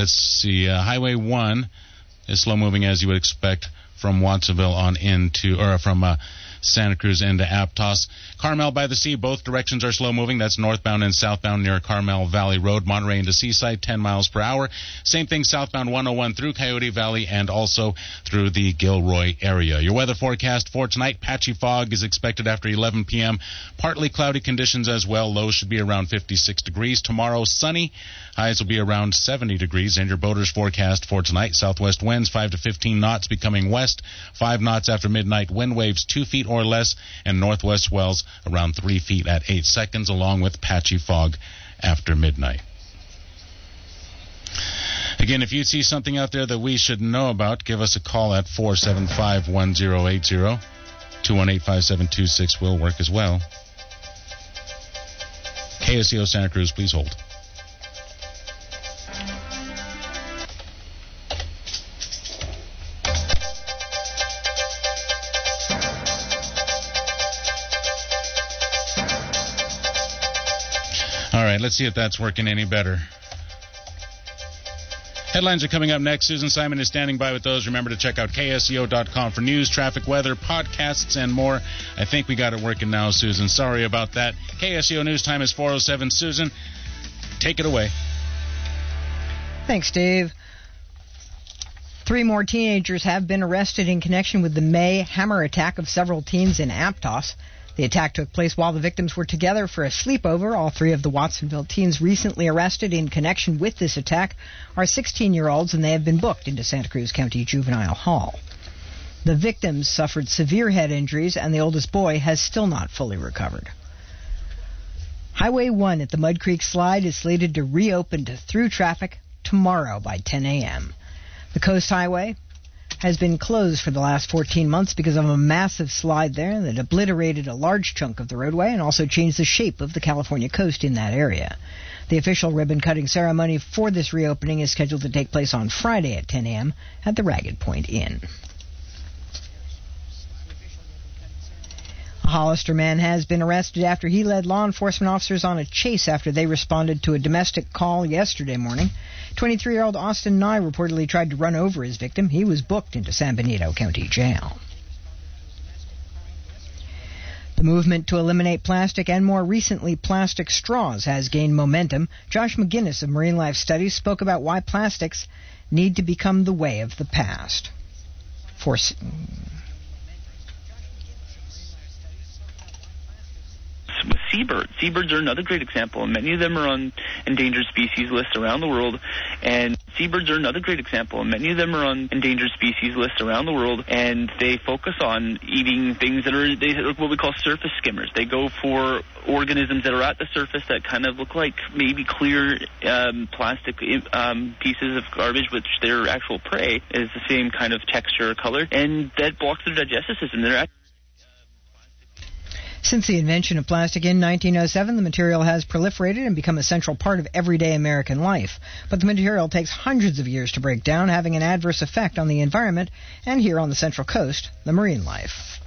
let's see, Highway 1 is slow-moving as you would expect from Watsonville on into, or from Santa Cruz into Aptos. Carmel by the Sea, both directions are slow-moving. That's northbound and southbound near Carmel Valley Road. Monterey into Seaside, 10 miles per hour. Same thing southbound 101 through Coyote Valley and also through the Gilroy area. Your weather forecast for tonight, patchy fog is expected after 11 p.m. Partly cloudy conditions as well. Lows should be around 56 degrees. Tomorrow, sunny. Highs will be around 70 degrees. And your boaters forecast for tonight, southwest winds 5 to 15 knots, becoming west 5 knots after midnight. Wind waves 2 feet or less, and northwest swells around 3 feet at 8 seconds, along with patchy fog after midnight. Again, if you see something out there that we should know about, give us a call at 475-1080. 218-5726 will work as well. KSCO Santa Cruz, please hold. All right, let's see if that's working any better. Headlines are coming up next. Susan Simon is standing by with those. Remember to check out KSCO.com for news, traffic, weather, podcasts, and more. I think we got it working now, Susan. Sorry about that. KSCO News Time is 4:07. Susan, take it away. Thanks, Dave. 3 more teenagers have been arrested in connection with the May hammer attack of several teens in Aptos. The attack took place while the victims were together for a sleepover. All 3 of the Watsonville teens recently arrested in connection with this attack are 16-year-olds, and they have been booked into Santa Cruz County Juvenile Hall. The victims suffered severe head injuries, and the oldest boy has still not fully recovered. Highway 1 at the Mud Creek Slide is slated to reopen to through traffic tomorrow by 10 a.m. The Coast Highway has been closed for the last 14 months because of a massive slide there that obliterated a large chunk of the roadway and also changed the shape of the California coast in that area. The official ribbon-cutting ceremony for this reopening is scheduled to take place on Friday at 10 a.m. at the Ragged Point Inn. A Hollister man has been arrested after he led law enforcement officers on a chase after they responded to a domestic call yesterday morning. 23-year-old Austin Nye reportedly tried to run over his victim. He was booked into San Benito County Jail. The movement to eliminate plastic and, more recently, plastic straws has gained momentum. Josh McGinnis of Marine Life Studies spoke about why plastics need to become the way of the past. With seabirds. Seabirds are another great example, and many of them are on endangered species lists around the world. And seabirds are another great example, and many of them are on endangered species lists around the world. And they focus on eating things that are what we call surface skimmers. They go for organisms that are at the surface that kind of look like maybe clear plastic pieces of garbage, which their actual prey is the same kind of texture or color, and that blocks their digestive system. Since the invention of plastic in 1907, the material has proliferated and become a central part of everyday American life. But the material takes hundreds of years to break down, having an adverse effect on the environment and, here on the Central Coast, the marine life.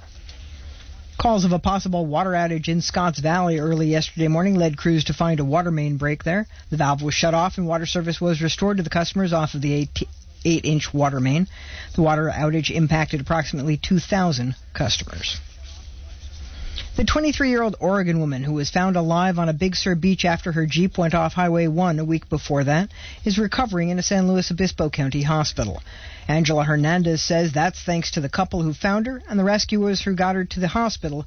Calls of a possible water outage in Scotts Valley early yesterday morning led crews to find a water main break there. The valve was shut off and water service was restored to the customers off of the 8-inch water main. The water outage impacted approximately 2,000 customers. The 23-year-old Oregon woman who was found alive on a Big Sur beach after her Jeep went off Highway 1 a week before that is recovering in a San Luis Obispo County hospital. Angela Hernandez says that's thanks to the couple who found her and the rescuers who got her to the hospital.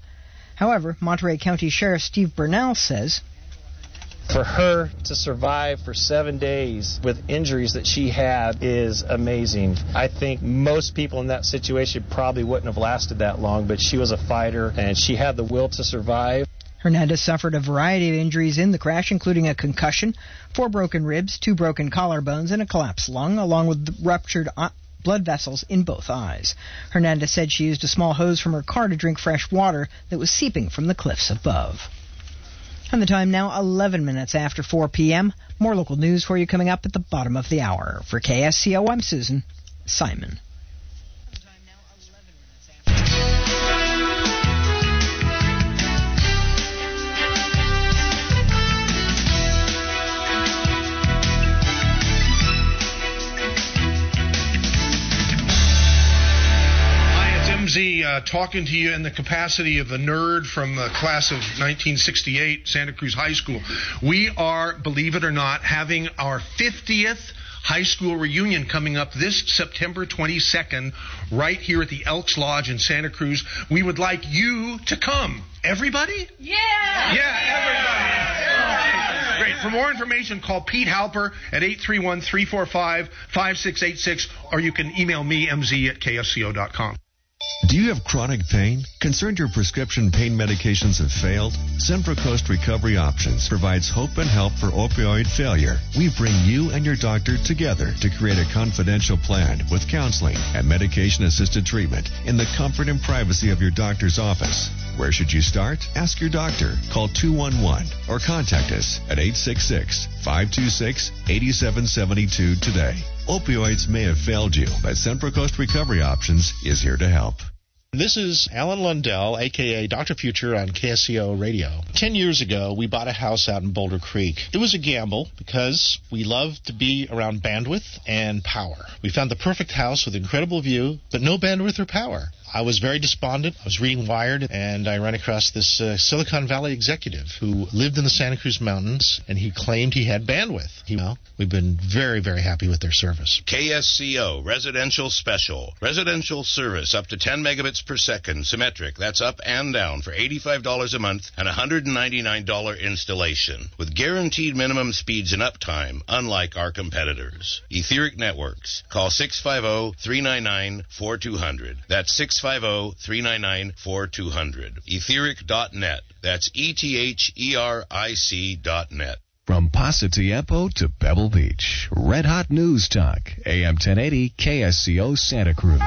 However, Monterey County Sheriff Steve Bernal says, for her to survive for 7 days with injuries that she had is amazing. I think most people in that situation probably wouldn't have lasted that long, but she was a fighter and she had the will to survive. Hernandez suffered a variety of injuries in the crash, including a concussion, 4 broken ribs, 2 broken collarbones, and a collapsed lung, along with ruptured blood vessels in both eyes. Hernandez said she used a small hose from her car to drink fresh water that was seeping from the cliffs above. And the time now, 11 minutes after 4 p.m. More local news for you coming up at the bottom of the hour. For KSCO, I'm Susan Simon. talking to you in the capacity of the nerd from the class of 1968, Santa Cruz High School. We are, believe it or not, having our 50th high school reunion coming up this September 22nd right here at the Elks Lodge in Santa Cruz. We would like you to come. Everybody? Yeah! Yeah, everybody. Great. For more information, call Pete Halper at 831-345-5686, or you can email me, mz@ksco.com. Do you have chronic pain? Concerned your prescription pain medications have failed? Central Coast Recovery Options provides hope and help for opioid failure. We bring you and your doctor together to create a confidential plan with counseling and medication-assisted treatment in the comfort and privacy of your doctor's office. Where should you start? Ask your doctor. Call 211 or contact us at 866-526-8772 today. Opioids may have failed you, but Central Coast Recovery Options is here to help. This is Alan Lundell, a.k.a. Dr. Future on KSCO Radio. 10 years ago, we bought a house out in Boulder Creek. It was a gamble because we love to be around bandwidth and power. We found the perfect house with incredible view, but no bandwidth or power. I was very despondent. I was reading Wired, and I ran across this Silicon Valley executive who lived in the Santa Cruz Mountains, and he claimed he had bandwidth. We've been very, very happy with their service. KSCO Residential Special. Residential service up to 10 megabits per second, symmetric. That's up and down for $85 a month and $199 installation. With guaranteed minimum speeds and uptime, unlike our competitors. Etheric Networks. Call 650-399-4200. That's 650-399-4200. Etheric.net. That's ETHERIC.net. From Pasatiempo to Pebble Beach, Red Hot News Talk, AM 1080 KSCO Santa Cruz.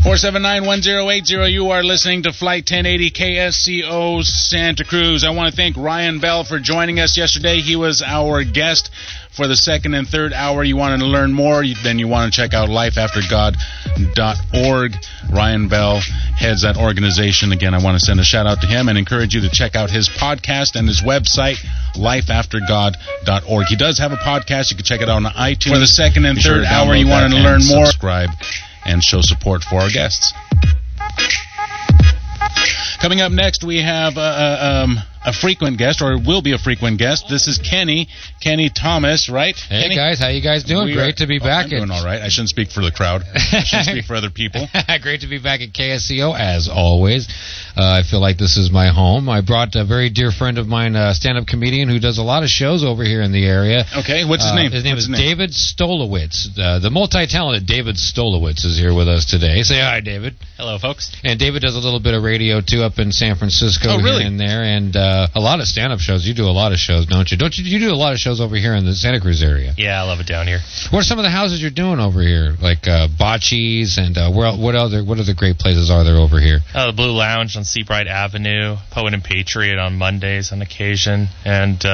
Four 479-1080. You are listening to Flight 1080 KSCO Santa Cruz. I want to thank Ryan Bell for joining us yesterday. He was our guest for the second and third hour. You want to learn more, then you want to check out lifeaftergod.org. Ryan Bell heads that organization. Again, I want to send a shout out to him and encourage you to check out his podcast and his website, lifeaftergod.org. He does have a podcast. You can check it out on iTunes. For the second and third hour, you want to learn more, subscribe and show support for our guests. Coming up next, we have a frequent guest, or will be a frequent guest. This is Kenny Thomas, right? Hey, Kenny? guys, how you guys doing? Great to be back. I'm doing all right. I shouldn't speak for the crowd. I shouldn't speak for other people. Great to be back at KSCO, as always. I feel like this is my home. I brought a very dear friend of mine, a stand-up comedian who does a lot of shows over here in the area. Okay, what's his name? His name is David Stolowitz. The multi-talented David Stolowitz is here with us today. Say hi, David. Hello, folks. And David does a little bit of radio, too, up in San Francisco. Oh, really? Here and there, and a lot of stand-up shows. You do a lot of shows, don't you? You do a lot of shows over here in the Santa Cruz area. Yeah, I love it down here. What are some of the houses you're doing over here? Like Bocce's, and what other great places are there over here? The Blue Lounge on Seabright Avenue, Poet and Patriot on Mondays on occasion, and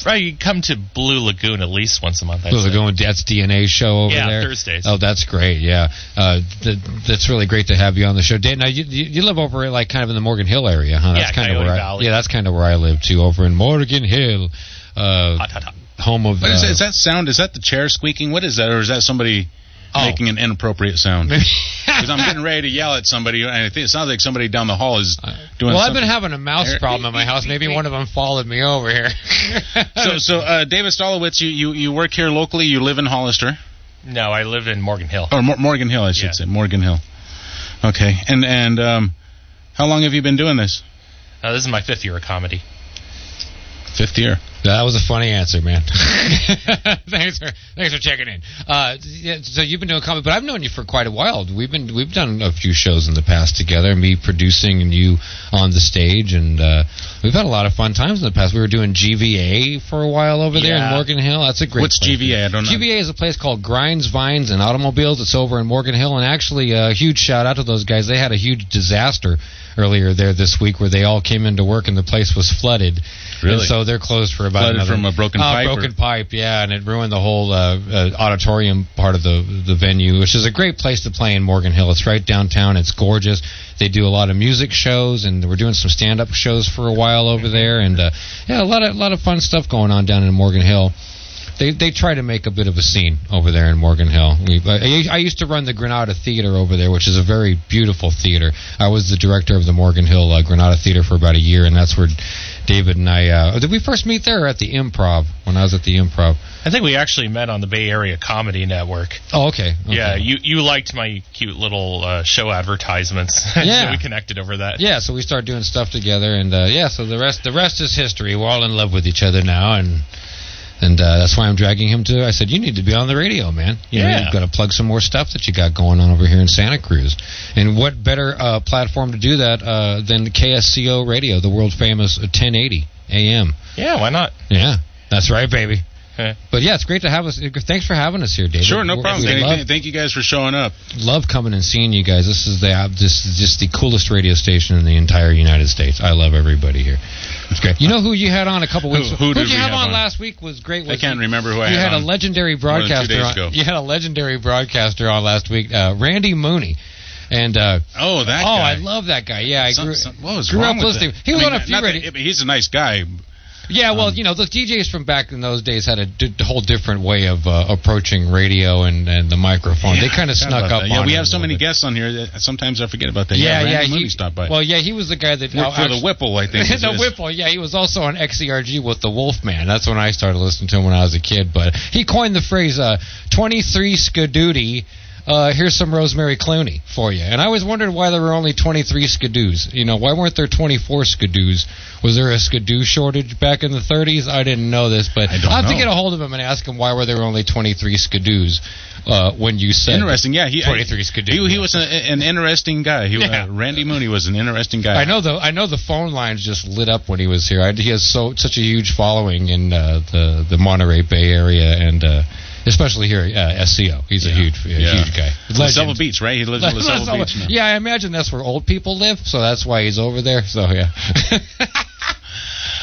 I come to Blue Lagoon at least once a month. Blue Lagoon, that's DNA's show over there? Yeah, Thursdays. Oh, that's great, yeah. That's really great to have you on the show. Now, you live over like kind of in the Morgan Hill area, huh? That's kind of where Valley. That's kind of where I live, too, over in Morgan Hill. Hot. Home of... Is that sound? Is that the chair squeaking? What is that? Or is that somebody... making an inappropriate sound? Because I'm getting ready to yell at somebody, and I think it sounds like somebody down the hall is doing something. Well, I've been having a mouse problem in my house. Maybe one of them followed me over here. So David Stolowitz, you work here locally? You live in Hollister? No, I live in Morgan Hill. Or Morgan Hill, I should say. Morgan Hill. Okay. And how long have you been doing this? This is my fifth year of comedy. Fifth year? That was a funny answer, man. Thanks for checking in. So you've been doing comedy, but I've known you for quite a while. We've done a few shows in the past together, me producing and you on the stage, and we've had a lot of fun times in the past. We were doing GVA for a while over there in Morgan Hill. That's a great What's place. GVA? I don't know. GVA is a place called Grinds, Vines, and Automobiles. It's over in Morgan Hill, and actually a huge shout out to those guys. They had a huge disaster earlier there this week where they all came into work and the place was flooded. Really? And so they're closed for about Flooded from a broken pipe? Broken pipe, yeah, and it ruined the whole auditorium part of the venue, which is a great place to play in Morgan Hill. It's right downtown. It's gorgeous. They do a lot of music shows, and we're doing some stand-up shows for a while over there, and a lot of fun stuff going on down in Morgan Hill. They try to make a bit of a scene over there in Morgan Hill. I used to run the Granada Theater over there, which is a very beautiful theater. I was the director of the Morgan Hill Granada Theater for about a year, and that's where David and I... did we first meet there or at the Improv, when I was at the Improv? I think we actually met on the Bay Area Comedy Network. Oh, okay. Yeah, you liked my cute little show advertisements. Yeah. So we connected over that. Yeah, so we started doing stuff together, and so the rest is history. We're all in love with each other now, and that's why I'm dragging him to... I said, you need to be on the radio, man. You know, you've got to plug some more stuff that you got going on over here in Santa Cruz. And what better platform to do that than KSCO Radio, the world-famous 1080 AM. Yeah, why not? Yeah, that's right, baby. But yeah, it's great to have us. Thanks for having us here, David. Sure, no problem. Thank you guys for showing up. Love coming and seeing you guys. This is just the coolest radio station in the entire United States. I love everybody here. It's great. You know who you had on a couple weeks ago? Who did you have on last week was great. I can't remember who I had on. You had a legendary broadcaster on. You had a legendary broadcaster on last week, Randy Mooney. And that guy. I love that guy. Yeah, I what was grew wrong up with listening. He was on a few radio. He's a nice guy. Yeah, well, you know, the DJs from back in those days had a whole different way of approaching radio and the microphone. They kind of snuck up on it. Yeah, we have so many guests on here that sometimes I forget about that. He stopped by. Well, yeah, he was the guy that... worked for the Whipple, I think. The Whipple, yeah. He was also on XERG with the Wolfman. That's when I started listening to him when I was a kid. But he coined the phrase, 23 Skadoody... here's some Rosemary Clooney for you. And I always wondered why there were only 23 Skadoos. You know, why weren't there 24 Skadoos? Was there a Skadoo shortage back in the 30s? I didn't know this, but I'll have to get a hold of him and ask him why were there only 23 Skadoos when you said... Interesting, yeah. 23 Skadoos. He was an interesting guy. Randy Mooney was an interesting guy. I know the phone lines just lit up when he was here. He has such a huge following in the Monterey Bay Area, and... especially here at SCO. He's a huge guy. LaSalle Beach, right? He lives in LaSalle Beach now. Yeah, I imagine that's where old people live, so that's why he's over there. So, yeah.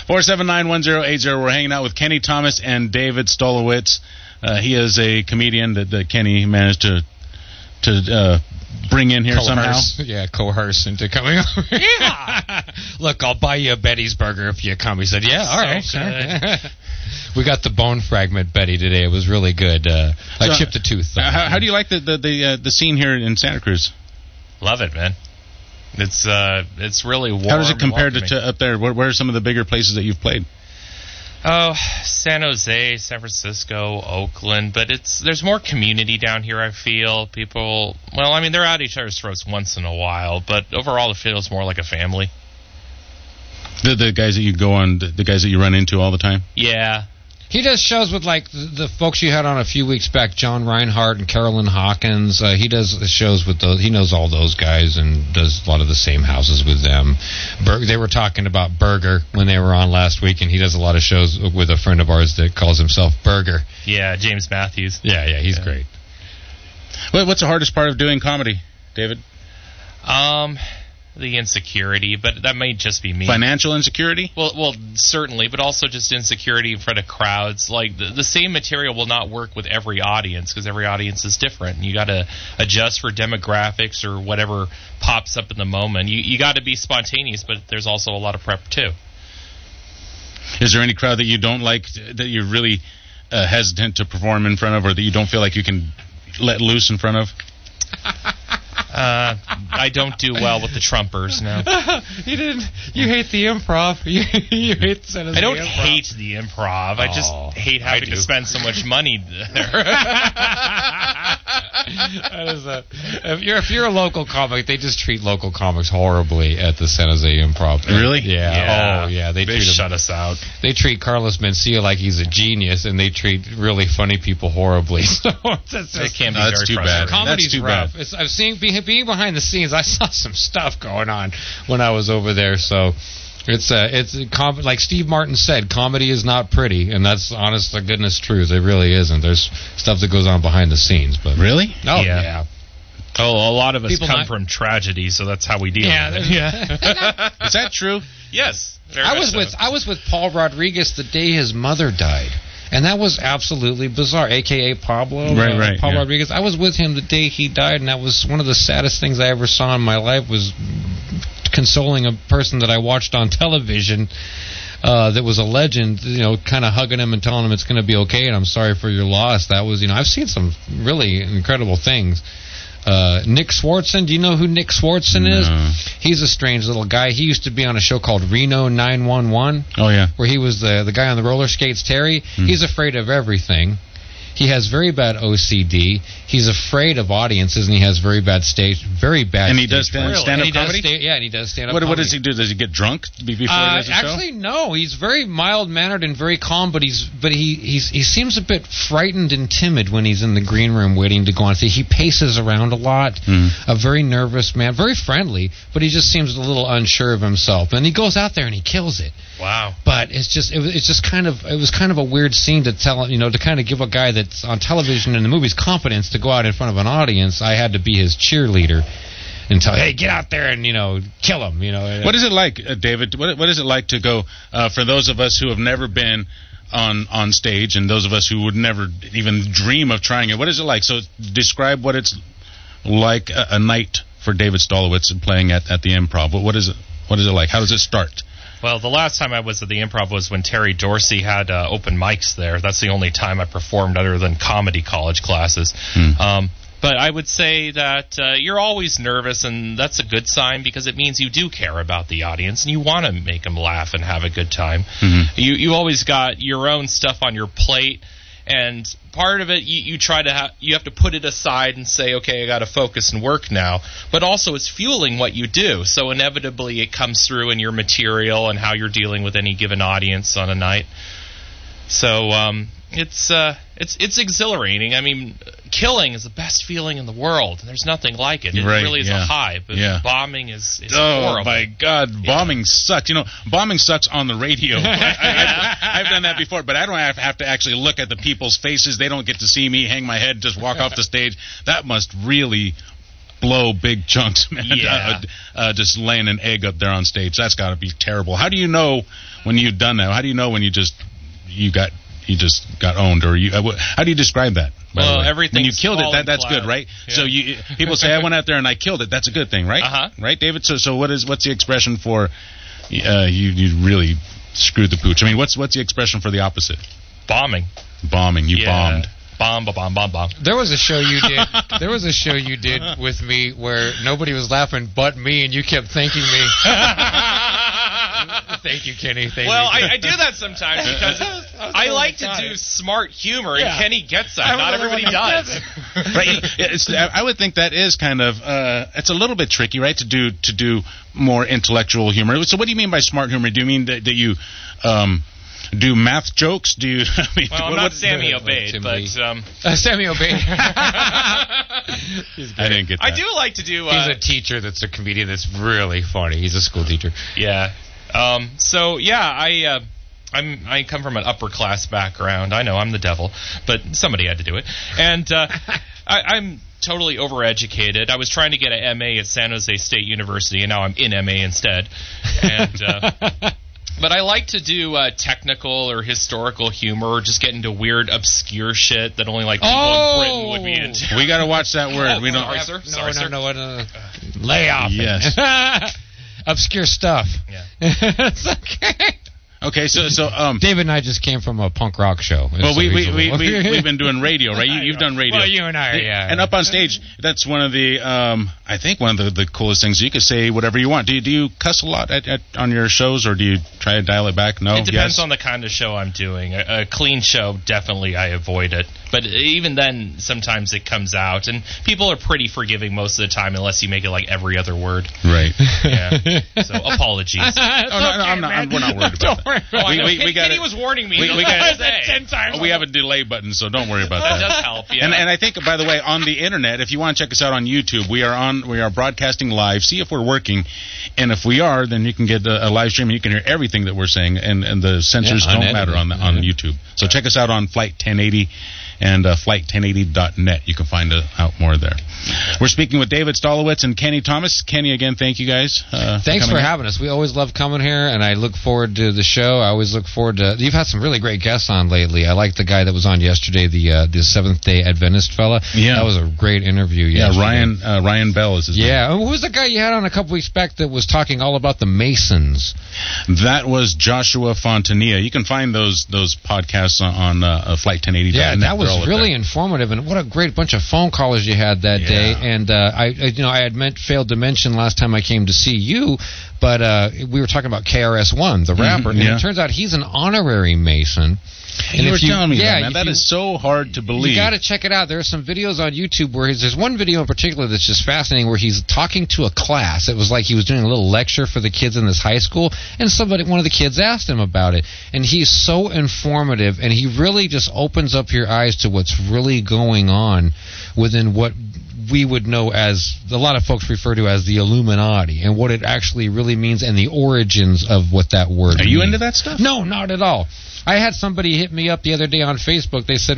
479-1080. We're hanging out with Kenny Thomas and David Stolowitz. He is a comedian that Kenny managed to bring in here somehow. Yeah, coerce into coming over. Yeah. Look, I'll buy you a Betty's burger if you come. He said, yeah, all right. We got the bone fragment Betty today. It was really good. I chipped a tooth. How do you like the scene here in Santa Cruz? Love it, man. It's really warm. How does it compare to up there? Where are some of the bigger places that you've played? Oh, San Jose, San Francisco, Oakland, but there's more community down here, I feel. People, well, I mean, they're at each other's throats once in a while, but overall it feels more like a family. The guys that you go on, the guys that you run into all the time? Yeah. He does shows with, like, the folks you had on a few weeks back, John Reinhardt and Carolyn Hawkins. He does shows with those. He knows all those guys and does a lot of the same houses with them. They were talking about Burger when they were on last week, and he does a lot of shows with a friend of ours that calls himself Burger. Yeah, James Matthews. Yeah, he's great. What's the hardest part of doing comedy, David? The insecurity, but that may just be me. Financial insecurity? Well, certainly, but also just insecurity in front of crowds. Like, the same material will not work with every audience, because every audience is different. And you got to adjust for demographics or whatever pops up in the moment. You got to be spontaneous, but there's also a lot of prep, too. Is there any crowd that you don't like, that you're really hesitant to perform in front of, or that you don't feel like you can let loose in front of? I don't do well with the Trumpers, no. You hate the Improv. You hate the I don't hate the Improv. I just hate having to spend so much money there. If you're a local comic, they just treat local comics horribly at the San Jose Improv. Really? Yeah. Oh, yeah. They shut us out. They treat Carlos Mencia like he's a genius, and they treat really funny people horribly. So it can be that's very too bad. Comedy's That's too rough. bad. I've seen being behind the scenes. I saw some stuff going on when I was over there. So it's like Steve Martin said, comedy is not pretty, and that's honest to goodness truth. It really isn't. There's stuff that goes on behind the scenes, but really, yeah. Oh, a lot of us People come from tragedy, so that's how we deal with it. Yeah. Is that true? Yes. I was with Paul Rodriguez the day his mother died. And that was absolutely bizarre, a.k.a. Pablo. Right, Paul yeah. Rodriguez. I was with him the day he died, and that was one of the saddest things I ever saw in my life, was consoling a person that I watched on television that was a legend, kind of hugging him and telling him it's going to be okay and I'm sorry for your loss. That was, I've seen some really incredible things. Nick Swartzen, do you know who Nick Swartzen is? He's a strange little guy. He used to be on a show called Reno 911. Oh, yeah. Where he was the guy on the roller skates, Terry. He's afraid of everything. He has very bad OCD. He's afraid of audiences, and he has very bad And he does stand-up comedy? And he does stand-up What comedy. does he do? Does he get drunk before he does the show? Actually, no. He's very mild-mannered and very calm, but he seems a bit frightened and timid when he's in the green room waiting to go on stage. He paces around a lot, a very nervous man, very friendly, but he just seems a little unsure of himself. And he goes out there and he kills it. Wow. But it was kind of a weird scene to tell, to kind of give a guy that's on television and the movies confidence to go out in front of an audience. I had to be his cheerleader and tell, hey, get out there and, kill him, What is it like, David? What is it like to go, for those of us who have never been on stage and those of us who would never even dream of trying it, what is it like? So describe what it's like a night for David Stolowitz playing at the Improv. What is it like? How does it start? Well, the last time I was at the Improv was when Terry Dorsey had open mics there. That's the only time I performed other than comedy college classes. But I would say that you're always nervous, and that's a good sign because it means you do care about the audience and you want to make them laugh and have a good time. You always got your own stuff on your plate, and part of it you have to put it aside and say, okay, I got to focus and work now. But also it's fueling what you do, so inevitably it comes through in your material and how you're dealing with any given audience on a night. So it's exhilarating. I mean, killing is the best feeling in the world. There's nothing like it. It really is a high. But bombing is horrible. Oh my God, bombing sucks. Bombing sucks on the radio. I've done that before, but I don't have to actually look at the people's faces. They don't get to see me hang my head, just walk off the stage. That must really blow big chunks, man. Yeah. Just laying an egg up there on stage. That's got to be terrible. How do you know when you've done that? How do you know when you just got owned, or how do you describe that? Well, everything. When you killed it, that's good, right? Yeah. So people say, I went out there and I killed it. That's a good thing, right? Right, David. So what's the expression for you really screwed the pooch? I mean, what's the expression for the opposite? Bombing. You bombed. Bomb. There was a show you did with me where nobody was laughing but me, and you kept thanking me. Thank you, Kenny. I do that sometimes because I like to do smart humor, and Kenny gets that. Not everybody does. Right. I would think that is kind of it's a little bit tricky, right? To do more intellectual humor. So what do you mean by smart humor? Do you mean that you do math jokes? Do you? I'm not Sammy Obeid, but Sammy Obeid. I didn't get that. I do like to do. He's a teacher that's a comedian that's really funny. He's a school teacher. Yeah. I come from an upper class background. I know I'm the devil, but somebody had to do it, and I'm totally overeducated. I was trying to get an MA at San Jose State University, and now I'm in MA instead. And but I like to do technical or historical humor, or just get into weird, obscure shit that only people in Britain would be into. We got to watch that word. We don't. Sorry, sir. No. Lay off. Yes. Obscure stuff. Yeah. It's okay. Okay, so David and I just came from a punk rock show. Well, we've been doing radio, right? You've done radio. Well, you and I, yeah. And up on stage, that's one of the I think one of the coolest things. You can say whatever you want. Do you cuss a lot on your shows, or do you try to dial it back? No. It depends on the kind of show I'm doing. A clean show, definitely I avoid it. But even then, sometimes it comes out, and people are pretty forgiving most of the time, unless you make it like every other word. Right. Yeah. So apologies. I'm not. We're not worried about that. Kenny was warning me. We got 10 times. We have a delay button, so don't worry about that. That does help. Yeah. And I think, by the way, on the internet, if you want to check us out on YouTube, we are broadcasting live. See if we're working, and if we are, then you can get a live stream and you can hear everything that we're saying, and the censors don't matter on YouTube. So check us out on Flight 1080. And flight1080.net. You can find out more there. We're speaking with David Stolowitz and Kenny Thomas. Kenny, again, thank you guys. Thanks for having us. We always love coming here, and I look forward to the show. I always look forward to. You've had some really great guests on lately. I like the guy that was on yesterday, the Seventh-day Adventist fella. Yeah, that was a great interview. Yesterday. Yeah, Ryan Bell is his name. Yeah, who was the guy you had on a couple weeks back that was talking all about the Masons? That was Joshua Fontanilla. You can find those podcasts on Flight 1080. Yeah, that was really informative, and what a great bunch of phone callers you had that day. And I had failed to mention last time I came to see you, but we were talking about KRS-One, the rapper, and it turns out he's an honorary Mason. And you were telling me that, man. That is so hard to believe. You got to check it out. There are some videos on YouTube where there's one video in particular that's just fascinating where he's talking to a class. It was like he was doing a little lecture for the kids in this high school, and one of the kids asked him about it. And he's so informative, and he really just opens up your eyes to what's really going on within what we would know as, a lot of folks refer to as the Illuminati, and what it actually really means and the origins of what that word means. Are you into that stuff? No, not at all. I had somebody hit me up the other day on Facebook. They said,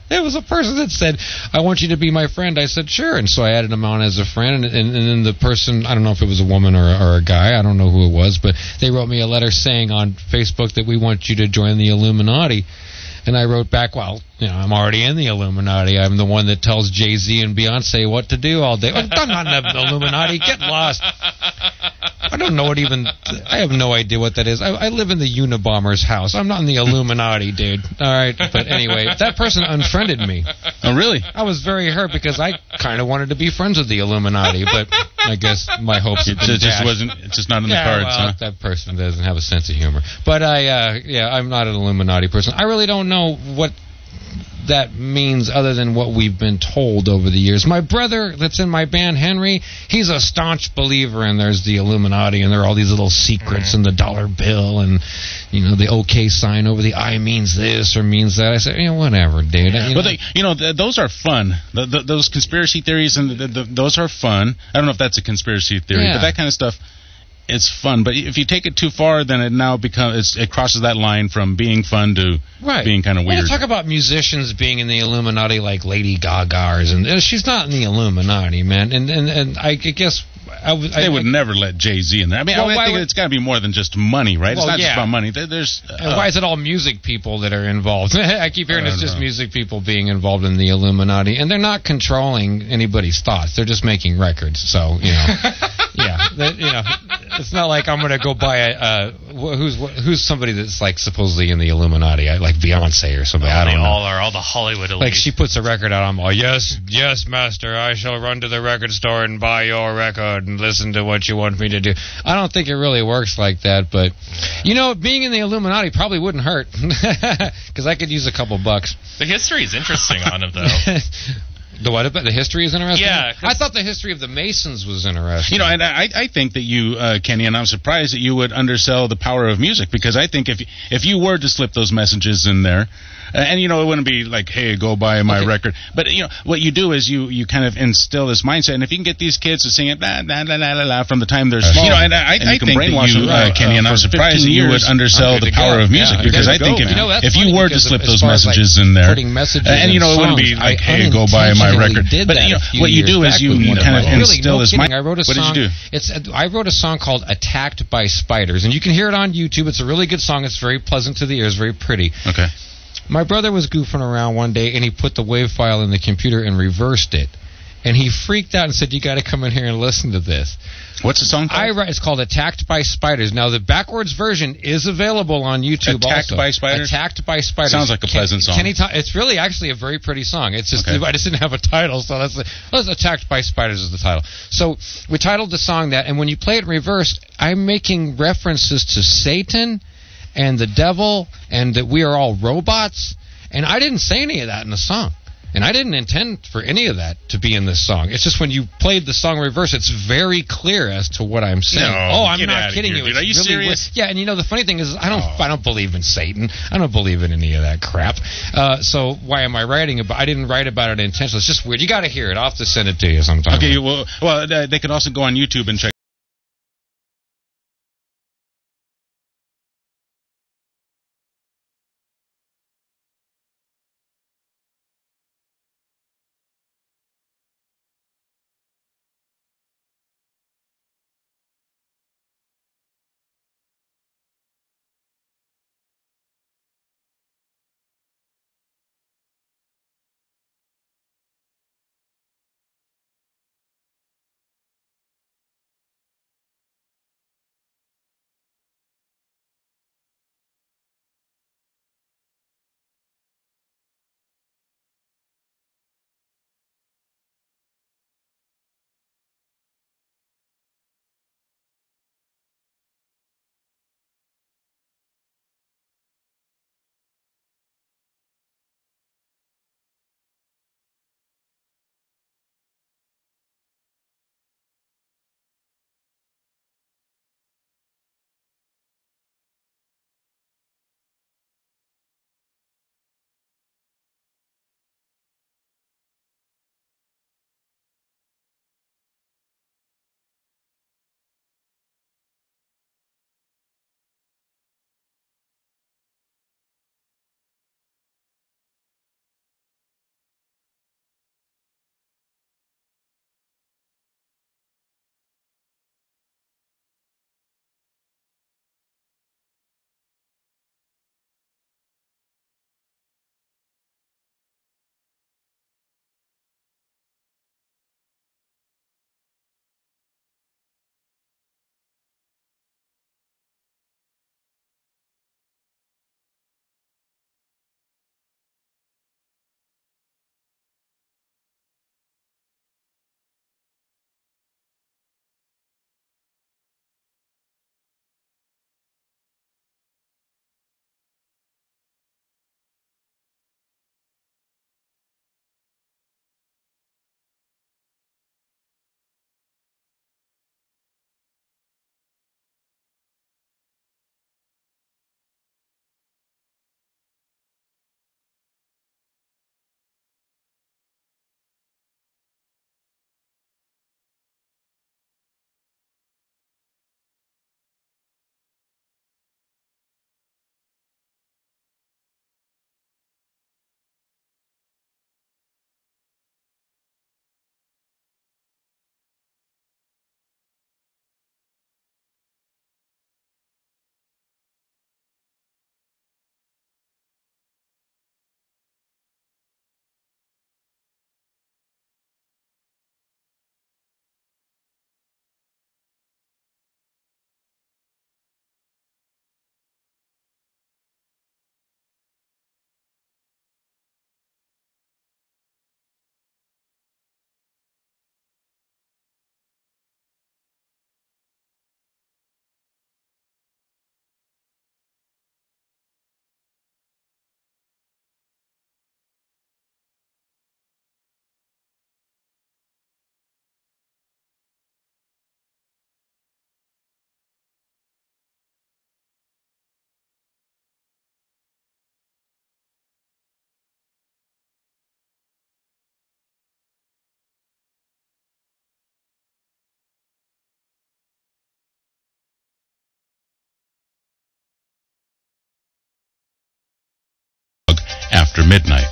there was a person that said, I want you to be my friend. I said, sure. And so I added him on as a friend. And then the person, I don't know if it was a woman or a guy, I don't know who it was, but they wrote me a letter saying on Facebook that we want you to join the Illuminati. And I wrote back, well, I'm already in the Illuminati. I'm the one that tells Jay-Z and Beyonce what to do all day. I'm not in the Illuminati. Get lost. I don't know I have no idea what that is. I live in the Unabomber's house. I'm not in the Illuminati, dude. All right. But anyway, that person unfriended me. Oh, really? I was very hurt because I kind of wanted to be friends with the Illuminati, but I guess my hopes have been dashed. It's just not in the cards, well, that person doesn't have a sense of humor. But I'm not an Illuminati person. I really don't know what that means other than what we've been told over the years. My brother that's in my band, Henry, he's a staunch believer in there's the Illuminati, and there are all these little secrets and the dollar bill and the OK sign over the I means this or means that. I said, whatever, dude. Those are fun. Those conspiracy theories and those are fun. I don't know if that's a conspiracy theory, but that kind of stuff. It's fun, but if you take it too far, then it now it crosses that line from being fun to being kind of weird. Well, talk about musicians being in the Illuminati like Lady Gaga, and she's not in the Illuminati, man. And I guess they would never let Jay-Z in there. I mean, I think it's got to be more than just money, right? It's not just about money. And why is it all music people that are involved? I keep hearing it's just music people being involved in the Illuminati, and they're not controlling anybody's thoughts. They're just making records. So it's not like I'm going to go buy who's somebody that's like supposedly in the Illuminati, like Beyonce or somebody. I don't know. All the Hollywood elite. Like she puts a record out, I'm all, yes, master, I shall run to the record store and buy your record and listen to what you want me to do. I don't think it really works like that, but being in the Illuminati probably wouldn't hurt because I could use a couple bucks. The history is interesting on it, though. The history is interesting? Yeah. I thought the history of the Masons was interesting. And I think that you, Kenny, and I'm surprised that you would undersell the power of music, because I think if you were to slip those messages in there, and it wouldn't be like, hey, go buy my record. But what you do is you kind of instill this mindset, and if you can get these kids to sing it la la la la la from the time they're small, and I think that you, Kenny, and I'm surprised that you would undersell the power of music, because I think if you were to slip those messages in there, and it wouldn't be like, hey, go buy my record. But what you do is you kind of instill this mindset. What did you do? I wrote a song called "Attacked by Spiders," and you can hear it on YouTube. It's a really good song. It's very pleasant to the ears, very pretty. Okay. My brother was goofing around one day, and he put the WAV file in the computer and reversed it. And he freaked out and said, you got to come in here and listen to this. What's the song called? It's called Attacked by Spiders. Now, the backwards version is available on YouTube Attacked by Spiders? Attacked by Spiders. Sounds like a pleasant song. It's really actually a very pretty song. It's just I just didn't have a title, so that's Attacked by Spiders is the title. So we titled the song that, and when you play it in reverse, I'm making references to Satan and the devil and that we are all robots. And I didn't say any of that in the song. And I didn't intend for any of that to be in this song. It's just when you played the song reverse, it's very clear as to what I'm saying. No, I'm not kidding you. Dude. Are you really serious? Yeah, and the funny thing is, I don't believe in Satan. I don't believe in any of that crap. So why am I writing about? I didn't write about it intentionally. It's just weird. You got to hear it. I'll have to send it to you sometime. Okay, well, they could also go on YouTube and check. After midnight.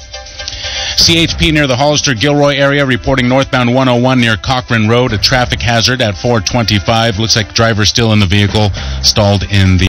CHP near the Hollister-Gilroy area reporting northbound 101 near Cochrane Road, a traffic hazard at 425. Looks like driver still in the vehicle, stalled in the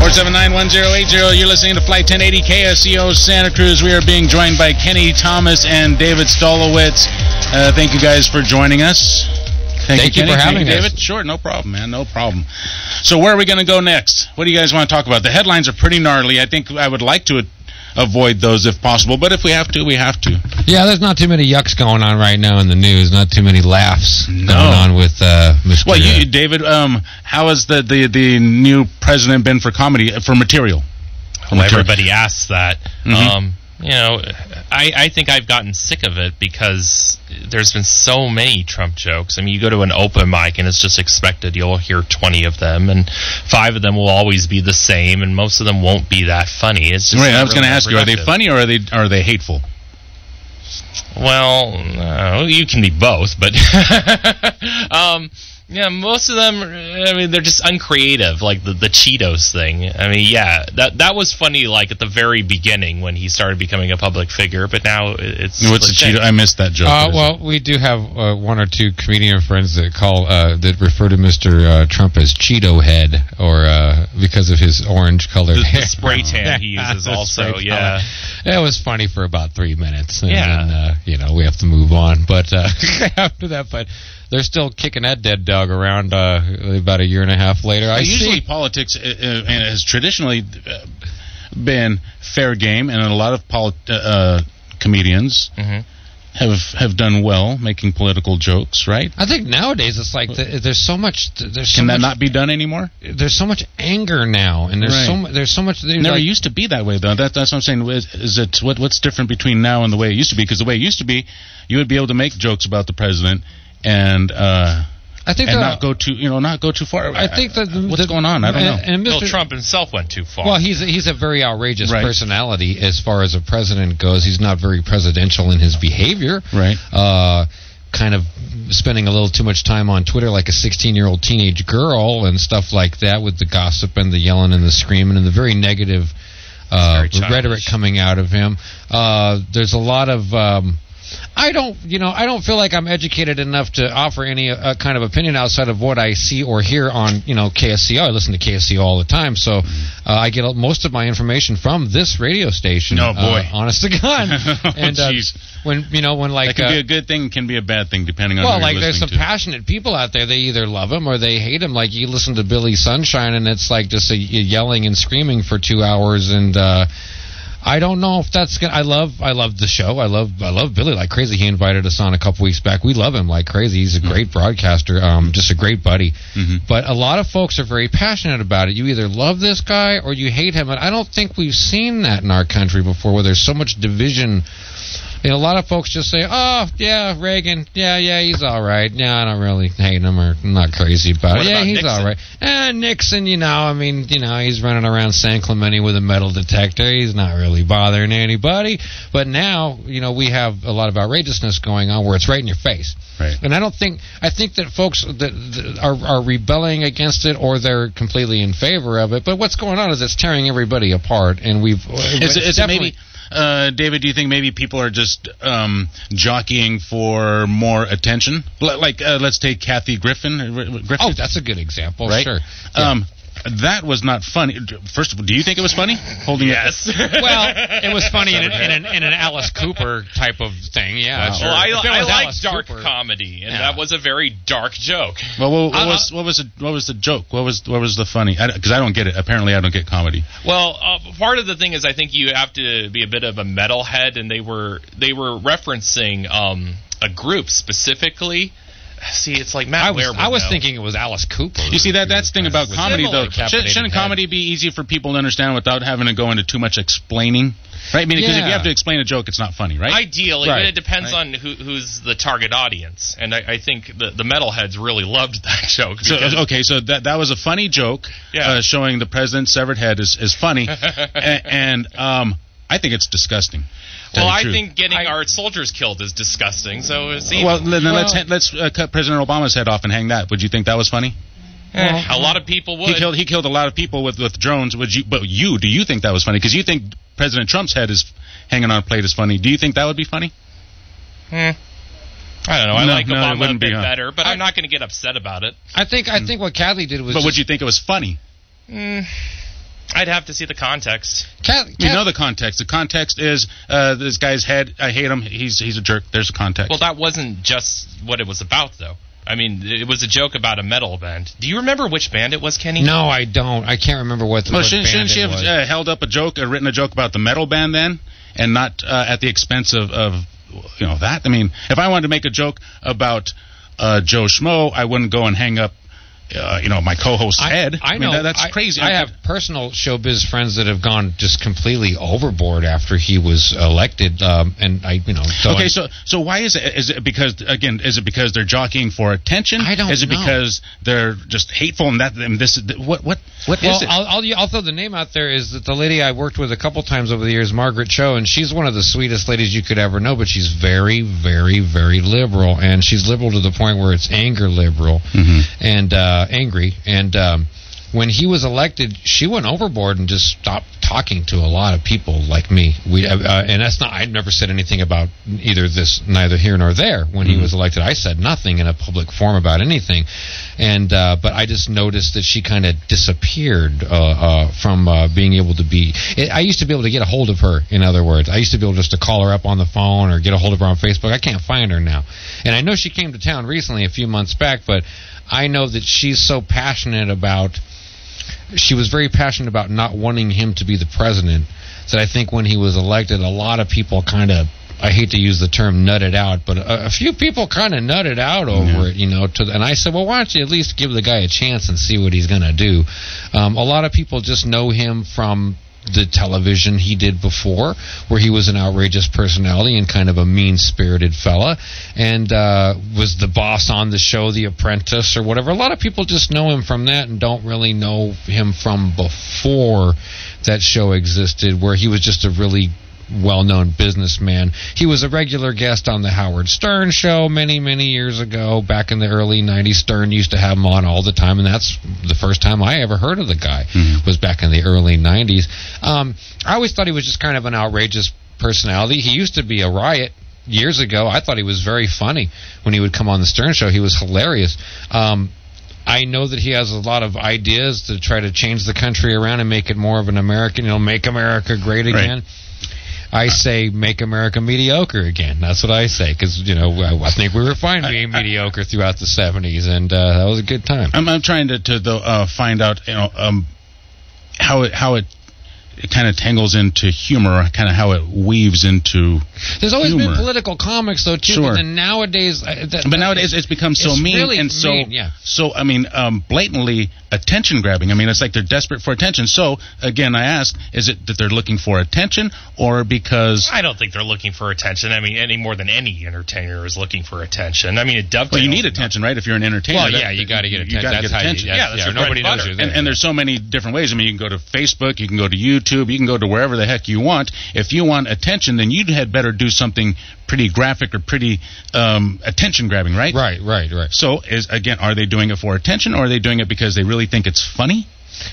479-1080. You're listening to Flight 1080 KSCO Santa Cruz. We are being joined by Kenny Thomas and David Stolowitz. Thank you guys for joining us. Thank you, Kenny, for having us, David. Sure, no problem, man, no problem. So where are we going to go next? What do you guys want to talk about? The headlines are pretty gnarly. I think I would like to avoid those if possible, but if we have to, we have to. Yeah, there's not too many yucks going on right now in the news. Not too many laughs going on with Mr. Well, David, how has the new president been for comedy, for material? Everybody asks that. Mm-hmm. I think I've gotten sick of it because there's been so many Trump jokes. I mean, you go to an open mic and it's just expected you'll hear 20 of them, and 5 of them will always be the same, and most of them won't be that funny. It's just right. I was going to ask you, are they funny or are they hateful? Well, you can be both, but yeah, most of them, I mean, they're just uncreative, like the Cheetos thing. I mean, yeah, that was funny, like, at the very beginning when he started becoming a public figure, but now it's... What's a Cheeto? I missed that joke. Well, we do have 1 or 2 comedian friends that that refer to Mr. Trump as Cheeto Head, or because of his orange-colored hair. The spray tan he uses also, yeah. It was funny for about 3 minutes, and then, we have to move on, but after that, they're still kicking that dead dog around about a year and a half later. Usually politics has traditionally been fair game, and a lot of comedians have done well making political jokes, right? I think nowadays it's like there's so much. Can that not be done anymore? There's so much anger now, and there's so much. It never used to be that way, though. That's what I'm saying. Is it what's different between now and the way it used to be? Because the way it used to be, you would be able to make jokes about the president and I think not go too far. I think that what's going on? I don't know. And Bill Trump himself went too far. Well, he's a very outrageous personality as far as a president goes. He's not very presidential in his behavior. Right. Kind of spending a little too much time on Twitter like a 16-year-old teenage girl and stuff like that, with the gossip and the yelling and the screaming and the very negative rhetoric coming out of him. There's a lot of I don't feel like I'm educated enough to offer any kind of opinion outside of what I see or hear on, KSCO. I listen to KSCO all the time, so I get most of my information from this radio station. Oh boy, honest to God. And when that can be a good thing, can be a bad thing depending on. Well, like there's some passionate people out there. They either love him or they hate him. Like you listen to Billy Sunshine, and it's like just yelling and screaming for 2 hours, and I don't know if that's good. I love the show. I love Billy like crazy. He invited us on a couple weeks back. We love him like crazy. He's a great broadcaster, just a great buddy. But a lot of folks are very passionate about it. You either love this guy or you hate him, and I don't think we've seen that in our country before, where there's so much division. A lot of folks just say, "Oh, yeah, Reagan, yeah, he's all right. Yeah, I don't really hate him or I'm not crazy about it. Yeah, he's all right." Nixon, he's running around San Clemente with a metal detector. He's not really bothering anybody. But now, we have a lot of outrageousness going on where it's right in your face. Right. And I think that folks that are rebelling against it, or they're completely in favor of it. But what's going on is it's tearing everybody apart, and is it maybe? David, do you think maybe people are just jockeying for more attention? Like, let's take Kathy Griffin. Oh, that's a good example. Right? Sure. Yeah. That was not funny. First of all, do you think it was funny? Yes. Well, it was funny in an Alice Cooper type of thing. Yeah. Wow. Sure. Well, I like Alice dark Cooper comedy, and that was a very dark joke. Well, what was the joke? What was the funny? Because I don't get it. Apparently, I don't get comedy. Well, part of the thing is I think you have to be a bit of a metalhead, and they were referencing a group specifically. See, it's like Matt Ware. I was thinking it was Alice Cooper. You see, that's the thing about comedy, though. Shouldn't comedy be easy for people to understand without having to go into too much explaining? Right? I mean, because if you have to explain a joke, it's not funny, right? Ideally, but it depends on who's the target audience. And I think the metalheads really loved that joke. So that was a funny joke, showing the president's severed head is funny, and I think it's disgusting. Well, I think getting our soldiers killed is disgusting. So let's cut President Obama's head off and hang that. Would you think that was funny? A lot of people would. He killed a lot of people with drones. Do you think that was funny? Because you think President Trump's head is hanging on a plate is funny. Do you think that would be funny? I don't know. I like Obama a bit better, but I'm not going to get upset about it. I think what Kathy did was. But would you think it was funny? I'd have to see the context. You know the context. The context is this guy's head. I hate him. He's a jerk. There's the context. Well, that wasn't just what it was about, though. I mean, it was a joke about a metal band. Do you remember which band it was, Kenny? No, I don't. I can't remember what band shouldn't she it was. have held up a joke, written a joke about the metal band then, and not at the expense of that? I mean, if I wanted to make a joke about Joe Schmo, I wouldn't go and hang up my co-host's head. I know. That's crazy. I have personal showbiz friends that have gone just completely overboard after he was elected, and I. So why is it? Is it because they're jockeying for attention? I don't know. Is it because they're just hateful and this is what is it? I'll throw the name out there. Is that the lady I worked with a couple times over the years, Margaret Cho, and she's one of the sweetest ladies you could ever know, but she's very, very, very liberal, and she's liberal to the point where it's anger liberal, and angry. And when he was elected, she went overboard and just stopped talking to a lot of people like me. And that's not. I never said anything about neither here nor there. When he was elected, I said nothing in a public forum about anything. And but I just noticed that she kind of disappeared from being able to be. I used to be able to get a hold of her. In other words, I used to be able just to call her up on the phone or get a hold of her on Facebook. I can't find her now. And I know she came to town recently, a few months back, but I know that she's so passionate about. She was very passionate about not wanting him to be the president. That I think when he was elected, a lot of people kind of, I hate to use the term nutted out, but a few people kind of nutted out over it, and I said, well, why don't you at least give the guy a chance and see what he's going to do? A lot of people just know him from the television he did before, where he was an outrageous personality and kind of a mean-spirited fella, and was the boss on the show The Apprentice or whatever. A lot of people just know him from that and don't really know him from before that show existed, where he was just a really well-known businessman. He was a regular guest on the Howard Stern show many, many years ago, back in the early 90s. Stern used to have him on all the time, and that's the first time I ever heard of the guy, was back in the early 90s. I always thought he was just kind of an outrageous personality. He used to be a riot years ago. I thought he was very funny when he would come on the Stern show. He was hilarious. I know that he has a lot of ideas to try to change the country around and make it more of an American, make America great again. Right. I say make America mediocre again. That's what I say, because I think we were fine being mediocre throughout the 70s, and that was a good time. I'm trying to find out how it kind of tangles into humor, kind of how it weaves into. There's always humor. been political comics though too, sure. But then nowadays, nowadays it's become so mean really and so mean, yeah. So blatantly attention grabbing. I mean, it's like they're desperate for attention. So again, I ask, is it that they're looking for attention, or because I don't think they're looking for attention. I mean, any more than any entertainer is looking for attention. I mean, it dovetails. Well, you need attention, right? If you're an entertainer. Well, yeah, you got to get attention. That's how attention. Yeah, nobody knows you're there. And there's so many different ways. I mean, you can go to Facebook, you can go to YouTube, you can go to wherever the heck you want. If you want attention, then you had better do something pretty graphic or pretty attention grabbing, right? Right. So, are they doing it for attention, or are they doing it because they really think it's funny?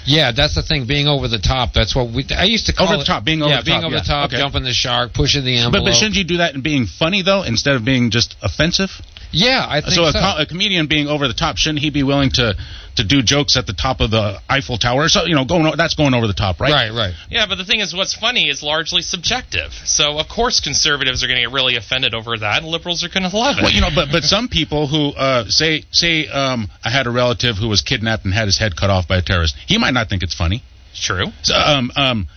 Yeah, that's the thing. Being over the top. That's what I used to call over the top. Being over the top, okay. Jumping the shark, pushing the envelope. But shouldn't you do that in being funny though, instead of being just offensive? Yeah, I think so. A comedian being over the top, shouldn't he be willing to do jokes at the top of the Eiffel Tower? So that's going over the top, right? Right. Yeah, but the thing is, what's funny is largely subjective. So of course conservatives are going to get really offended over that, and liberals are going to love it. Well, but some people who say I had a relative who was kidnapped and had his head cut off by a terrorist, he might not think it's funny. True. So,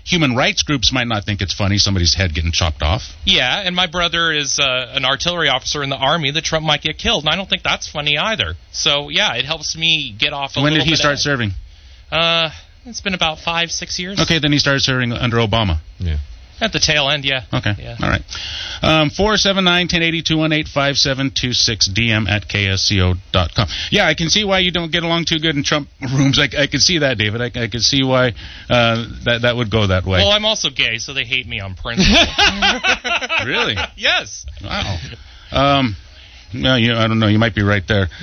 human rights groups might not think it's funny, somebody's head getting chopped off. Yeah, and my brother is an artillery officer in the Army that Trump might get killed, and I don't think that's funny either. So, yeah, it helps me get off a little bit. When did he start serving? It's been about 5-6 years. Okay, then he started serving under Obama. Yeah. At the tail end, yeah. Okay, yeah. All right. 479-1080-218-5726, dm@ksco.com. Yeah, I can see why you don't get along too good in Trump rooms. I can see that, David. I can see why that would go that way. Well, I'm also gay, so they hate me on principle. Really? Yes. Wow. No, I don't know. You might be right there. Gotcha.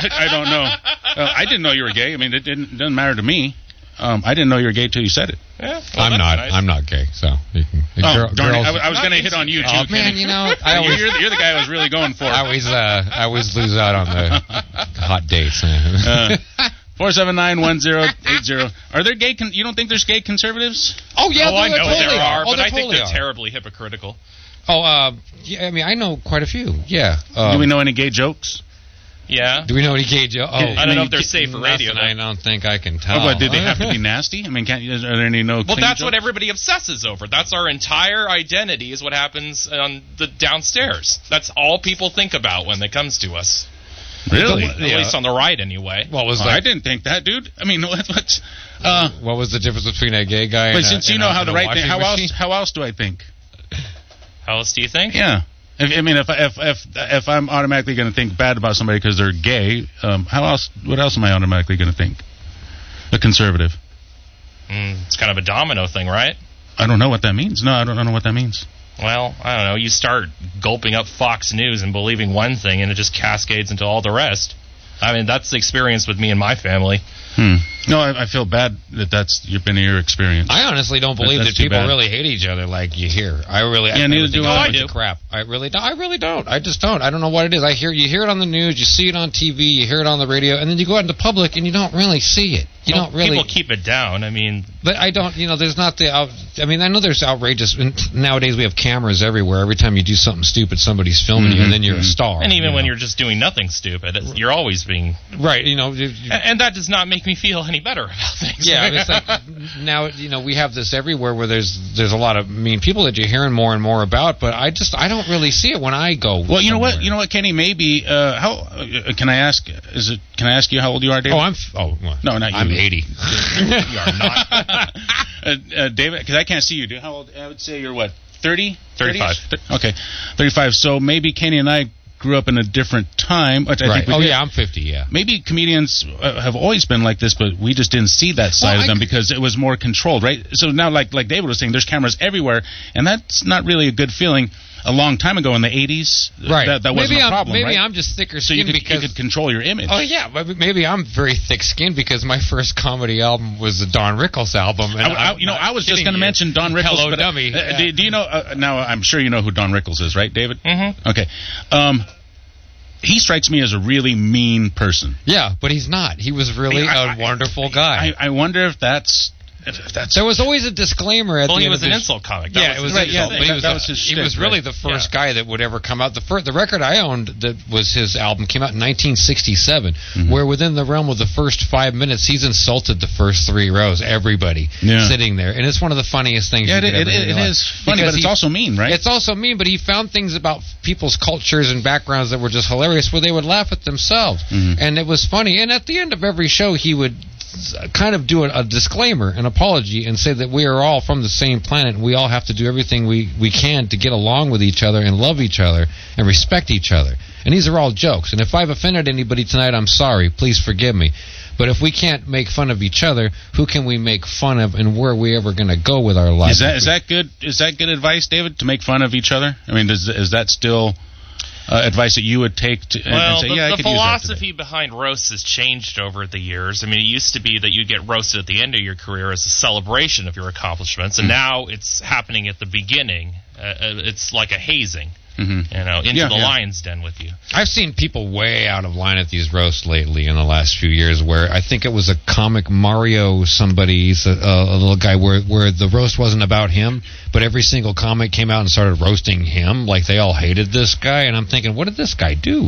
I don't know. I didn't know you were gay. I mean, it doesn't matter to me. I didn't know you were gay till you said it. Yeah, well, I'm not gay, so you can. Darn it. I was going to hit on you too. Oh, man, Kenny. you're the guy I was really going for. I always lose out on the hot dates. 479-1080. Are there gay? You don't think there's gay conservatives? Oh yeah, I know totally there are, but I think totally they're are. terribly hypocritical. Oh, yeah. I mean, I know quite a few. Yeah. Do we know any gay jokes? Yeah. Do we know any gay jokes? Oh, I don't know if they're safe for radio. I don't think I can tell. Oh, but do they have to be nasty? I mean, are there any Well, clean that's jokes? what everybody obsesses over. That's our entire identity is what happens on the downstairs. That's all people think about when it comes to us. Really? At least on the right, anyway. What was Oh, that? I didn't think that, dude. I mean, what's what was the difference between a gay guy but and since a, you know how the right thing, thing, how else do I think? How else do you think? Yeah. If I'm automatically going to think bad about somebody because they're gay, what else am I automatically going to think? A conservative. It's kind of a domino thing, right? I don't know what that means. No, I don't know what that means. Well, I don't know. You start gulping up Fox News and believing one thing, and it just cascades into all the rest. I mean, that's the experience with me and my family. No, I feel bad that that's been your experience. I honestly don't believe That's that too people bad. really hate each other like you hear. neither do I. It's crap. I really don't. I just don't. I don't know what it is. You hear it on the news, you see it on TV, you hear it on the radio, and then you go out into public and you don't really see it. People keep it down. I mean, but I don't. There's not the. I mean, I know there's outrageous. Nowadays we have cameras everywhere. Every time you do something stupid, somebody's filming you, and then you're a star. And even when you're just doing nothing stupid, you're always being right. And that does not make me feel any better about things. Yeah, it's like now we have this everywhere where there's a lot of mean people that you're hearing more and more about, but I don't really see it when I go. Well, you know what, Kenny, maybe how can I ask? Can I ask you how old you are, David? No, not you. I'm 80. You are not. David, because I can't see you. How old? I would say you're what? 30? 35. Okay, 35. So maybe Kenny and I grew up in a different time. Which I think we did. Yeah, I'm 50, yeah. Maybe comedians have always been like this, but we just didn't see that side of them because it was more controlled, right? So now, like David was saying, there's cameras everywhere, and that's not really a good feeling. A long time ago in the 80s, right. that wasn't a problem, maybe right? I'm just thicker so skinned you could control your image. Oh, yeah. Maybe I'm very thick-skinned because my first comedy album was the Don Rickles album. And I was just going to mention Don Rickles. Hello, but, dummy. Do you know, now I'm sure you know who Don Rickles is, right, David? Mm-hmm. Okay. He strikes me as a really mean person. Yeah, but he's not. He was really a wonderful guy. I wonder if that's... There was always a disclaimer at the end. He was an insult comic. It was right. Yeah, that was his shtick, he was really the first guy that would ever come out. The record I owned that was his album came out in 1967, where within the realm of the first 5 minutes, he's insulted the first 3 rows, everybody sitting there, and it's one of the funniest things. Yeah, it is funny, but it's also mean, right? It's also mean, but he found things about people's cultures and backgrounds that were just hilarious, where they would laugh at themselves, and it was funny. And at the end of every show, he would kind of do a disclaimer, an apology, and say that we are all from the same planet and we all have to do everything we can to get along with each other and love each other and respect each other. And these are all jokes. And if I've offended anybody tonight, I'm sorry. Please forgive me. But if we can't make fun of each other, who can we make fun of, and where are we ever going to go with our lives? Is that good? Is that good advice, David? To make fun of each other? I mean, is that still advice that you would take to and say, the philosophy behind roasts has changed over the years. I mean, it used to be that you'd get roasted at the end of your career as a celebration of your accomplishments, and now it's happening at the beginning. It's like a hazing. Into the lion's den with you. I've seen people way out of line at these roasts lately in the last few years, where I think it was a comic Mario somebody, a little guy, where the roast wasn't about him, but every single comic came out and started roasting him, like they all hated this guy, and I'm thinking, what did this guy do?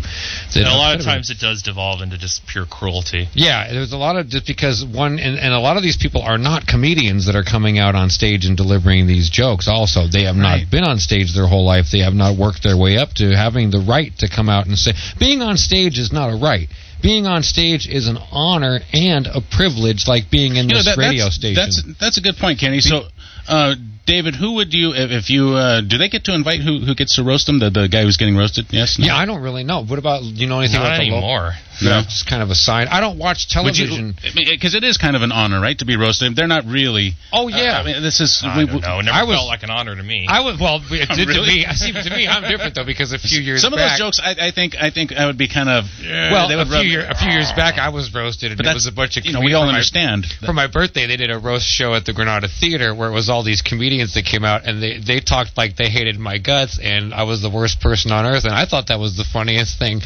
And a lot of times it does devolve into just pure cruelty. Yeah, there's a lot of, just because and a lot of these people are not comedians that are coming out on stage and delivering these jokes also. They have not been on stage their whole life. They have not worked their way up to having the right to come out and say, being on stage is not a right. Being on stage is an honor and a privilege, like being in this radio station. That's a good point, Kenny. So, David, who would you, if you, do they get to invite who gets to roast them? The guy who's getting roasted? Yes? No? Yeah, I don't really know. What about, do you know anything about anymore. No, it's kind of a sign. I don't watch television. Because it is kind of an honor, right, to be roasted. They're not really. Oh, yeah. I mean, this is. I don't know. It never felt like an honor to me. It did to me. To me, I'm different, though, because a few years back. Some of those jokes, I think I would be kind of. A few years back, I was roasted, and it was a bunch of. We all understand. For my birthday, they did a roast show at the Granada Theater where it was all these comedians that came out, and they talked like they hated my guts, and I was the worst person on earth, and I thought that was the funniest thing.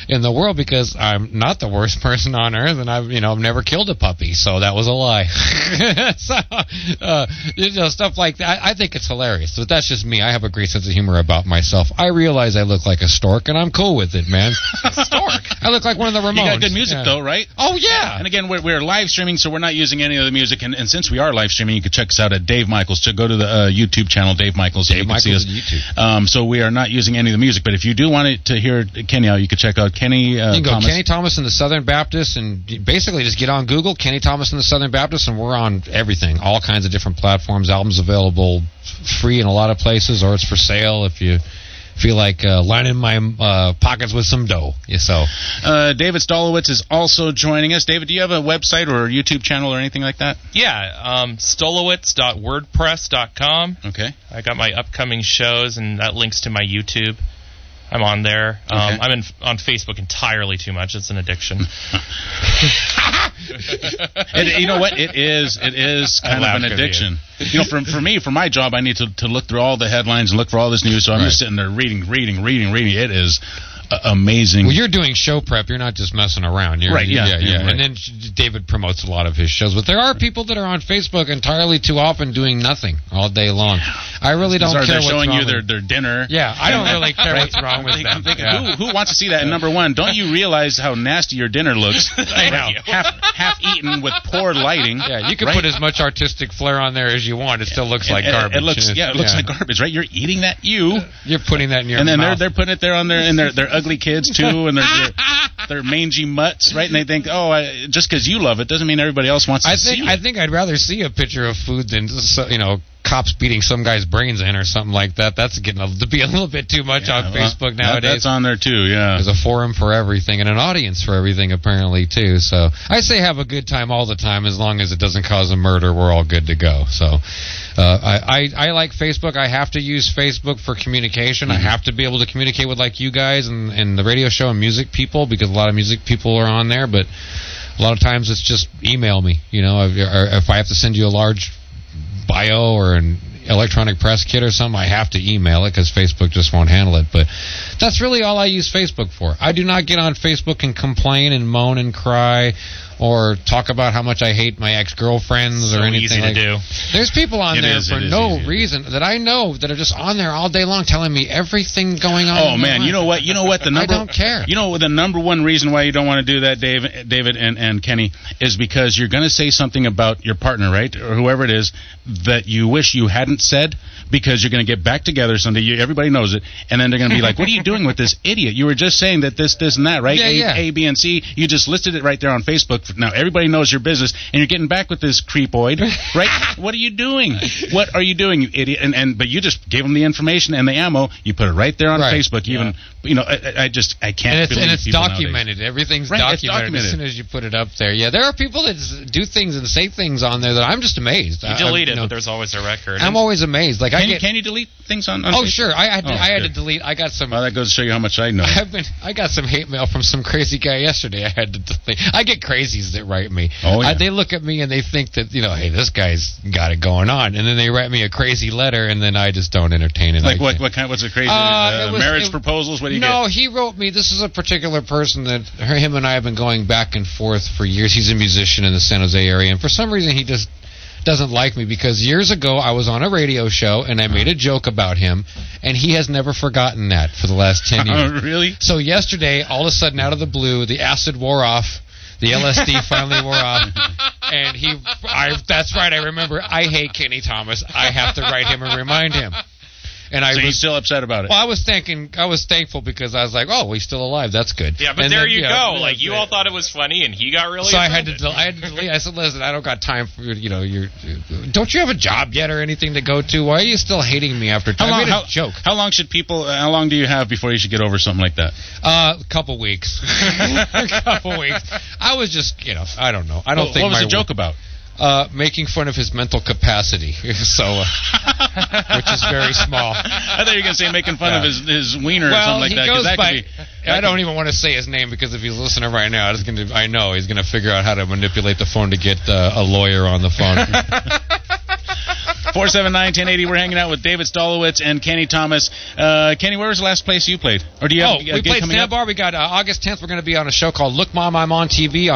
in the world because I'm not the worst person on earth, and I've never killed a puppy, so that was a lie. So, stuff like that. I think it's hilarious, but that's just me. I have a great sense of humor about myself. I realize I look like a stork, and I'm cool with it, man. Stork. I look like one of the Ramones. You got good music, though, right? Oh, yeah. And again, we're live streaming, so we're not using any of the music. And since we are live streaming, you can check us out at Dave Michaels. So go to the YouTube channel, Dave Michaels. Dave Michaels on YouTube. So we are not using any of the music. But if you do want to hear Kenny out, you can check out Kenny you can go Thomas. Kenny Thomas and the Southern Baptist, and basically just get on Google, Kenny Thomas and the Southern Baptist, and we're on everything, all kinds of different platforms. Albums available free in a lot of places, or it's for sale if you feel like lining my pockets with some dough. Yeah, so David Stolowitz is also joining us. David, do you have a website or a YouTube channel or anything like that? Yeah, stolowitz.wordpress.com. Okay. I got my upcoming shows, and that links to my YouTube. I'm on there. Okay. I'm on Facebook entirely too much. It's an addiction. You know what? It is kind of an addiction. For me, for my job, I need to look through all the headlines and look for all this news. So I'm just sitting there reading. It is amazing. Well, you're doing show prep. You're not just messing around. Right, yeah. Right. And then David promotes a lot of his shows. But there are people that are on Facebook entirely too often doing nothing all day long. I really don't care what's wrong. They're showing you their dinner. Yeah, I don't really care what's wrong with them. I'm thinking, who wants to see that? And number one, don't you realize how nasty your dinner looks? I know. Half eaten with poor lighting. Yeah, you can put as much artistic flair on there as you want. It still looks like garbage. It looks like garbage, right? You're eating that. You're putting that in your mouth. And then they're putting it there on there, and they're ugly kids too, and they're mangy mutts, right? And they think, just because you love it doesn't mean everybody else wants to see it. I think I'd rather see a picture of food than cops beating some guy's brains in or something like that. That's getting to be a little bit too much on Facebook nowadays. That's on there too, yeah. There's a forum for everything and an audience for everything apparently too. So I say have a good time all the time as long as it doesn't cause a murder. We're all good to go. So I like Facebook. I have to use Facebook for communication. I have to be able to communicate with like you guys and the radio show and music people because a lot of music people are on there. But a lot of times it's just email me. If I have to send you a large bio or an electronic press kit or something, I have to email it because Facebook just won't handle it. But that's really all I use Facebook for. I do not get on Facebook and complain and moan and cry or talk about how much I hate my ex-girlfriends or anything like that. Easy to do. There's people on there for no reason that I know that are just on there all day long telling me everything going on. Oh, man, you know what? I don't care. You know the number one reason why you don't want to do that, David and Kenny, is because you're going to say something about your partner, right, or whoever it is, that you wish you hadn't said because you're going to get back together someday. Everybody knows it, and then they're going to be like, what are you doing with this idiot? You were just saying that this, and that, right? Yeah, A, B, and C. You just listed it right there on Facebook. Now everybody knows your business, and you're getting back with this creepoid, right? What are you doing? What are you doing, you idiot? But you just gave them the information and the ammo. You put it right there on Facebook. Even I can't. And it's documented. Nowadays. Everything's documented as soon as you put it up there. Yeah, there are people that do things and say things on there that I'm just amazed. You delete it, but there's always a record. I'm always amazed. Like can you delete things on? Oh, Facebook? Sure. I had to delete. I got some. Well, that goes to show you how much I know. I got some hate mail from some crazy guy yesterday. I had to delete. I get crazies that write me. Oh, yeah. They look at me and they think that hey, this guy's got it going on, and then they write me a crazy letter, and then I just don't entertain it. Like what kind? What's a crazy marriage proposals? What do you get? No, he wrote me. This is a particular person that him and I have been going back and forth for years. He's a musician in the San Jose area, and for some reason he just doesn't like me because years ago I was on a radio show and I made a joke about him, and he has never forgotten that for the last 10 years. Oh, really? So yesterday, all of a sudden, out of the blue, the acid wore off. The LSD finally wore off, and that's right, I remember, I hate Kenny Thomas. I have to write him and remind him. And so he's still upset about it. Well, I was thankful because I was like, oh, he's still alive. That's good. Yeah, but there you go. Like, you all thought it was funny, and he got really So I offended. had to delete. I said, listen, I don't got time for don't you have a job yet or anything to go to? Why are you still hating me after time? I made a joke. How long do you have before you should get over something like that? A couple weeks. A couple weeks. I was just, I don't know. I don't think. What was the joke about? Making fun of his mental capacity, which is very small. I thought you were going to say making fun of his wiener or something like that. I don't even want to say his name because if he's listening right now, I know he's going to figure out how to manipulate the phone to get a lawyer on the phone. 479-1080. We're hanging out with David Stolowitz and Kenny Thomas. Kenny, where was the last place you played? Or do you have a we gig played coming up? Sandbar. We got August 10th. We're going to be on a show called Look Mom, I'm on TV.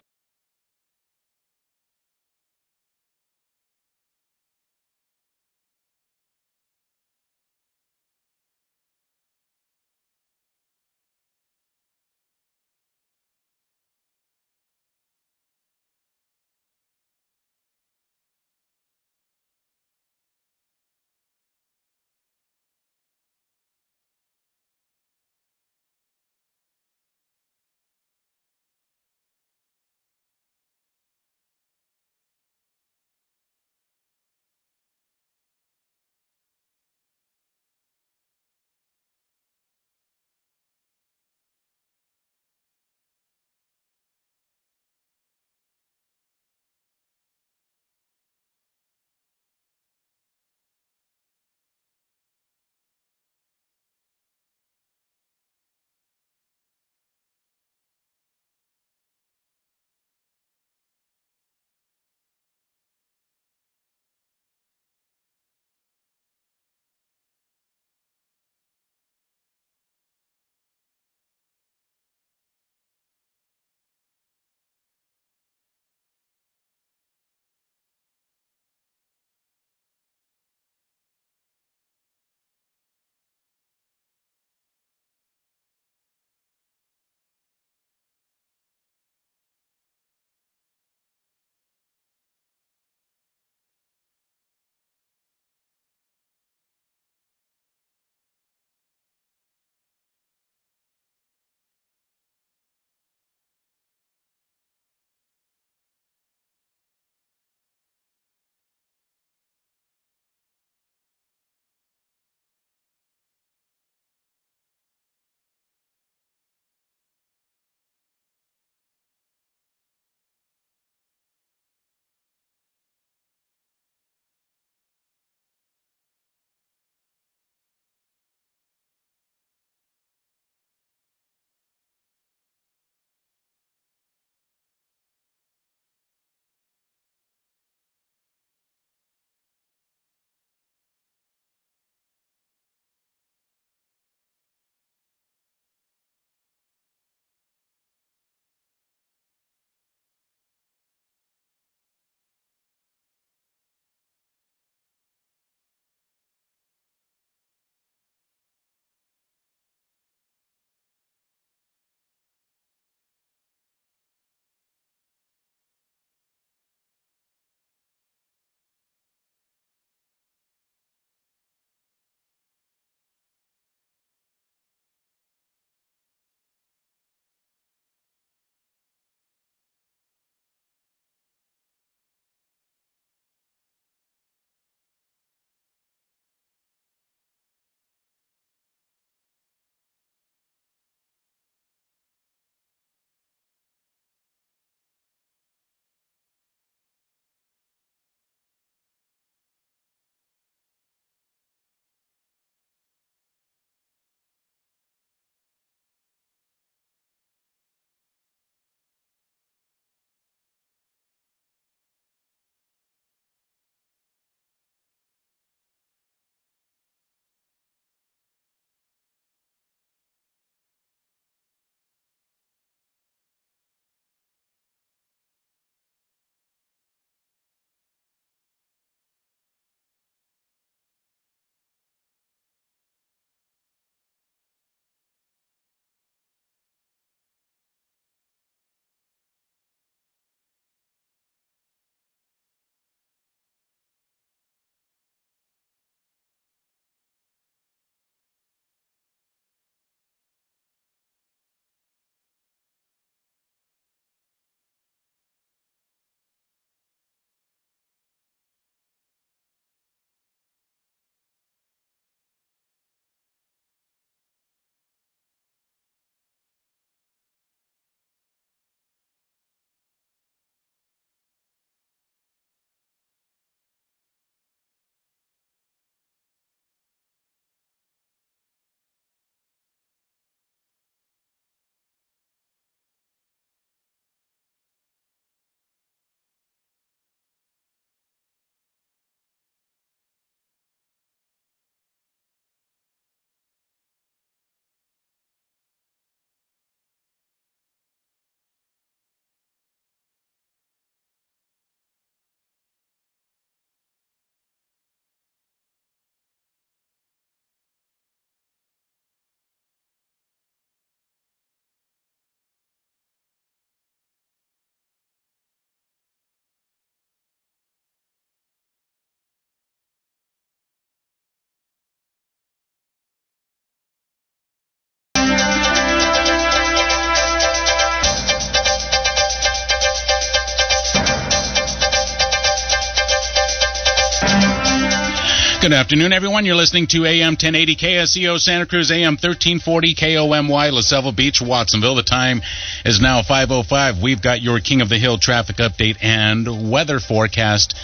Good afternoon, everyone. You're listening to AM 1080 KSEO Santa Cruz, AM 1340 KOMY La Selva Beach, Watsonville. The time is now 5:05. We've got your King of the Hill traffic update and weather forecast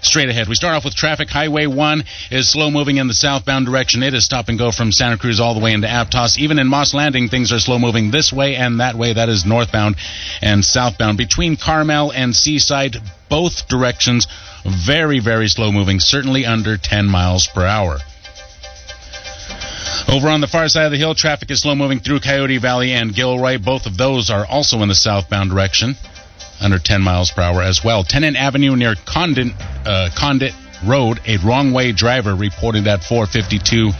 straight ahead. We start off with traffic. Highway 1 is slow moving in the southbound direction. It is stop and go from Santa Cruz all the way into Aptos. Even in Moss Landing, things are slow moving this way and that way. That is northbound and southbound. Between Carmel and Seaside, both directions, very, very slow moving, certainly under 10 miles per hour. Over on the far side of the hill, traffic is slow moving through Coyote Valley and Gilroy. Both of those are also in the southbound direction, under 10 miles per hour as well. Tennant Avenue near Condit Road, a wrong-way driver reported at 4:52.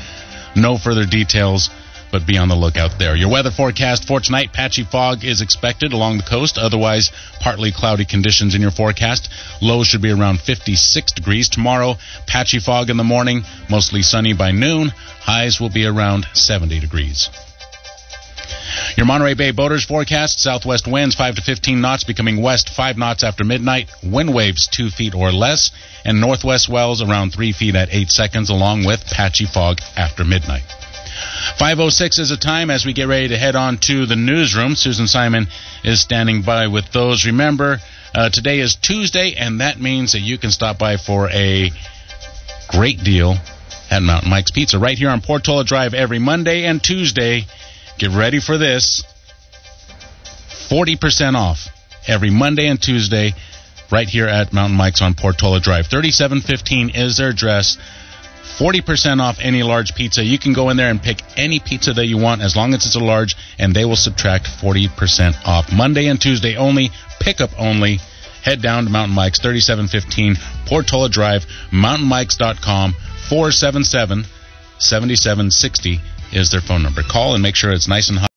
No further details, but be on the lookout there. Your weather forecast for tonight: patchy fog is expected along the coast. Otherwise, partly cloudy conditions in your forecast. Lows should be around 56 degrees. Tomorrow, patchy fog in the morning, mostly sunny by noon. Highs will be around 70 degrees. Your Monterey Bay boaters forecast: southwest winds 5 to 15 knots, becoming west 5 knots after midnight. Wind waves 2 feet or less, and northwest swells around 3 feet at 8 seconds, along with patchy fog after midnight. 5:06 is the time as we get ready to head on to the newsroom. Susan Simon is standing by with those. Remember, today is Tuesday, and that means that you can stop by for a great deal at Mountain Mike's Pizza right here on Portola Drive every Monday and Tuesday. Get ready for this. 40% off every Monday and Tuesday right here at Mountain Mike's on Portola Drive. 3715 is their address. 40% off any large pizza. You can go in there and pick any pizza that you want as long as it's a large, and they will subtract 40% off. Monday and Tuesday only, pickup only. Head down to Mountain Mike's, 3715 Portola Drive, mountainmikes.com. 477-7760 is their phone number. Call and make sure it's nice and hot.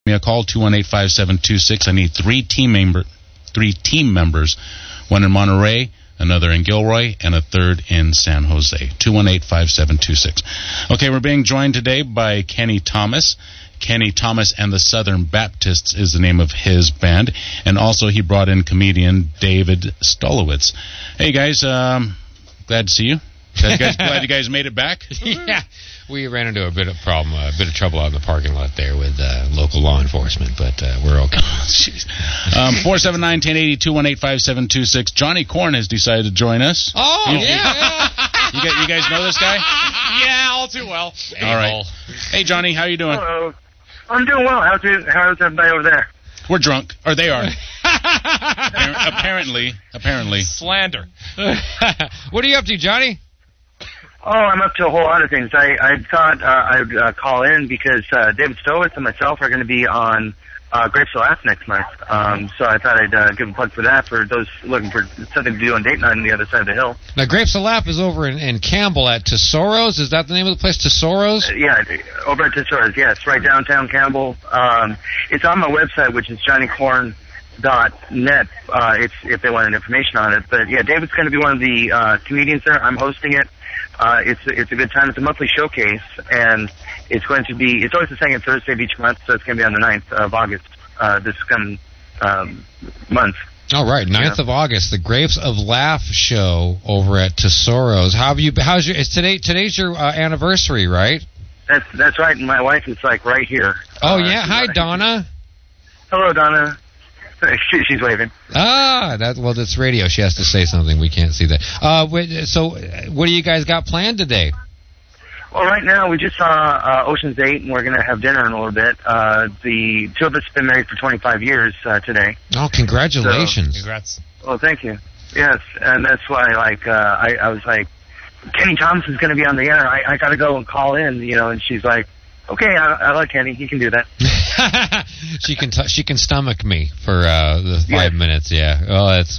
me a call, 218-5726. I need three team members, one in Monterey, another in Gilroy, and a third in San Jose. 218-5726. Okay, we're being joined today by Kenny Thomas. Kenny Thomas and the Southern Baptists is the name of his band. And also he brought in comedian David Stolowitz. Hey, guys, glad to see you. Glad you guys made it back? Yeah. We ran into a bit of trouble out in the parking lot there with local law enforcement, but we're okay. 479-1080, 218-5726. Johnny Korn has decided to join us. Oh, yeah. You guys know this guy? Yeah, all too well. All right. Hey, Johnny, how you doing? Hello. I'm doing well. How's everybody over there? We're drunk. Or they are. Apparently. Slander. What are you up to, Johnny? Oh, I'm up to a whole lot of things. I thought I'd call in because David Stowitz and myself are going to be on Grapes of Laugh next month. So I thought I'd give a plug for that for those looking for something to do on date night on the other side of the hill. Now, Grapes of Laugh is over in Campbell at Tesoros. Is that the name of the place, Tesoros? Yeah, over at Tesoros, yes, right downtown Campbell. It's on my website, which is johnnykorn.net, if they wanted information on it. But, yeah, David's going to be one of the comedians there. I'm hosting it. It's a good time. It's a monthly showcase, and it's always the second Thursday of each month, so it's going to be on the 9th of August, this coming month. All right, 9th of August, the Grapes of Laugh show over at Tesoros. Today's your anniversary, right? That's right, and my wife is like right here. Oh yeah, hi Donna. Hello, Donna. She's waving. That's radio. She has to say something. We can't see that. So, what do you guys got planned today? Well, right now we just saw Ocean's 8, and we're going to have dinner in a little bit. The two of us have been married for 25 years today. Oh, congratulations! Congrats. Well, thank you. Yes, and that's why, I was like, Kenny Thompson's going to be on the air. I got to go and call in, and she's like, okay, I like Kenny. He can do that. She can stomach me for the 5 minutes. Yeah. Oh, that's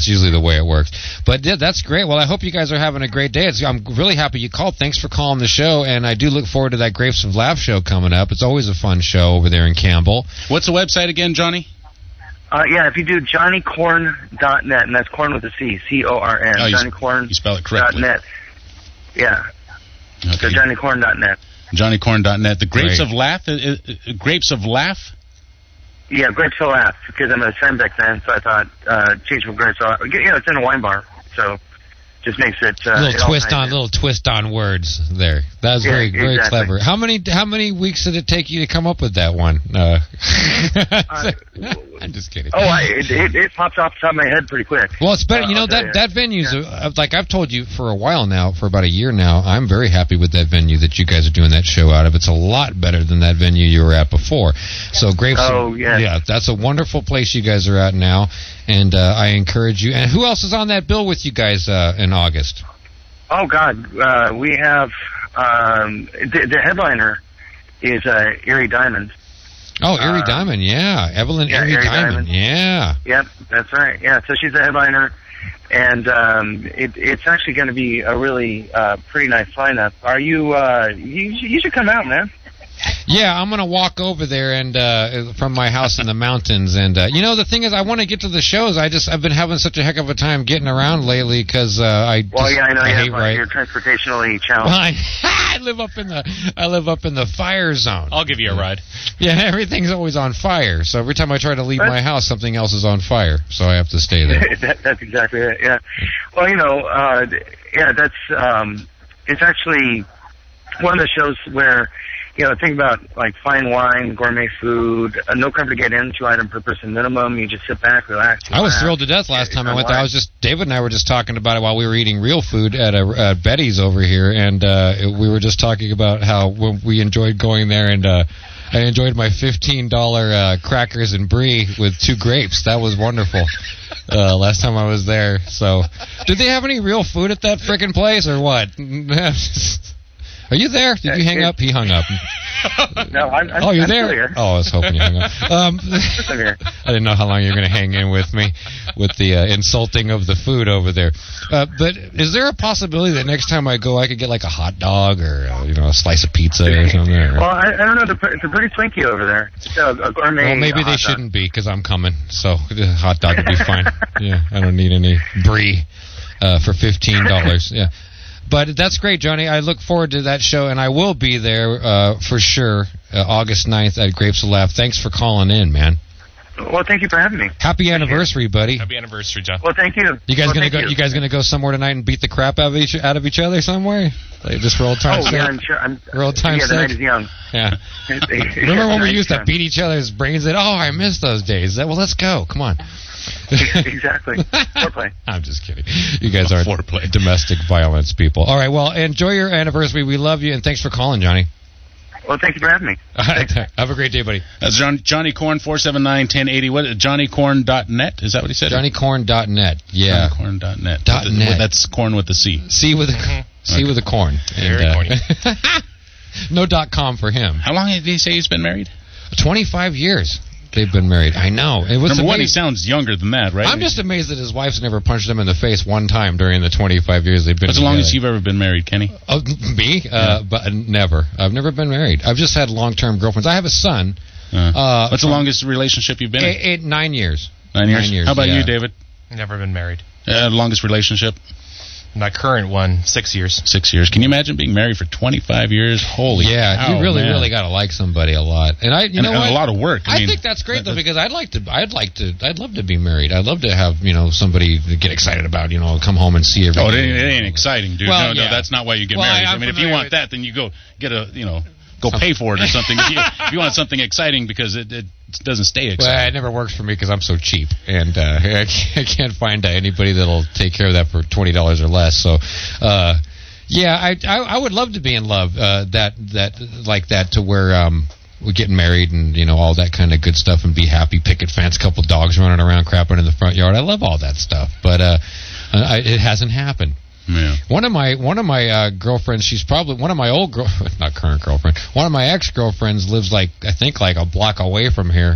usually the way it works. But yeah, that's great. Well, I hope you guys are having a great day. I'm really happy you called. Thanks for calling the show, and I do look forward to that Grapes of Laugh show coming up. It's always a fun show over there in Campbell. What's the website again, Johnny? Yeah, if you do johnnykorn.net, and that's corn with a C, C-O-R-N. You spell it correctly. .net. Yeah. Okay. So johnnykorn.net. johnnykorn.net. The Grapes of Laugh? Grapes of Laugh? Yeah, Grapes of Laugh, because I'm a Steinbeck fan, so I thought change from Grapes of Laugh. It's in a wine bar, so just makes it little twist on words there. That was very exactly. Clever. How many weeks did it take you to come up with that one? I'm just kidding. Oh, it pops off the top of my head pretty quick. Well, it's better. That venue's like I've told you for a while now, for about a year now. I'm very happy with that venue that you guys are doing that show out of. It's a lot better than that venue you were at before. So Grapes. Oh yeah. Yeah, that's a wonderful place you guys are at now, and I encourage you. And who else is on that bill with you guys in August? Oh God, we have the headliner is Erie Diamond. Oh, Erie Diamond, yeah. Evelyn Erie Diamond, yeah. Yep, that's right. Yeah, so she's the headliner, and it's actually going to be a really pretty nice lineup. Are you? You should come out, man. Yeah, I'm going to walk over there and from my house in the mountains. And, the thing is, I want to get to the shows. I've been having such a heck of a time getting around lately because I know you're transportationally challenged. Well, I live up in the fire zone. I'll give you a ride. Yeah, everything's always on fire. So every time I try to leave my house, something else is on fire. So I have to stay there. That's exactly it, yeah. Well, that's it's actually one of the shows where, think about like fine wine, gourmet food, no cover to get in, 2-item per person minimum. You just sit back, relax. I was thrilled to death last time I went there. David and I were just talking about it while we were eating real food at Betty's over here, and we were just talking about how we enjoyed going there, and I enjoyed my $15 crackers and brie with 2 grapes. That was wonderful. Last time I was there. So, did they have any real food at that frickin' place or what? Are you there? Did you hang up? He hung up. No, I'm you're I'm there? still here. Oh, I was hoping you hung up. I'm here. I didn't know how long you were going to hang in with me with the insulting of the food over there. But is there a possibility that next time I go, I could get like a hot dog or a slice of pizza or something? Well, I don't know. They're pretty swanky over there. It's a gourmet. Well, maybe they shouldn't be because I'm coming. So the hot dog would be fine. Yeah, I don't need any brie for $15. Yeah. But that's great, Johnny. I look forward to that show, and I will be there for sure August 9th at Grapes of Laugh. Thanks for calling in, man. Well, thank you for having me. Happy anniversary, buddy. Happy anniversary, John. Well, thank you. You guys gonna go? You guys gonna go somewhere tonight and beat the crap out of each other somewhere? Like just for old time's sake. Yeah, I'm sure. For old time's the sake. night is young. Yeah. Remember when we used to beat each other's brains? Oh, I miss those days. Well, let's go. Come on. Exactly. Foreplay. I'm just kidding. You guys are domestic violence people. All right. Well, enjoy your anniversary. We love you, and thanks for calling, Johnny. Well, thank you for having me. All right. Have a great day, buddy. That's Johnny Corn 479-1080. What? JohnnyCorn.net? Is that what he said? JohnnyCorn.net. Yeah. JohnnyCorn.net. .net. That's corn with a C. C with a corn. Very corny. No .com for him. How long did he say he's been married? 25 years. They've been married. I know. Number one, he sounds younger than that, right? I'm just amazed that his wife's never punched him in the face one time during the 25 years they've been together. As long as you've ever been married, Kenny? Oh, me? Yeah. But never. I've never been married. I've just had long-term girlfriends. I have a son. What's the longest relationship you've been in? 9 years. 9 years. 9 years. How about you, David? Never been married. Longest relationship? My current one, 6 years. 6 years. Can you imagine being married for 25 years? Holy cow, you really got to like somebody a lot. And you know what? a lot of work. I think that's great though, because I'd love to be married. I'd love to have somebody to get excited about. Come home and see everybody. Oh, it ain't exciting, dude. Well, no, that's not why you get married. I mean, if you want that, then you go get go pay for it or something. If you want something exciting, because it doesn't stay exciting. Well, it never works for me because I'm so cheap, and I can't find anybody that'll take care of that for $20 or less. So, I would love to be in love that to where we're getting married and all that kind of good stuff and be happy, picket fence, couple dogs running around crapping in the front yard. I love all that stuff, but it hasn't happened. Yeah. One of my girlfriends, she's probably one of my old not current girlfriend. One of my ex-girlfriends lives I think a block away from here,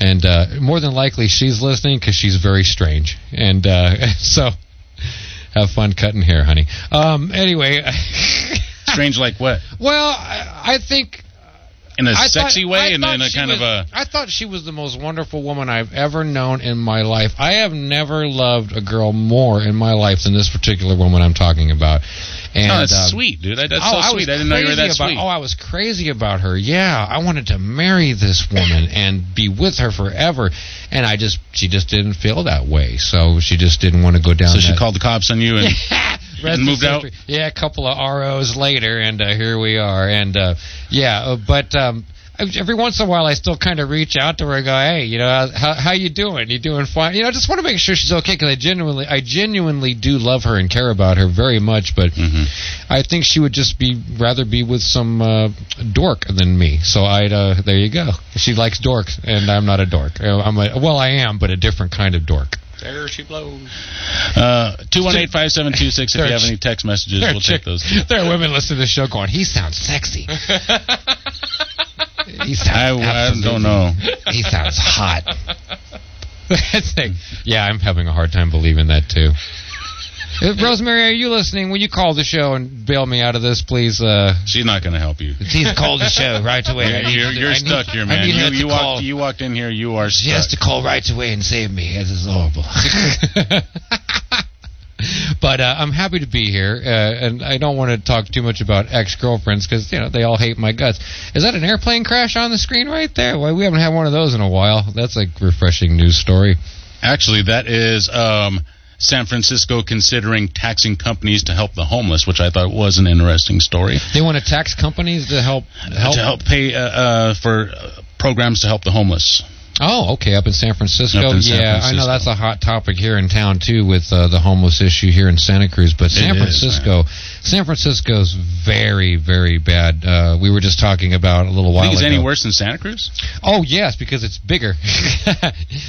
and more than likely she's listening because she's very strange. And so, have fun cutting hair, honey. Anyway, strange like what? Well, I think. In a sexy way, in a kind of a... I thought she was the most wonderful woman I've ever known in my life. I have never loved a girl more in my life than this particular woman I'm talking about. And, that's sweet, dude. That's so sweet. I didn't know you were that sweet. I was crazy about her. Yeah, I wanted to marry this woman and be with her forever. And she just didn't feel that way. So she just didn't want to go down. So she called the cops on you and... and moved out? Yeah, a couple of ROs later, and here we are. And, but every once in a while I still kind of reach out to her and go, hey, how you doing? You doing fine? I just want to make sure she's okay, because I genuinely do love her and care about her very much, but I think she would just rather be with some dork than me. So there you go. She likes dorks, and I'm not a dork. I am, but a different kind of dork. There she blows. 218-5726 if you have any text messages. We'll take those. There are women listening to the show going, he sounds sexy. I don't know. He sounds hot. Yeah, I'm having a hard time believing that, too. Rosemary, are you listening? Will you call the show and bail me out of this, please? She's not going to help you. Please call the show right away. You're stuck here, man. You walked in here. You are stuck. She has to call right away and save me. This is horrible. But I'm happy to be here, and I don't want to talk too much about ex-girlfriends because they all hate my guts. Is that an airplane crash on the screen right there? Well, we haven't had one of those in a while. That's a refreshing news story. Actually, that is San Francisco considering taxing companies to help the homeless, which I thought was an interesting story. They want to tax companies to help pay for programs to help the homeless. Oh, okay, up in San Francisco. Up in San yeah, Francisco. I know that's a hot topic here in town too, with the homeless issue here in Santa Cruz. But San Francisco's very, very bad. We were just talking about a little while ago. Think it's any worse than Santa Cruz? Oh yes, because it's bigger.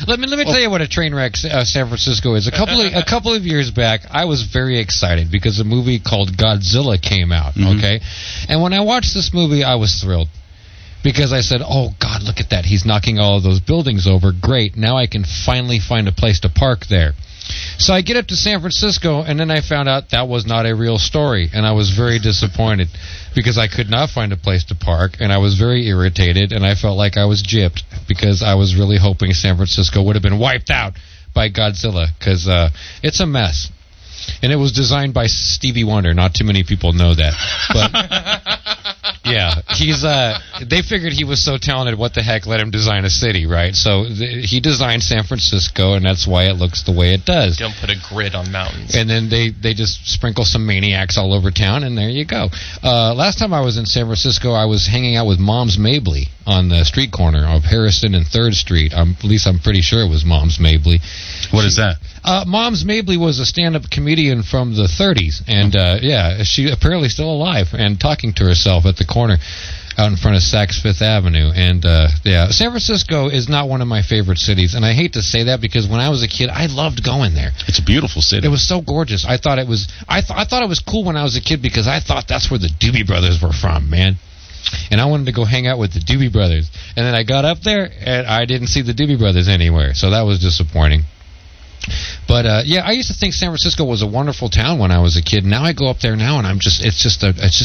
let me tell you what a train wreck San Francisco is. A couple of years back, I was very excited because a movie called Godzilla came out. Mm-hmm. Okay, and when I watched this movie, I was thrilled. Because I said, oh, God, look at that. He's knocking all of those buildings over. Great. Now I can finally find a place to park there. So I get up to San Francisco, and then I found out that was not a real story. And I was very disappointed because I could not find a place to park. And I was very irritated, and I felt like I was gypped because I was really hoping San Francisco would have been wiped out by Godzilla because it's a mess. And it was designed by Stevie Wonder. Not too many people know that. But yeah, he's they figured he was so talented, what the heck, let him design a city, right? So he designed San Francisco, and that's why it looks the way it does. Don't put a grid on mountains. And then they just sprinkle some maniacs all over town, and there you go. Last time I was in San Francisco, I was hanging out with Mom's Mabley on the street corner of Harrison and 3rd Street. At least I'm pretty sure it was Mom's Mabley. What is that? Mom's Mabley was a stand-up comedian from the 30s, and yeah, she apparently still alive and talking to herself at the corner out in front of Saks Fifth Avenue. And yeah, San Francisco is not one of my favorite cities, and I hate to say that because when I was a kid, I loved going there. It's a beautiful city. It was so gorgeous. I thought it was. I thought it was cool when I was a kid because I thought that's where the Doobie Brothers were from, man. And I wanted to go hang out with the Doobie Brothers. And then I got up there, and I didn't see the Doobie Brothers anywhere, so that was disappointing. But yeah, I used to think San Francisco was a wonderful town when I was a kid. Now I go up there now, and it's just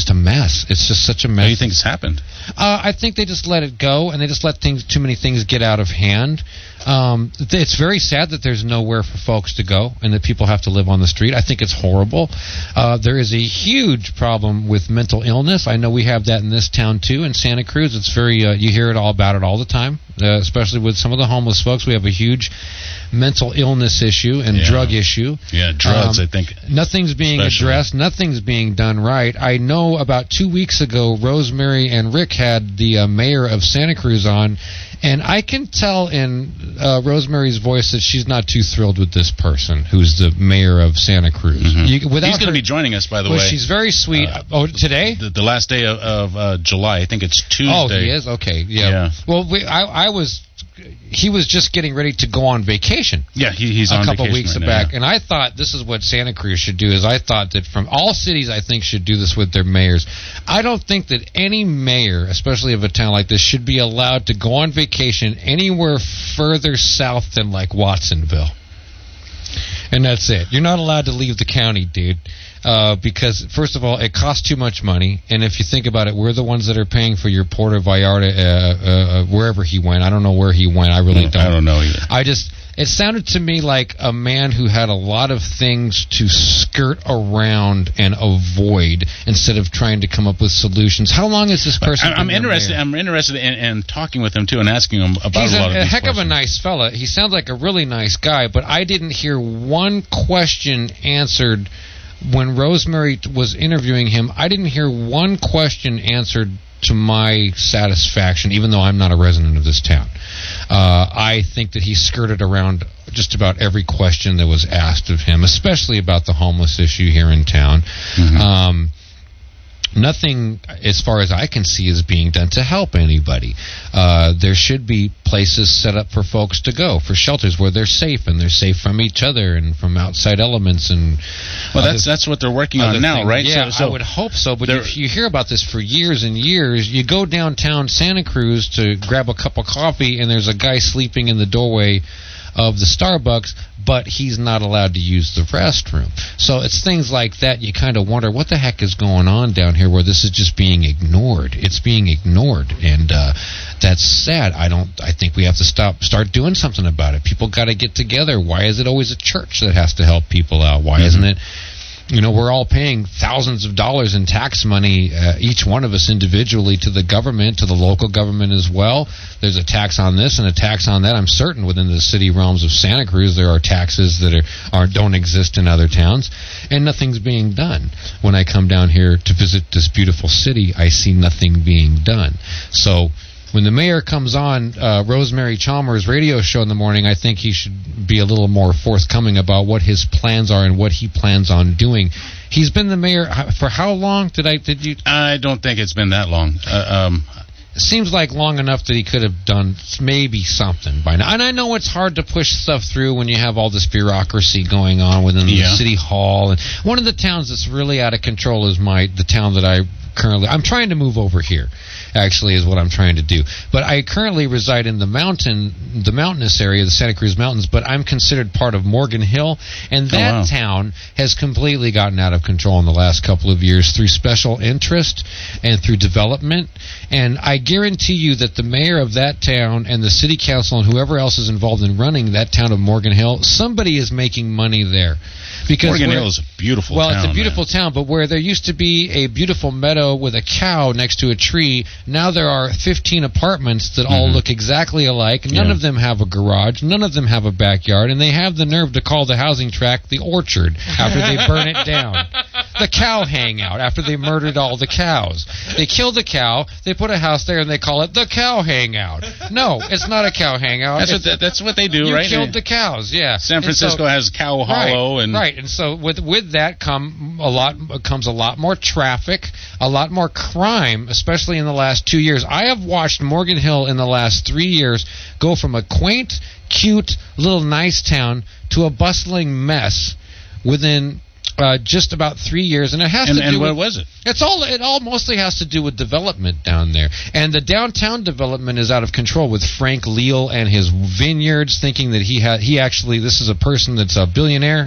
a mess. It's just such a mess. What do you think has happened? I think they just let it go, and they just let too many things get out of hand. It's very sad that there's nowhere for folks to go, and that people have to live on the street. I think it's horrible. There is a huge problem with mental illness. I know we have that in this town too, in Santa Cruz. It's very you hear it all about it all the time, especially with some of the homeless folks. We have a huge mental illness issue and drug issue. Yeah, drugs, I think. Nothing's being addressed. Nothing's being done right. I know about 2 weeks ago, Rosemary and Rick had the mayor of Santa Cruz on, and I can tell in Rosemary's voice that she's not too thrilled with this person who's the mayor of Santa Cruz. Mm-hmm. He's going to be joining us, by the way. She's very sweet. Today? The last day of July. I think it's Tuesday. Oh, he is? Okay, yeah. Well, he was just getting ready to go on vacation. Yeah, he's on vacation a couple weeks back, and I thought this is what Santa Cruz should do. Is I thought that from all cities, I think should do this with their mayors. I don't think that any mayor, especially of a town like this, should be allowed to go on vacation anywhere further south than like Watsonville. And that's it. You're not allowed to leave the county, dude. Because, first of all, it costs too much money. And if you think about it, we're the ones that are paying for your Puerto Vallarta, wherever he went. I don't know where he went. I really don't. I don't know either. It sounded to me like a man who had a lot of things to skirt around and avoid instead of trying to come up with solutions. How long is this person? I'm interested in talking with him, too, and asking him about a lot of these questions. He's a heck of a nice fella. He sounds like a really nice guy, but I didn't hear one question answered. When Rosemary was interviewing him, I didn't hear one question answered to my satisfaction, even though I'm not a resident of this town. I think that he skirted around just about every question that was asked of him, especially about the homeless issue here in town. Mm-hmm. Nothing, as far as I can see, is being done to help anybody. There should be places set up for folks to go, for shelters where they're safe, and they're safe from each other and from outside elements. And that's what they're working on now, right? Yeah, I would hope so. But you hear about this for years and years. You go downtown Santa Cruz to grab a cup of coffee, and there's a guy sleeping in the doorway of the Starbucks, but he's not allowed to use the restroom. So it's things like that. You kind of wonder what the heck is going on down here where this is just being ignored. It's being ignored, and that's sad. I think we have to start doing something about it. People got to get together. Why is it always a church that has to help people out? Why isn't it? You know, we're all paying thousands of dollars in tax money, each one of us individually, to the government, to the local government as well. There's a tax on this and a tax on that. I'm certain within the city realms of Santa Cruz there are taxes that don't exist in other towns, and nothing's being done. When I come down here to visit this beautiful city, I see nothing being done. So when the mayor comes on Rosemary Chalmers' radio show in the morning, I think he should be a little more forthcoming about what his plans are and what he plans on doing. He's been the mayor for how long? Did you? I don't think it's been that long. It seems like long enough that he could have done maybe something by now. And I know it's hard to push stuff through when you have all this bureaucracy going on within the city hall. And one of the towns that's really out of control is the town that I'm trying to move over here, actually, is what I'm trying to do. But I currently reside in the mountainous area, the Santa Cruz Mountains, but I'm considered part of Morgan Hill, and that town has completely gotten out of control in the last couple of years through special interest and through development. And I guarantee you that the mayor of that town and the city council and whoever else is involved in running that town of Morgan Hill, somebody is making money there. Because Morgan Hill is a beautiful town. Well, it's a beautiful town, but where there used to be a beautiful meadow with a cow next to a tree, now there are 15 apartments that all look exactly alike. None of them have a garage. None of them have a backyard. And they have the nerve to call the housing tract the Orchard after they burn it down. The cow hangout after they murdered all the cows. They killed the cow. They put a house there and they call it the cow hangout. No, it's not a cow hangout. That's what they do, right? You killed the cows, yeah. San Francisco has Cow Hollow. Right, and so with that comes a lot more traffic, a lot more crime, especially in the last 2 years. I have watched Morgan Hill in the last 3 years go from a quaint, cute, little nice town to a bustling mess within just about 3 years, and it has to do. And with, what was it? It all mostly has to do with development down there, and the downtown development is out of control with Frank Leal and his vineyards, thinking that he actually this is a person that's a millionaire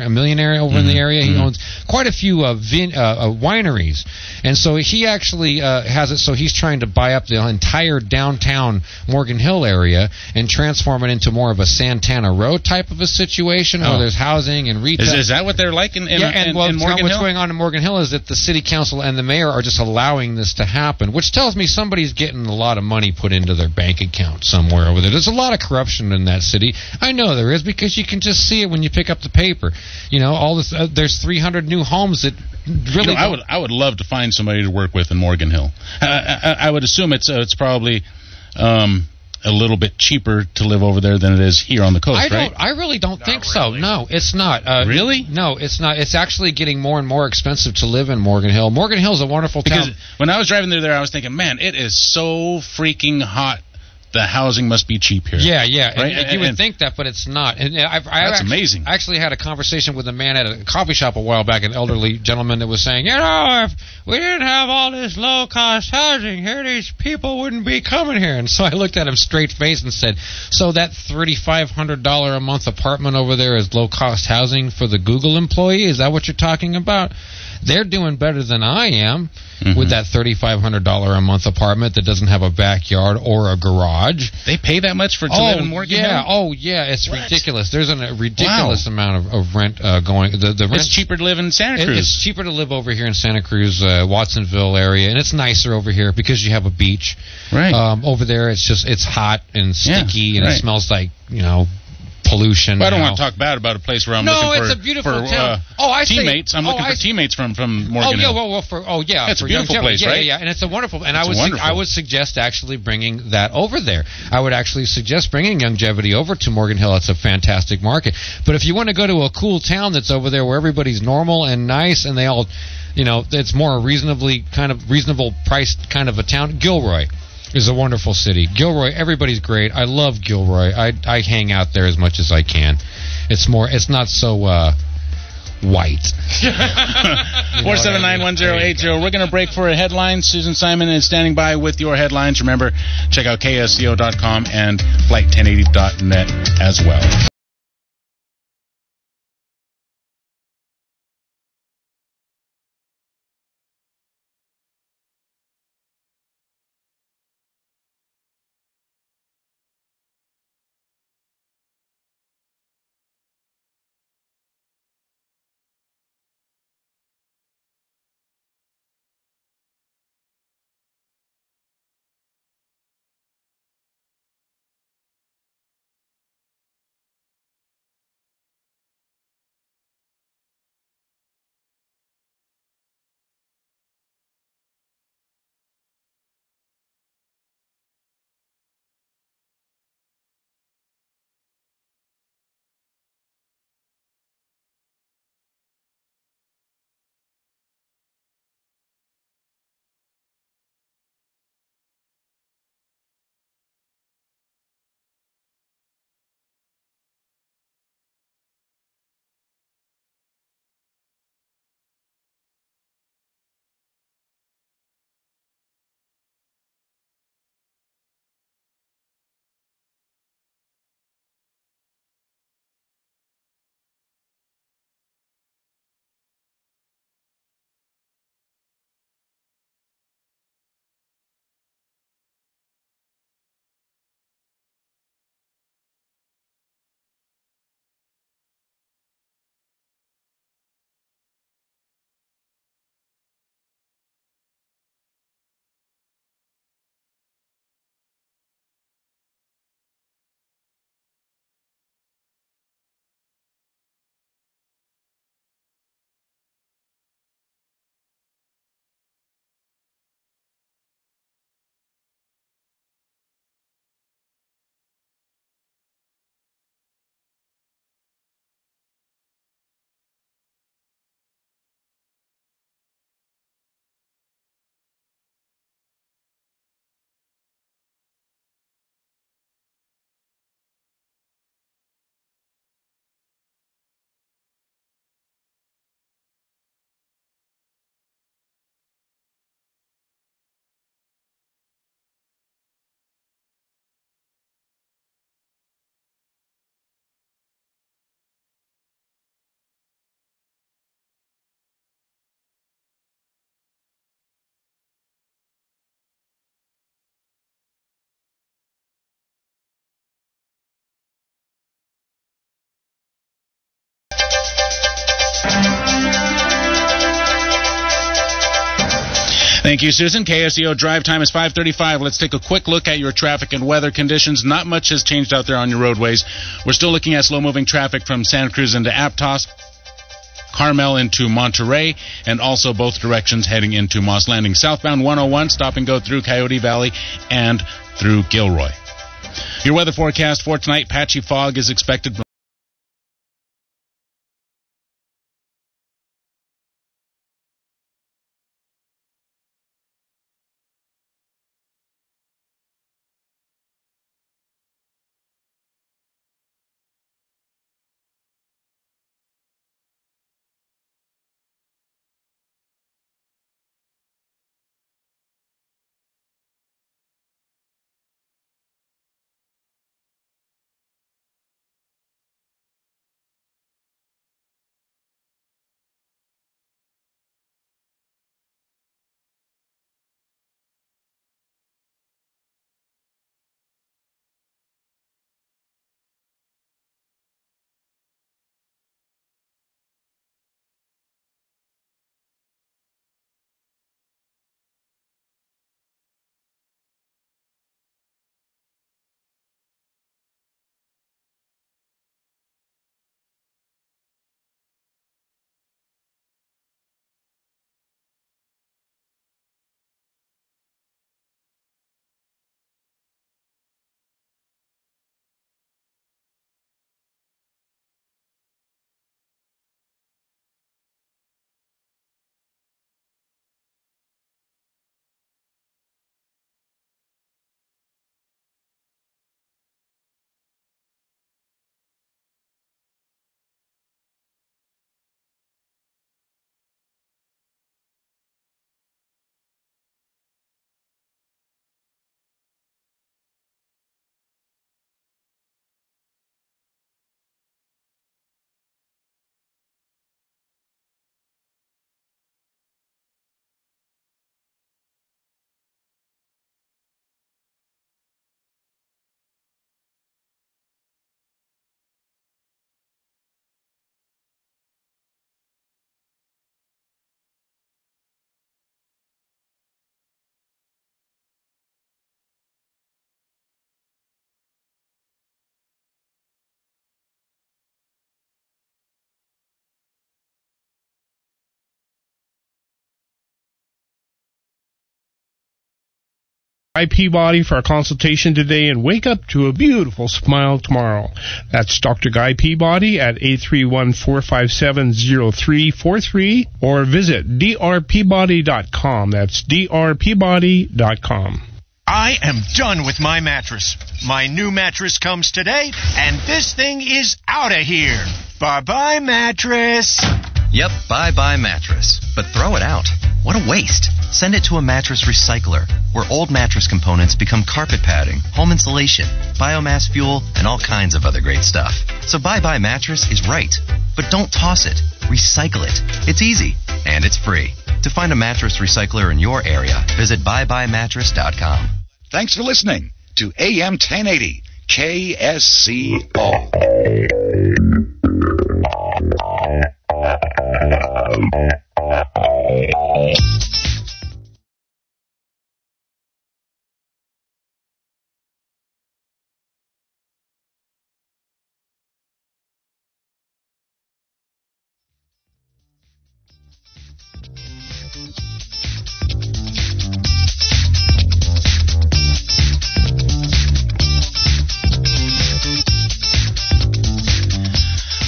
over in the area. He owns quite a few wineries, and so he actually has it. So he's trying to buy up the entire downtown Morgan Hill area and transform it into more of a Santana Row type of a situation where there's housing and retail. Is that what they're like in what's Morgan Hill? going on in Morgan Hill is that the city council and the mayor are just allowing this to happen, which tells me somebody's getting a lot of money put into their bank account somewhere over there. There's a lot of corruption in that city. I know there is because you can just see it when you pick up the paper. All this. There's 300 new homes that really. I would love to find somebody to work with in Morgan Hill. I would assume it's probably. A little bit cheaper to live over there than it is here on the coast, right? I really don't think so. No, it's not. Really? No, it's not. It's actually getting more and more expensive to live in Morgan Hill. Morgan Hill is a wonderful town. Because when I was driving through there, I was thinking, man, it is so freaking hot. The housing must be cheap here. Yeah. Right? And you would think that, but it's not. And that's amazing. I actually had a conversation with a man at a coffee shop a while back, an elderly gentleman that was saying, if we didn't have all this low-cost housing here, these people wouldn't be coming here. And so I looked at him straight-faced and said, so that $3,500 a month apartment over there is low-cost housing for the Google employee? Is that what you're talking about? They're doing better than I am with that $3,500 a month apartment that doesn't have a backyard or a garage. They pay that much to live in Morgan Hill? Oh, yeah. It's ridiculous. There's a ridiculous amount of rent going. The rent, it's cheaper to live in Santa Cruz. It's cheaper to live over here in Santa Cruz, Watsonville area, and it's nicer over here because you have a beach. Right. Over there, it's hot and sticky, and it smells like, pollution. Well, I don't want to talk bad about a place where I'm looking for, it's a beautiful town. Teammates. I'm looking for teammates from Morgan Hill. It's a beautiful place, right? Yeah, and it's a wonderful. And I would suggest actually bringing that over there. I would actually suggest bringing longevity over to Morgan Hill. It's a fantastic market. But if you want to go to a cool town that's over there where everybody's normal and nice and they all, it's more reasonable priced kind of a town, Gilroy is a wonderful city. Gilroy, everybody's great. I love Gilroy. I hang out there as much as I can. It's not so white. 4791080. We're going to break for a headline. Susan Simon is standing by with your headlines. Remember, check out ksco.com and flight1080.net as well. Thank you, Susan. KSEO drive time is 5:35. Let's take a quick look at your traffic and weather conditions. Not much has changed out there on your roadways. We're still looking at slow-moving traffic from Santa Cruz into Aptos, Carmel into Monterey, and also both directions heading into Moss Landing. Southbound 101, stop and go through Coyote Valley and through Gilroy. Your weather forecast for tonight, patchy fog is expected. Peabody for a consultation today and wake up to a beautiful smile tomorrow. That's Dr. Guy Peabody at 831-457-0343 or visit drpeabody.com. That's drpeabody.com. I am done with my mattress. My new mattress comes today, and this thing is out of here. Bye-bye, mattress. Yep, bye-bye mattress. But throw it out. What a waste. Send it to a mattress recycler, where old mattress components become carpet padding, home insulation, biomass fuel, and all kinds of other great stuff. So bye-bye mattress is right. But don't toss it. Recycle it. It's easy, and it's free. To find a mattress recycler in your area, visit buybuymattress.com. Thanks for listening to AM 1080 KSCO.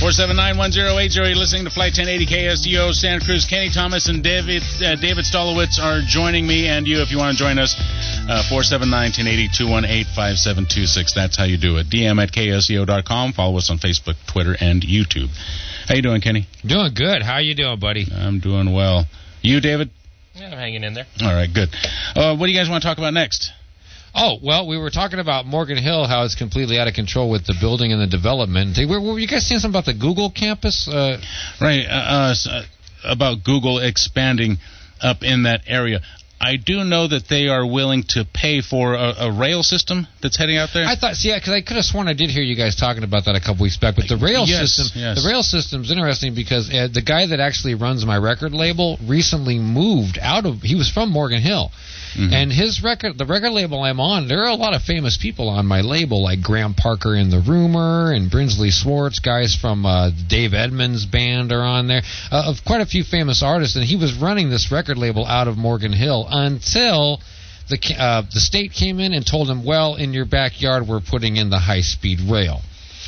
479-1080. You're listening to Flight 1080 KSDO Santa Cruz. Kenny Thomas and David Stolowitz are joining me and you if you want to join us. 479-1080-218-5726. That's how you do it. DM at KSDO.com. Follow us on Facebook, Twitter, and YouTube. How you doing, Kenny? Doing good. How you doing, buddy? I'm doing well. You, David? Yeah, I'm hanging in there. All right, good. What do you guys want to talk about next? Oh, well, we were talking about Morgan Hill, how it's completely out of control with the building and the development. Were you guys saying something about the Google campus? Right, about Google expanding up in that area. I do know that they are willing to pay for a rail system that's heading out there. I thought, because I could have sworn I did hear you guys talking about that a couple weeks back. But the rail the rail system's interesting because the guy that actually runs my record label recently moved out of. He was from Morgan Hill. Mm-hmm. And the record label I'm on, there are a lot of famous people on my label, like Graham Parker and the Rumor and Brinsley Swartz, guys from Dave Edmunds' band are on there, of quite a few famous artists. And he was running this record label out of Morgan Hill until the state came in and told him, well, in your backyard we're putting in the high-speed rail.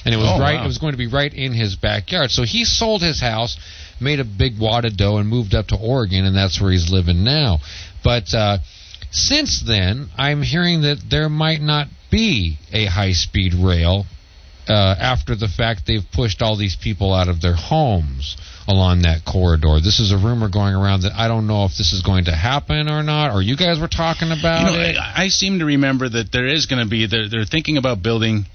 And it was It was going to be right in his backyard. So he sold his house, made a big wad of dough, and moved up to Oregon, and that's where he's living now. But since then, I'm hearing that there might not be a high-speed rail after the fact they've pushed all these people out of their homes along that corridor. This is a rumor going around that I don't know if this is going to happen or not, or you guys were talking about it. I seem to remember that there is going to be, they're thinking about building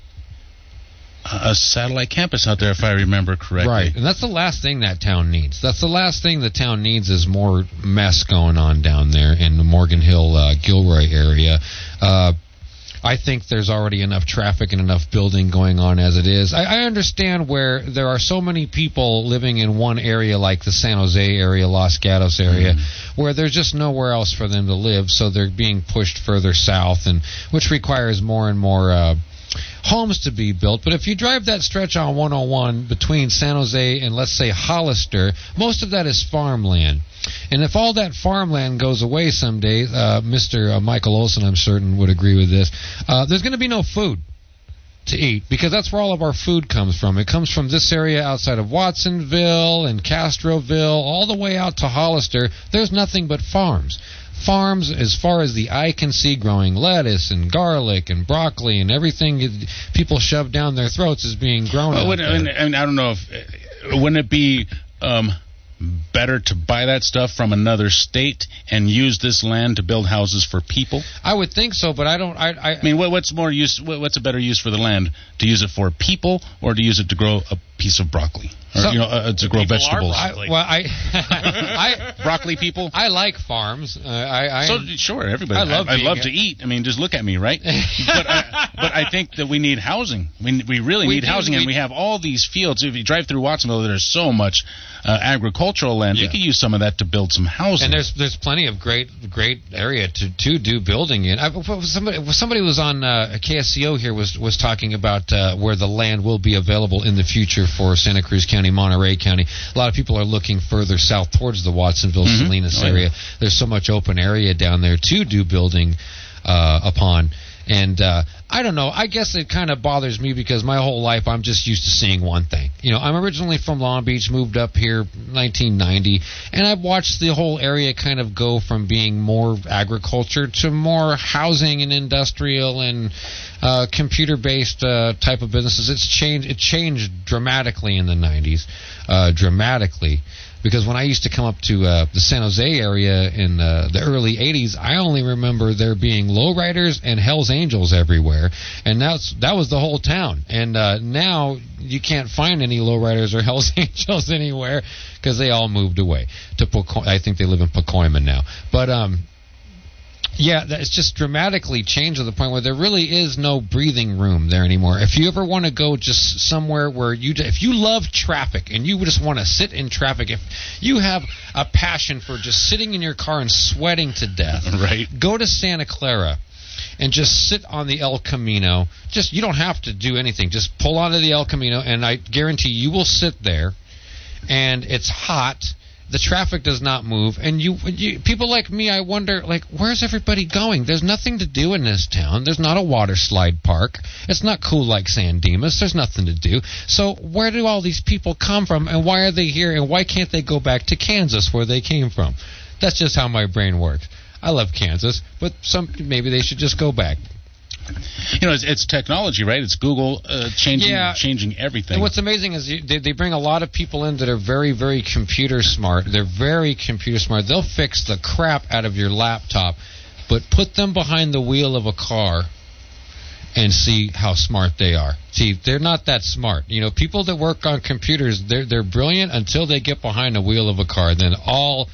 a satellite campus out there, if I remember correctly. Right, and that's the last thing that town needs. That's the last thing the town needs is more mess going on down there in the Morgan Hill, Gilroy area. I think there's already enough traffic and enough building going on as it is. I understand where there are so many people living in one area like the San Jose area, Los Gatos area, where there's just nowhere else for them to live, so they're being pushed further south, and which requires more and more homes to be built. But if you drive that stretch on 101 between San Jose and, let's say, Hollister, most of that is farmland. And if all that farmland goes away someday, Mr. Michael Olson, I'm certain, would agree with this, there's going to be no food to eat, because that's where all of our food comes from. It comes from this area outside of Watsonville and Castroville, all the way out to Hollister. There's nothing but farms. Farms, as far as the eye can see, growing lettuce and garlic and broccoli and everything people shove down their throats is being grown. I don't know if wouldn't it be better to buy that stuff from another state and use this land to build houses for people? I would think so, but I don't. I mean, what's more use? What's a better use for the land? To use it for people, or to use it to grow a piece of broccoli, or to grow vegetables? Broccoli people. I like farms. Sure, everybody. I love to eat. I mean, just look at me, right? but I think that we need housing. We really need housing, and we have all these fields. If you drive through Watsonville, there's so much agricultural land. You could use some of that to build some housing. And there's plenty of great area to do building in. Somebody was on KSCO here was talking about where the land will be available in the future for Santa Cruz County, Monterey County. A lot of people are looking further south towards the Watsonville, Salinas area. There's so much open area down there to do building upon. And I don't know. I guess it kind of bothers me because my whole life I'm just used to seeing one thing. I'm originally from Long Beach, moved up here 1990, and I've watched the whole area kind of go from being more agriculture to more housing and industrial and computer-based type of businesses. It changed dramatically in the 90s, dramatically. Because when I used to come up to the San Jose area in the early 80s, I only remember there being lowriders and Hells Angels everywhere. And that was the whole town. And now you can't find any lowriders or Hells Angels anywhere because they all moved away. I think they live in Pacoima now. But yeah, it's just dramatically changed to the point where there really is no breathing room there anymore. If you ever want to go just somewhere where if you love traffic and you just want to sit in traffic, if you have a passion for just sitting in your car and sweating to death, right, go to Santa Clara and just sit on the El Camino. You don't have to do anything. Just pull onto the El Camino, and I guarantee you will sit there, and it's hot. The traffic does not move, and you people like me, I wonder, where's everybody going? There's nothing to do in this town. There's not a water slide park. It's not cool like San Dimas. There's nothing to do. So where do all these people come from, and why are they here, and why can't they go back to Kansas where they came from? That's just how my brain works. I love Kansas, but maybe they should just go back. It's technology, right? It's Google changing everything. And what's amazing is they bring a lot of people in that are very, very computer smart. They're very computer smart. They'll fix the crap out of your laptop, but put them behind the wheel of a car and see how smart they are. See, they're not that smart. People that work on computers, they're brilliant until they get behind the wheel of a car. Then all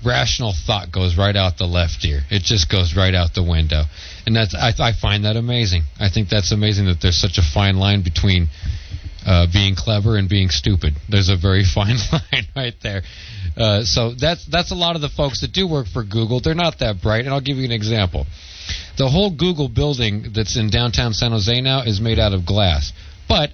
rational thought goes right out the left ear. It just goes right out the window. And I find that amazing. I think that's amazing that there's such a fine line between being clever and being stupid. There's a very fine line right there. So that's a lot of the folks that do work for Google. They're not that bright, and I'll give you an example. The whole Google building that's in downtown San Jose now is made out of glass. But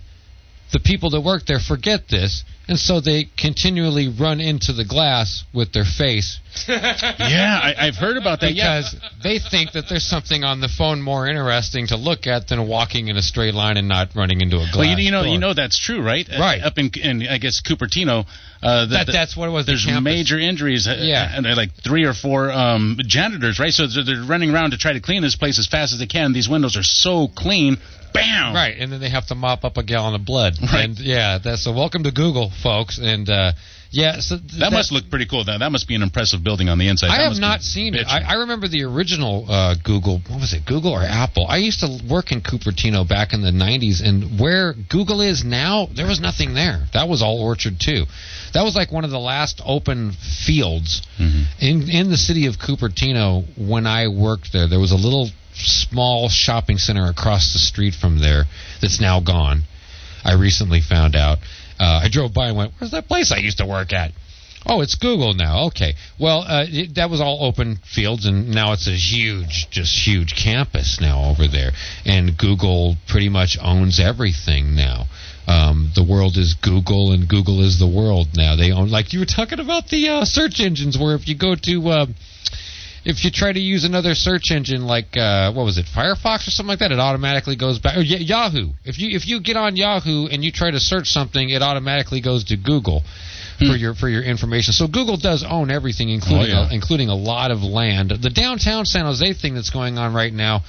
the people that work there forget this, and so they continually run into the glass with their face. Yeah, I've heard about that. Because they think that there's something on the phone more interesting to look at than walking in a straight line and not running into a glass. Well, you know that's true, right? Right. Up in I guess Cupertino, that's what it was. There's major injuries. And like 3 or 4 janitors, right? So they're running around to try to clean this place as fast as they can. These windows are so clean. Bam! Right, and then they have to mop up a gallon of blood. Right. And so welcome to Google, folks. And so that must look pretty cool. That must be an impressive building on the inside. I have not seen it. I remember the original Google. What was it, Google or Apple? I used to work in Cupertino back in the 90s, and where Google is now, there was nothing there. That was all orchard, too. That was like one of the last open fields in the city of Cupertino when I worked there. There was a little small shopping center across the street from there that's now gone. I recently found out. I drove by and went, where's that place I used to work at? Oh, it's Google now. Okay. Well, that was all open fields, and now it's a huge campus now over there. And Google pretty much owns everything now. The world is Google, and Google is the world now. They own, like you were talking about the search engines, where if you go to... if you try to use another search engine like what was it, Firefox or something like that, it automatically goes back. Yahoo. If you get on Yahoo and you try to search something, it automatically goes to Google for your information. So Google does own everything, including a lot of land. The downtown San Jose thing that's going on right now,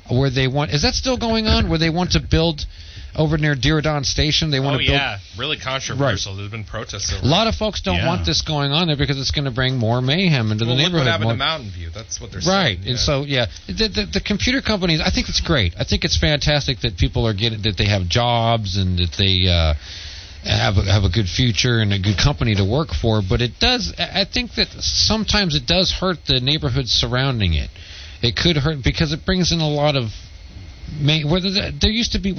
where they want, is that still going on? Where they want to build over near Diridon Station, they want to build. Really controversial. Right. There's been protests over a lot of folks don't want this going on there because it's going to bring more mayhem into the neighborhood. Look what happened to Mountain View. That's what they're saying. Right, and so the computer companies. I think it's great. I think it's fantastic that people are getting, that they have jobs and that they have a good future and a good company to work for. But it does. I think that sometimes it does hurt the neighborhoods surrounding it. It could hurt because it brings in a lot of. Where there used to be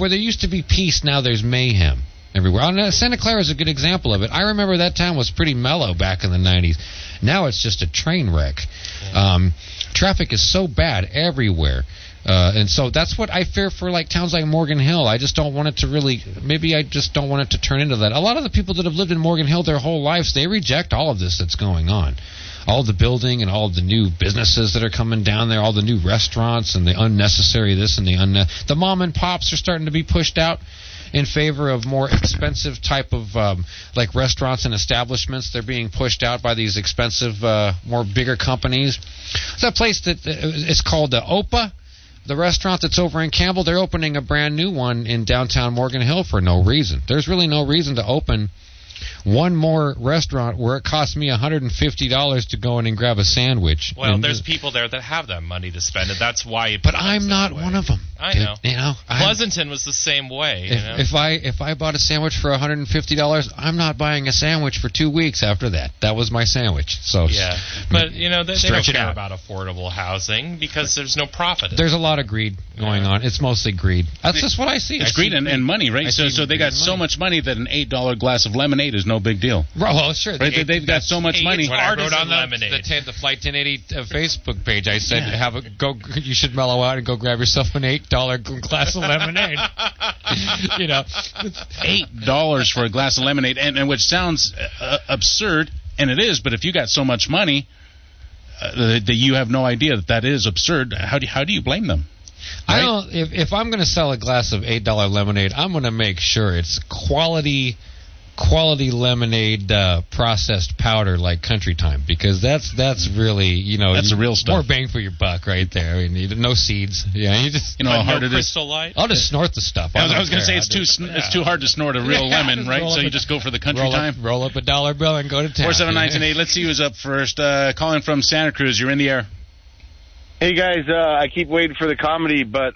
peace, now there's mayhem everywhere. Santa Clara is a good example of it. I remember that town was pretty mellow back in the 90s. Now it's just a train wreck. Traffic is so bad everywhere. And so that's what I fear for like towns like Morgan Hill. I just don't want it to turn into that. A lot of the people that have lived in Morgan Hill their whole lives, they reject all of this that's going on. All the building and all the new businesses that are coming down there, all the new restaurants and the unnecessary this and the mom and pops are starting to be pushed out in favor of more expensive type of like restaurants and establishments. They're being pushed out by these expensive, more bigger companies. It's that place that it's called the Opa. The restaurant that's over in Campbell, they're opening a brand new one in downtown Morgan Hill for no reason. There's really no reason to open one more restaurant where it costs me $150 to go in and grab a sandwich. Well, there's people there that have that money to spend, and that's why. But I'm not one of them. I know. Pleasanton was the same way. If I bought a sandwich for $150, I'm not buying a sandwich for 2 weeks after that. That was my sandwich. So but they don't care about affordable housing because there's no profit. There's a lot of greed going on. It's mostly greed. That's just what I see. It's greed and money, right? So they got so much money that an $8 glass of lemonade is no big deal. Well, sure. Right? They've got so much money. When I wrote on the Flight 1080 Facebook page, I said, you should mellow out and go grab yourself an $8 glass of lemonade. $8 for a glass of lemonade, and which sounds absurd, and it is. But if you got so much money that you have no idea that is absurd, how do you blame them? Right? I don't. If I'm going to sell a glass of $8 lemonade, I'm going to make sure it's quality lemonade processed powder like Country Time, because that's really that's the real stuff. More bang for your buck right there. I mean, no seeds. Yeah, you just how hard it is. Crystal Light. I'll just snort the stuff. I was going to say it's too hard to snort a real lemon, right? So you just go for the Country Time. Roll up a $1 bill and go to town. 479-1080. Let's see who's up first. Calling from Santa Cruz. You're in the air. Hey guys, I keep waiting for the comedy, but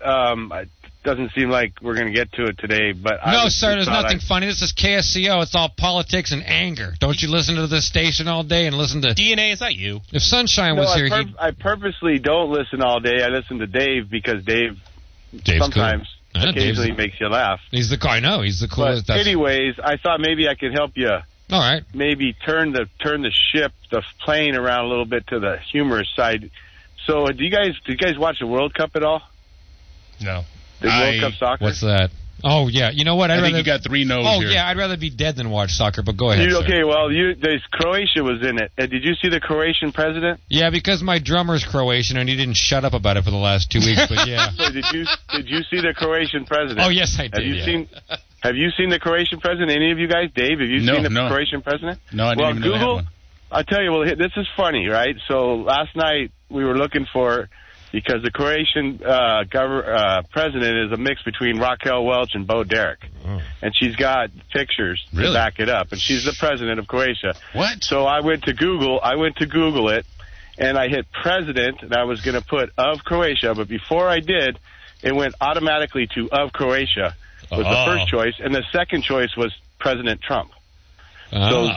doesn't seem like we're going to get to it today. But no, sir, there's nothing funny. This is KSCO. It's all politics and anger. Don't you listen to this station all day and listen to... DNA, is that you? If Sunshine was here, I purposely don't listen all day. I listen to Dave because Dave's sometimes occasionally makes you laugh. I know. He's the coolest. But anyways, I thought maybe I could help you. All right. Maybe turn the plane around a little bit to the humorous side. So, do you guys watch the World Cup at all? No. The World Cup soccer? What's that? Oh, yeah. You know what? I think you got 3 no's here. Oh, yeah. I'd rather be dead than watch soccer, but go ahead, Okay, well, Croatia was in it. Did you see the Croatian president? Yeah, because my drummer's Croatian, and he didn't shut up about it for the last 2 weeks, but yeah. So did you see the Croatian president? Oh, yes, I did. Have you seen the Croatian president? Any of you guys? Dave, have you seen the Croatian president? No, I didn't even know that one. I'll tell you, this is funny, right? So last night we were looking for... Because the Croatian president is a mix between Raquel Welch and Bo Derek. Oh. And she's got pictures to back it up. And she's the president of Croatia. What? So I went to Google it, and I hit president, and I was going to put of Croatia. But before I did, it went automatically to of Croatia was the first choice. And the second choice was President Trump. So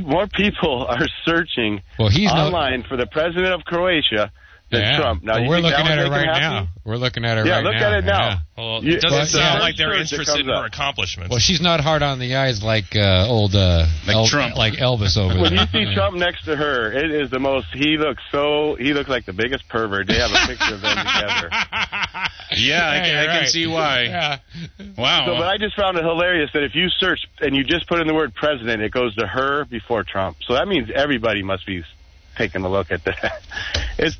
more people are searching online for the president of Croatia than Trump. Now, we're looking at it right now. We're looking at it right now. Yeah, look at it now. Yeah. Well, it doesn't sound like they're interested in her accomplishments. Well, she's not hard on the eyes like Trump, like Elvis over there. When you see Trump next to her, it is the most. He looks like the biggest pervert. They have a picture of them together. Yeah, I can see why. Yeah. Wow. But I just found it hilarious that if you search and you just put in the word president, it goes to her before Trump. So that means everybody must be taking a look at that.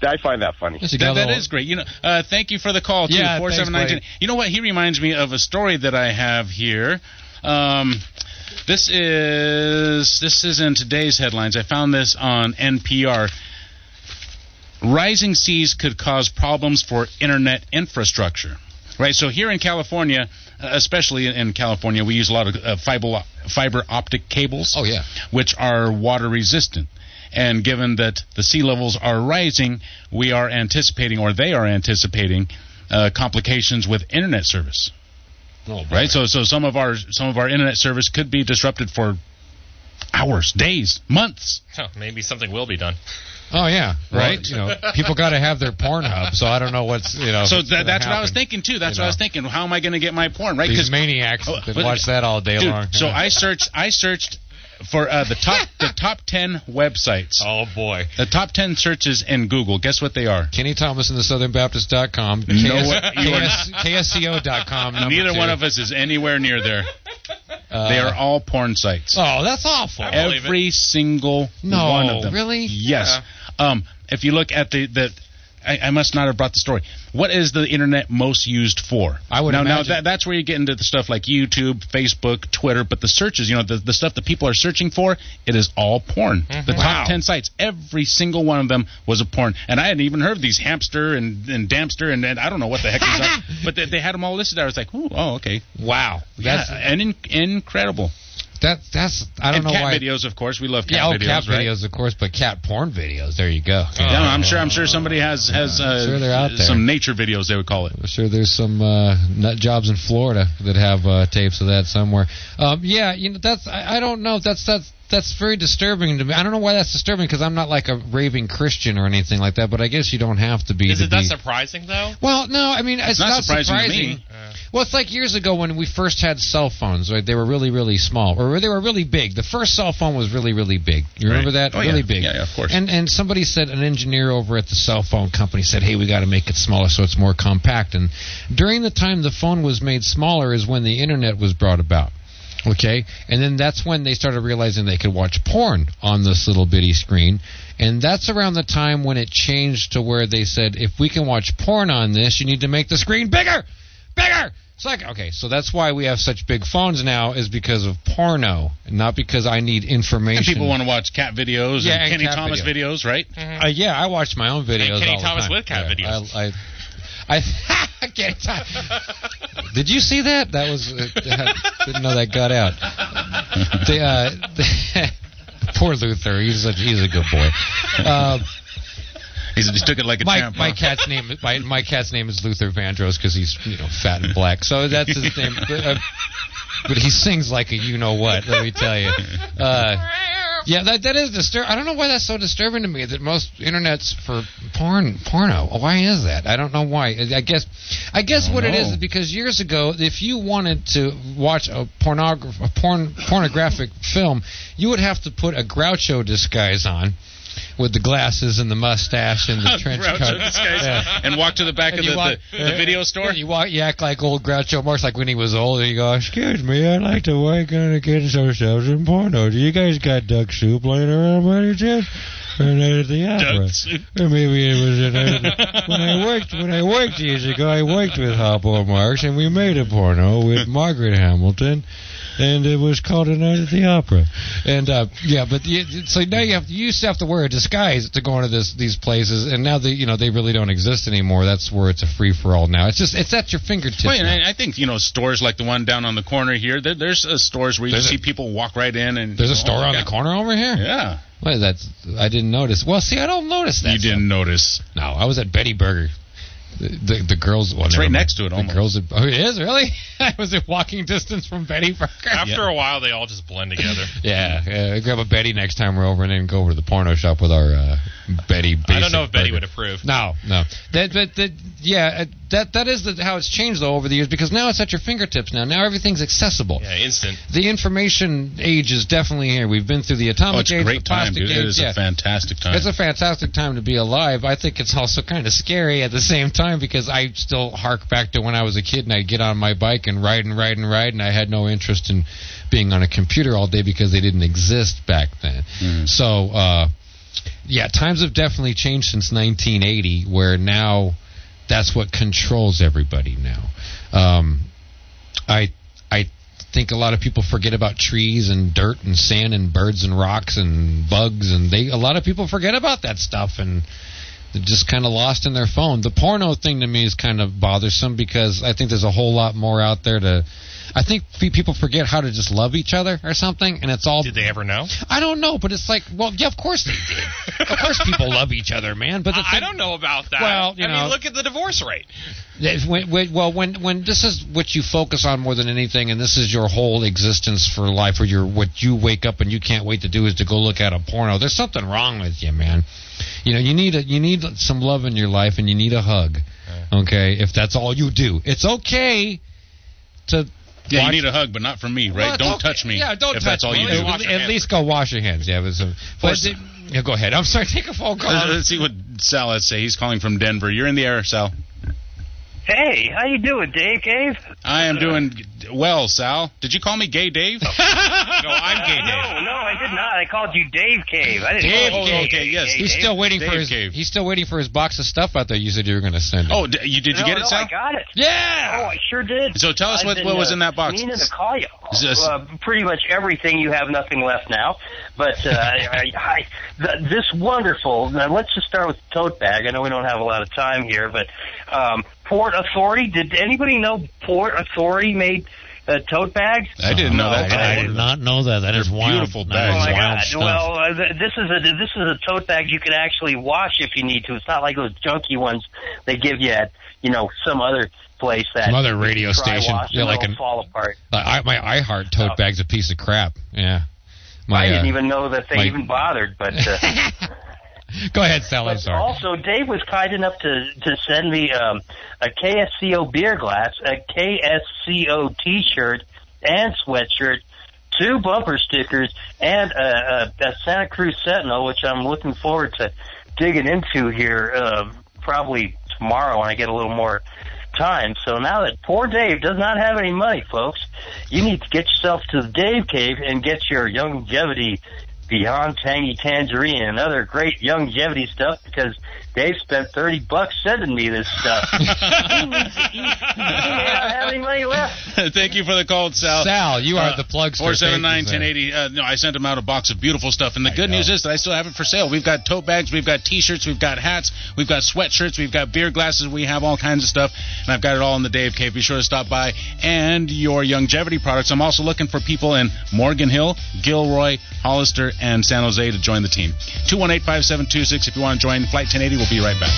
I find that funny. That is great. Thank you for the call, too. Yeah, 4719. You know what? He reminds me of a story that I have here. This is in today's headlines. I found this on NPR. Rising seas could cause problems for internet infrastructure. Right, so here in California, especially in California, we use a lot of fiber optic cables. Oh, yeah. Which are water resistant. And given that the sea levels are rising, we are anticipating, or they are anticipating, complications with internet service. Oh, right. So some of our internet service could be disrupted for hours, days, months. Maybe something will be done. Oh yeah, right. People got to have their Pornhub, so I don't know what's So that's what I was thinking too. That's what I was thinking. How am I going to get my porn? Right? These maniacs that watch that all day long. So I searched for the top 10 websites. Oh boy, the top 10 searches in Google. Guess what they are? Kenny Thomas and the SouthernBaptist.com, KSCO.com. Neither one of us is anywhere near there. They are all porn sites. Oh, that's awful. Every single one of them. Really? Yes. Yeah. If you look at I must not have brought the story. What is the internet most used for? I would imagine. Now that's where you get into the stuff like YouTube, Facebook, Twitter, but the searches, the stuff that people are searching for, it is all porn. Mm-hmm. The top 10 sites, every single one of them was a porn. And I hadn't even heard of these Hamster and Damster and I don't know what the heck is that. But they had them all listed there. I was like, okay. Wow. That's incredible. That's I don't know cat why. Videos, of course, we love cat videos. Cat right? videos, of course, but cat porn videos. There you go. I'm sure somebody has sure they're out there. Some nature videos, they would call it. I'm sure there's some nut jobs in Florida that have tapes of that somewhere. That's I don't know. That's very disturbing to me. I don't know why that's disturbing because I'm not like a raving Christian or anything like that. But I guess you don't have to be. Is it that surprising though? Well, no. I mean, it's not surprising to me. Well, it's like years ago when we first had cell phones, right? They were really, really small, or they were really big. The first cell phone was really, really big. You remember that? Oh, really big. Yeah, of course. And somebody said, an engineer over at the cell phone company said, hey, we got to make it smaller so it's more compact. And during the time the phone was made smaller is when the internet was brought about. Okay? And then that's when they started realizing they could watch porn on this little bitty screen. And that's around the time when it changed to where they said, if we can watch porn on this, you need to make the screen bigger! Bigger! It's like, okay, so that's why we have such big phones now is because of porno, not because I need information. And people want to watch cat videos and Kenny Thomas videos, right? Mm-hmm. Yeah, I watch my own videos all the time. And Kenny Thomas with cat videos. I can't talk. Did you see that? That was didn't know that got out. Poor Luther. He's a good boy. He took it like a champ. My cat's name is Luther Vandross because he's fat and black. So that's his name. But he sings like a you-know-what, let me tell you. Yeah, that is disturbing. I don't know why that's so disturbing to me, that most internet's for porno. Why is that? I don't know why. I guess what it is because years ago, if you wanted to watch a pornographic film, you would have to put a Groucho disguise on, with the glasses and the mustache and the trench coat. And walk to the back of the video store? You act like old Groucho Marx, like when he was old, and you go, excuse me, I'd like to work on a kids ourselves in porno. Do you guys got duck soup laying around by any chance? Or night at the opera? Or maybe it was when I worked years ago, I worked with Harpo Marx, and we made a porno with Margaret Hamilton. And it was called A Night at the Opera. And, so now you used to have to wear a disguise to go into these places, and now they really don't exist anymore. That's where it's a free-for-all now. It's at your fingertips. Wait, I think, stores like the one down on the corner here, there's stores where you see people walk right in. And there's a store on the corner over here? Yeah. Well, I didn't notice. Well, see, I don't notice that. You didn't notice. No, I was at Betty Burger. The girls... Well, it's right next to it, almost. It is, really? I was at walking distance from Betty Burger. After a while, they all just blend together. Yeah, grab a Betty next time we're over and then go over to the porno shop with our Betty basic I don't know if Betty burger. would approve. No. That is how it's changed, though, over the years, because now it's at your fingertips now. Now everything's accessible. Yeah, instant. The information age is definitely here. We've been through the atomic age, great the plastic time, dude. age. It is a fantastic time. It's a fantastic time to be alive. I think it's also kind of scary at the same time, because I still hark back to when I was a kid and I'd get on my bike and ride, and I had no interest in being on a computer all day because they didn't exist back then. So, times have definitely changed since 1980, where now that's what controls everybody now. I think a lot of people forget about trees and dirt and sand and birds and rocks and bugs, and a lot of people forget about that stuff, and they're just kind of lost in their phone. The porno thing to me is kind of bothersome, because I think there's a whole lot more out there to... I think people forget how to just love each other or something, and it's all... Did they ever know? I don't know, but it's like, well, yeah, of course they did. Of course people love each other, man. But I don't know about that. Well, I mean, look at the divorce rate. When this is what you focus on more than anything, and this is your whole existence for life, or what you wake up and you can't wait to do is to go look at a porno, there's something wrong with you, man. You need some love in your life, and you need a hug. Okay, if that's all you do, it's okay to. Yeah, you need a hug, but not from me, right? Don't touch me. Yeah, don't touch that's all me. you do. At least go wash your hands. Yeah, go ahead. I'm sorry. Take a phone call. Let's see what Sal has to say. He's calling from Denver. You're in the air, Sal. Hey, how you doing, Dave Cave? I am doing well, Sal. Did you call me Gay Dave? No, I'm Gay Dave. No, I did not. I called you Dave Cave. I didn't Dave call Cave. Okay, yes. He's still waiting for his. Cave. He's still waiting for his box of stuff out there. You said you were going to send it. Oh, did you get it, Sal? I got it. Yeah. Oh, I sure did. So tell us what was in that box. Meaning to call you. Pretty much everything. You have nothing left now. But this wonderful. Now let's just start with the tote bag. I know we don't have a lot of time here, but Port Authority. Did anybody know Port Authority made tote bags? I didn't know that. I did not know that. That is wild. Beautiful bags. Oh my God! Well, this is a tote bag you can actually wash if you need to. It's not like those junky ones they give you at some other place that some other radio station. Yeah, like fall apart. My iHeart tote bag's a piece of crap. Yeah. I didn't even know that they even bothered, but. Go ahead, Sal. I'm sorry. Also, Dave was kind enough to send me a KSCO beer glass, a KSCO T-shirt and sweatshirt, 2 bumper stickers, and a Santa Cruz Sentinel, which I'm looking forward to digging into here probably tomorrow when I get a little more time. So now that poor Dave does not have any money, folks, you need to get yourself to the Dave Cave and get your longevity Beyond Tangy Tangerine and other great longevity stuff, because Dave spent $30 sending me this stuff. He needs to eat. He may not have any money left. Thank you for the call, Sal. Sal, you are the plugster. 479-1080. No, I sent him out a box of beautiful stuff, and the good news is that I still have it for sale. We've got tote bags, we've got T-shirts, we've got hats, we've got sweatshirts, we've got beer glasses, we have all kinds of stuff, and I've got it all in the Dave Cave. Be sure to stop by. And your longevity products. I'm also looking for people in Morgan Hill, Gilroy, Hollister, and San Jose to join the team. 218-5726 if you want to join. Flight 1080 will We'll be right back.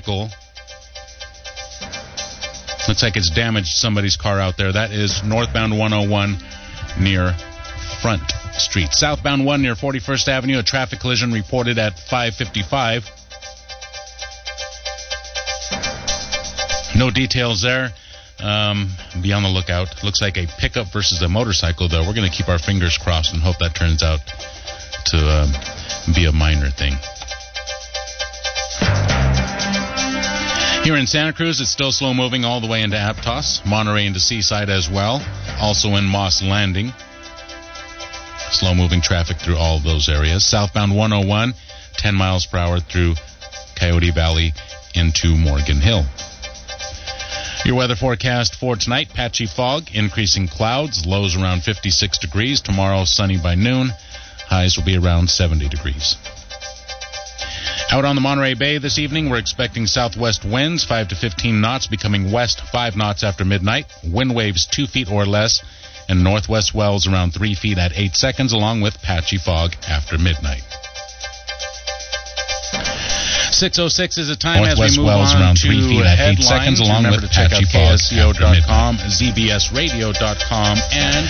vehicle. Looks like it's damaged somebody's car out there. That is northbound 101 near Front Street. Southbound 1 near 41st Avenue, a traffic collision reported at 5:55. No details there. Be on the lookout. Looks like a pickup versus a motorcycle, though. We're going to keep our fingers crossed and hope that turns out to be a minor thing. Here in Santa Cruz, it's still slow moving all the way into Aptos, Monterey into Seaside as well, also in Moss Landing. Slow moving traffic through all of those areas. Southbound 101, 10 miles per hour through Coyote Valley into Morgan Hill. Your weather forecast for tonight: patchy fog, increasing clouds, lows around 56 degrees. Tomorrow, sunny by noon. Highs will be around 70 degrees. Out on the Monterey Bay this evening, we're expecting southwest winds 5 to 15 knots, becoming west 5 knots after midnight. Wind waves 2 feet or less, and northwest swells around 3 feet at 8 seconds, along with patchy fog after midnight. 6:06 is the time as we move on to headlines. Remember to check out KSCO.com, ZBSRadio.com, and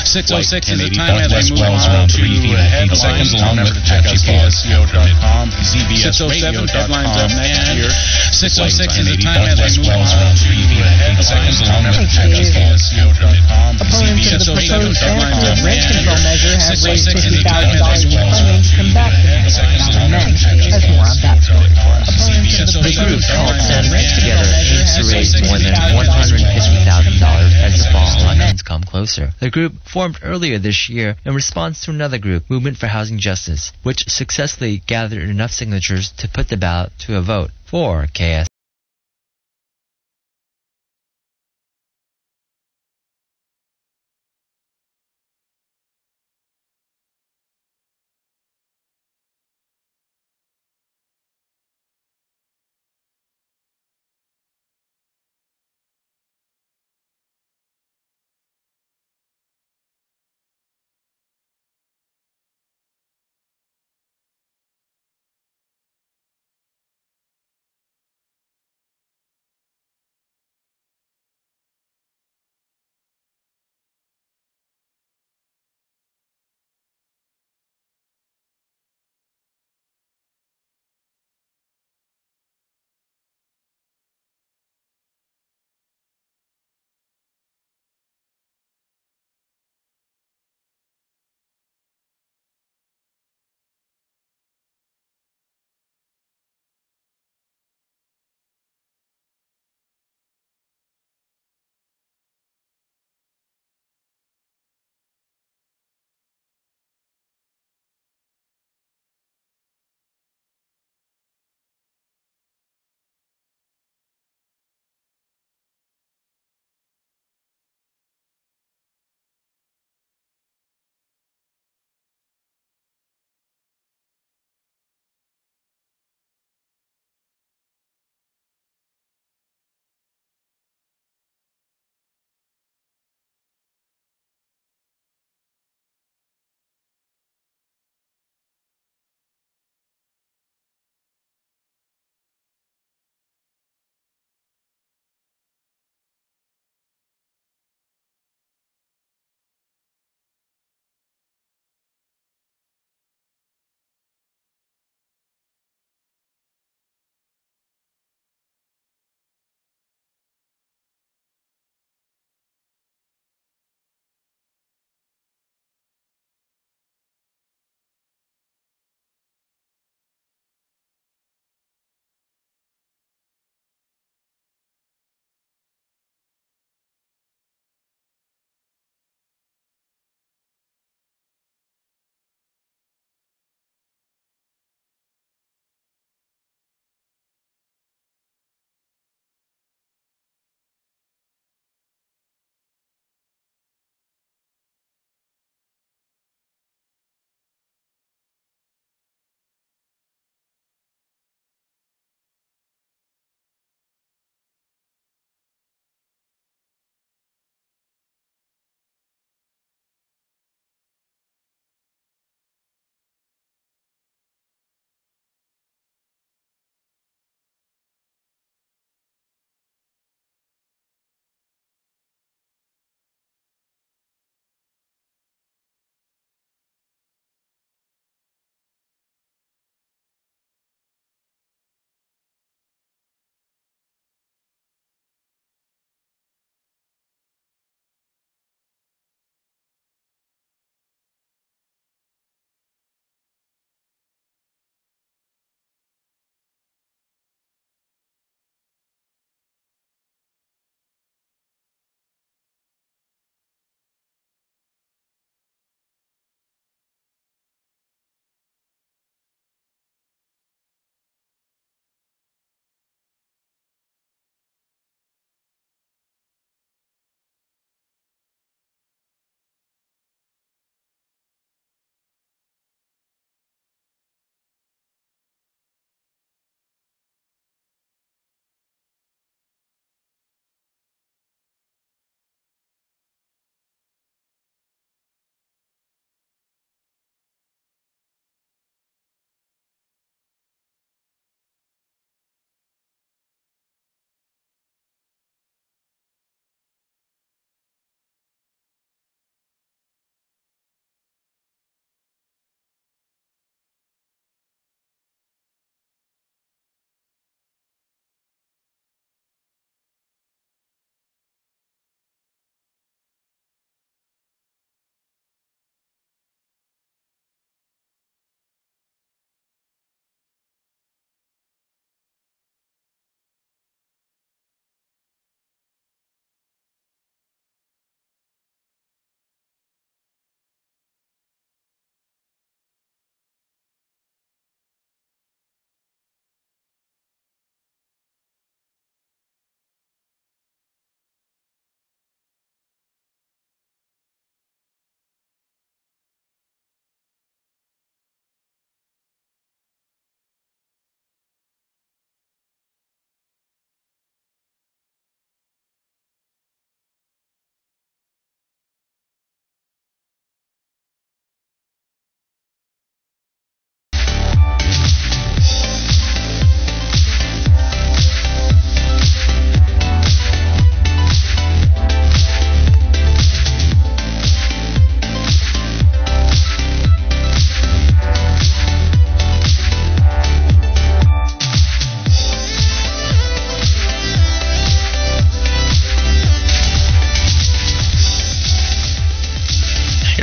6:06 is the time as we move on to headlines. Remember to check out KSCO.com, ZBSRadio.com, and 6:06 is the time as we move on to headlines. Remember to check out KSCO.com, ZBSRadio.com, and 6:06 is the time as we move on to headlines. That's more on that story. The group called Senators Together aims to raise more than $150,000 as the fall elections come closer. The group formed earlier this year in response to another group, Movement for Housing Justice, which successfully gathered enough signatures to put the ballot to a vote for KS.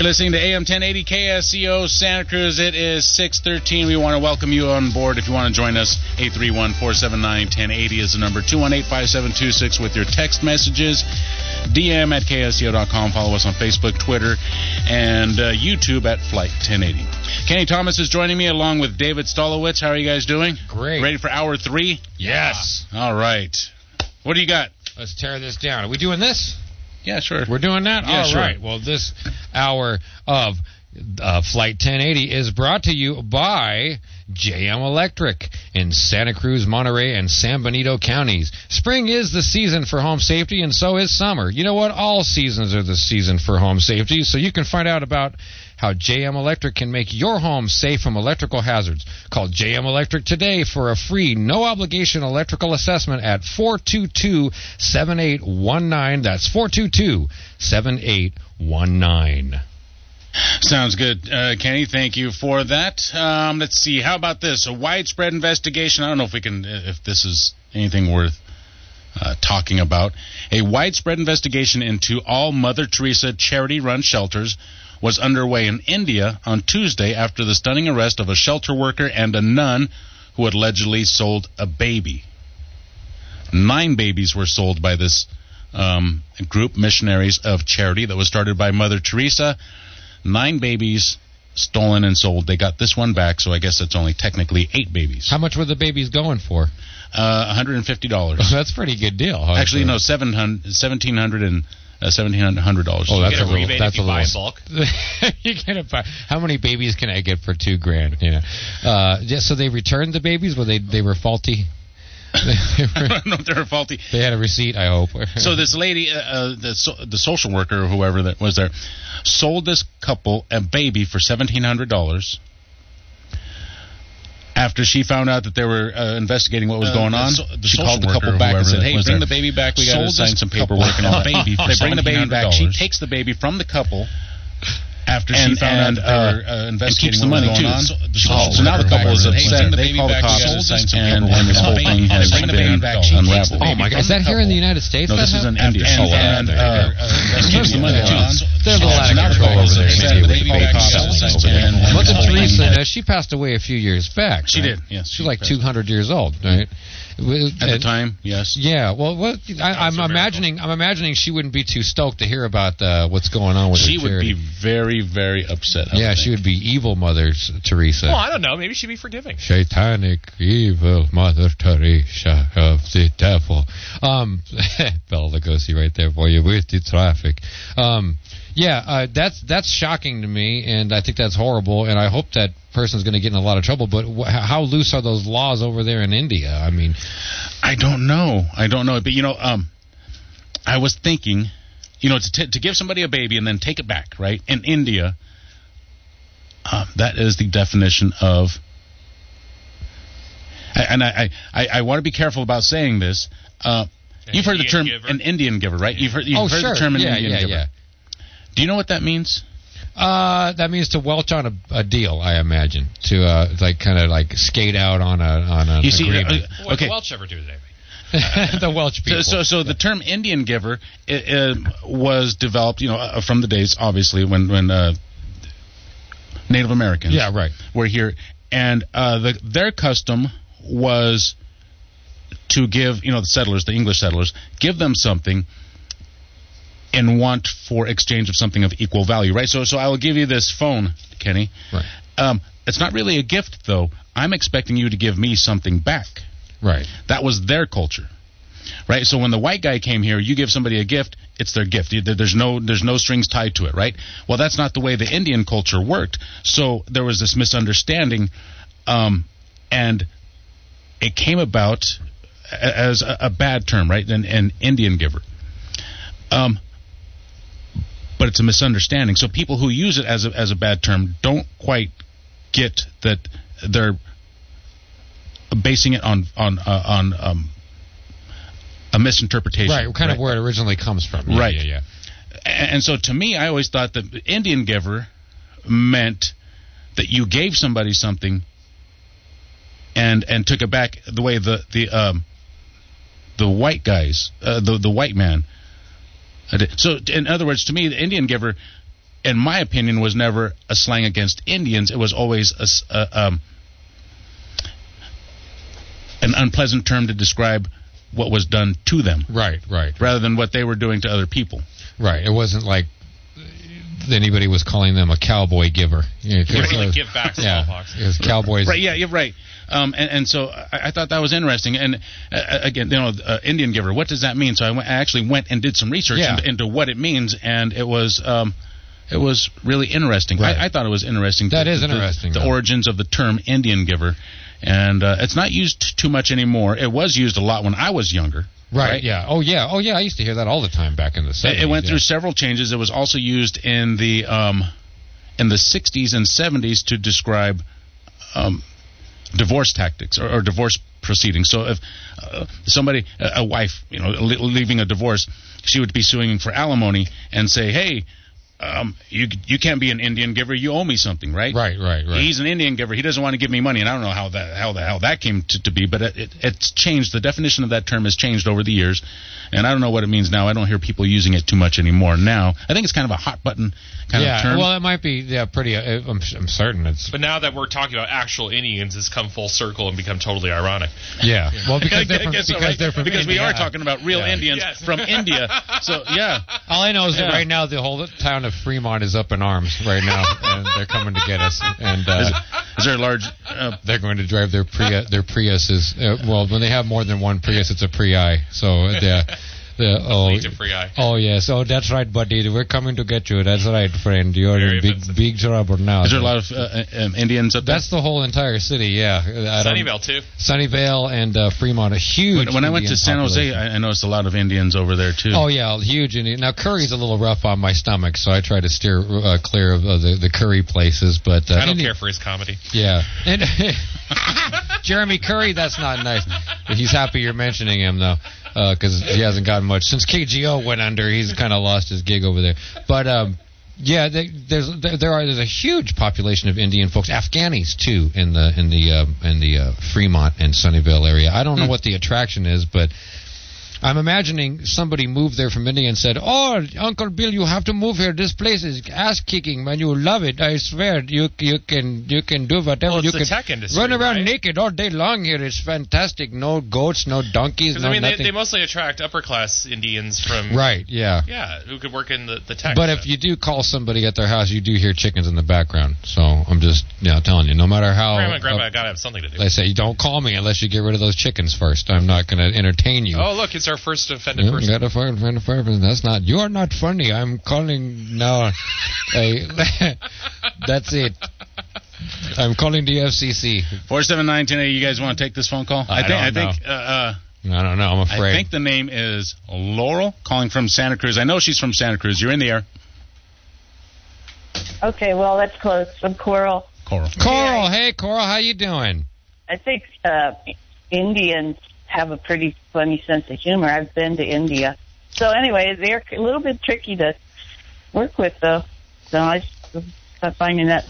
listening to AM 1080 KSCO Santa Cruz. It is 6:13. We want to welcome you on board. If you want to join us, 831-479-1080 is the number. 218-5726 with your text messages. DM at KSCO.com. Follow us on Facebook, Twitter, and YouTube at Flight 1080. Kenny Thomas is joining me along with David Stolowitz. How are you guys doing? Great. Ready for hour 3? Yes. All right. What do you got? Let's tear this down. Are we doing this? Yeah, sure. We're doing that? Yeah, all sure. right. Well, this hour of Flight 1080 is brought to you by JM Electric in Santa Cruz, Monterey, and San Benito counties. Spring is the season for home safety, and so is summer. You know what? All seasons are the season for home safety, so you can find out about how JM Electric can make your home safe from electrical hazards. Call JM Electric today for a free, no-obligation electrical assessment at 422-7819. That's 422-7819. Sounds good, Kenny. Thank you for that. Let's see. How about this? A widespread investigation. I don't know if this is anything worth talking about. A widespread investigation into all Mother Teresa charity-run shelters was underway in India on Tuesday after the stunning arrest of a shelter worker and a nun who had allegedly sold a baby. 9 babies were sold by this group, Missionaries of Charity, that was started by Mother Teresa. 9 babies stolen and sold. They got this one back, so I guess it's only technically 8 babies. How much were the babies going for? $150. That's a pretty good deal. Actually, no, $1,700 and $1,700. Oh, that's a little. That's a little. Bulk. You get a buy. How many babies can I get for $2,000? You know. So they returned the babies. Were they were faulty? I don't know if they were faulty. They had a receipt, I hope. So this lady, the social worker or whoever that was there, sold this couple a baby for $1,700. After she found out that they were investigating what was going on, she called the couple back and said, "Hey, bring the baby back. We got to sign some paperwork and all that." They bring the baby back. She takes the baby from the couple. After she found out that they were investigating what was going on. So now the couple is upset. They call the cops, and this whole thing has been unraveled. Oh, my God. Is that here in the United States? No, this is in India. And keeps the money on. There's a lot of control over there. Mother Teresa, she passed away a few years back. She did, yes. She's like 200 years old, right? At the time, yes. Yeah. Well, I'm imagining she wouldn't be too stoked to hear about what's going on with her charity. She would be very, very upset. Yeah, she would be evil Mother Teresa. Well, I don't know. Maybe she'd be forgiving. Satanic, evil Mother Teresa of the devil. Bela Lugosi right there for you with the traffic. That's shocking to me, and I think that's horrible, and I hope that person's going to get in a lot of trouble. But how loose are those laws over there in India? I mean, I don't know. But I was thinking, to give somebody a baby and then take it back, right? In India, that is the definition of. And I want to be careful about saying this. You've heard the term an Indian giver, right? You've heard the term an Indian giver. Yeah. Do you know what that means? That means to welch on a deal, I imagine. To skate out on an agreement. What did the Welsh ever do today? The Welsh people. So the term Indian giver was developed, from the days obviously when Native Americans, were here, and their custom was to give, the settlers, the English settlers, give them something in want for exchange of something of equal value, right? So I will give you this phone, Kenny. Right. It's not really a gift, though. I'm expecting you to give me something back. Right. That was their culture, right? So when the white guy came here, you give somebody a gift, it's their gift. There's no strings tied to it, right? Well, that's not the way the Indian culture worked. So there was this misunderstanding, and it came about as a bad term, right? An Indian giver. But it's a misunderstanding. So people who use it as a bad term don't quite get that they're basing it on a misinterpretation. Right, kind of where it originally comes from. Right. Yeah. And so to me, I always thought that Indian giver meant that you gave somebody something and took it back the way the white guys, the white man. So, in other words, to me, the Indian giver in my opinion, was never a slang against Indians. It was always an unpleasant term to describe what was done to them. Right. Rather than what they were doing to other people. Right. It wasn't like anybody was calling them a cowboy giver. Like give back smallpox. Because cowboys. Right. Yeah. You're right. And so I thought that was interesting. And again, Indian giver. What does that mean? So I actually went and did some research into what it means, and it was really interesting. Right. I thought it was interesting. That is interesting. The origins of the term Indian giver, and it's not used too much anymore. It was used a lot when I was younger. Right. Yeah. Oh yeah. I used to hear that all the time back in the 70s. It went through several changes. It was also used in the 60s and 70s to describe divorce tactics or divorce proceedings. So if somebody, a wife, leaving a divorce, she would be suing for alimony and say, "Hey, you can't be an Indian giver. You owe me something, right?" Right. He's an Indian giver. He doesn't want to give me money, and I don't know how the hell that came to be. But it's changed. The definition of that term has changed over the years, and I don't know what it means now. I don't hear people using it too much anymore. Now I think it's kind of a hot button kind of term. Well, it might be. Yeah, pretty. I'm certain it's. But now that we're talking about actual Indians, it's come full circle and become totally ironic. Yeah. Well, because we are talking about real Indians from India. So yeah. All I know is that right now the whole town of Fremont is up in arms right now, and they're coming to get us. And is there a large? They're going to drive their Priuses. Well, when they have more than one Prius, it's a Prii. So Oh yes, that's right, buddy. We're coming to get you. That's right, friend. You're in big trouble now. Is there a lot of Indians up there? That's the whole entire city. Yeah, Sunnyvale too. Sunnyvale and Fremont, a huge. When I went to San Jose, I noticed a lot of Indians over there too. Oh yeah, huge Indian. Now curry's a little rough on my stomach, so I try to steer clear of the curry places. But I don't care for his comedy. Yeah, and Jeremy Curry, that's not nice. He's happy you're mentioning him though. Because he hasn't gotten much since KGO went under. He's kind of lost his gig over there. But there's a huge population of Indian folks, Afghanis too, in the Fremont and Sunnyvale area. I don't know what the attraction is, but I'm imagining somebody moved there from India and said, "Oh, Uncle Bill, you have to move here. This place is ass kicking, man. You love it. I swear. You can do whatever. Well, you can tech industry, run around naked all day long here. It's fantastic. No goats, no donkeys, no nothing." They mostly attract upper class Indians from yeah, who could work in the tech. But if you do call somebody at their house, you do hear chickens in the background. So I'm just telling you, no matter how Grandma and Grandpa gotta have something to do. They say, "Don't call me unless you get rid of those chickens first. I'm not going to entertain you." Oh, look, it's our first offended person. Got a offended person. That's not. You are not funny. I'm calling now. That's it. I'm calling the FCC. 479-1080. You guys want to take this phone call? I think. I don't know. I'm afraid. I think the name is Laurel, calling from Santa Cruz. I know she's from Santa Cruz. You're in the air. Okay, well, that's close. I'm Coral. Coral. Hey, Coral. How you doing? I think Indians have a pretty funny sense of humor. I've been to India. So anyway, they're a little bit tricky to work with, though. So I start finding that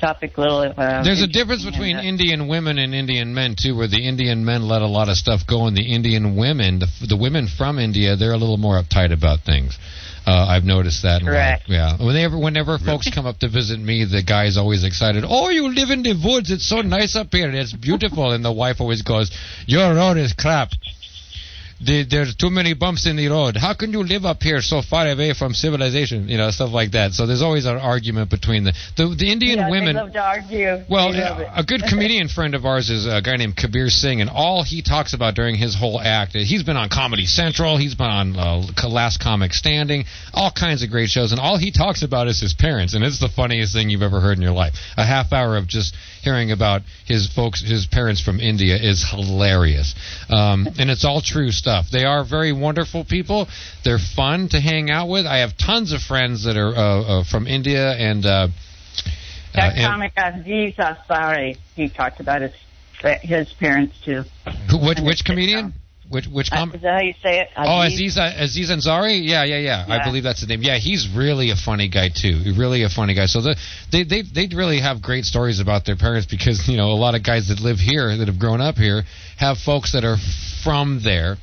topic a little... There's a difference between Indian women and Indian men, too, where the Indian men let a lot of stuff go, and the Indian women, the women from India, they're a little more uptight about things. I've noticed that. Correct. Yeah. Whenever folks come up to visit me, the guy's always excited. "Oh, you live in the woods. It's so nice up here. It's beautiful." And the wife always goes, "Your road is crap. There's too many bumps in the road. How can you live up here so far away from civilization?" Stuff like that. So there's always an argument between the Indian women. They love to argue. Well, a good comedian friend of ours is a guy named Kabir Singh, and all he talks about during his whole act, he's been on Comedy Central, he's been on Last Comic Standing, all kinds of great shows, and all he talks about is his parents, and it's the funniest thing you've ever heard in your life. A half hour of just hearing about his parents from India is hilarious, and it's all true stuff. They are very wonderful people. They're fun to hang out with. I have tons of friends that are from India and. Comic Aziz Ansari, he talked about his parents too. Which comedian? Which comic? Is that how you say it? Aziz Ansari? Yeah. I believe that's his name. Yeah, he's really a funny guy too. Really a funny guy. So they really have great stories about their parents because a lot of guys that live here that have grown up here have folks that are from there.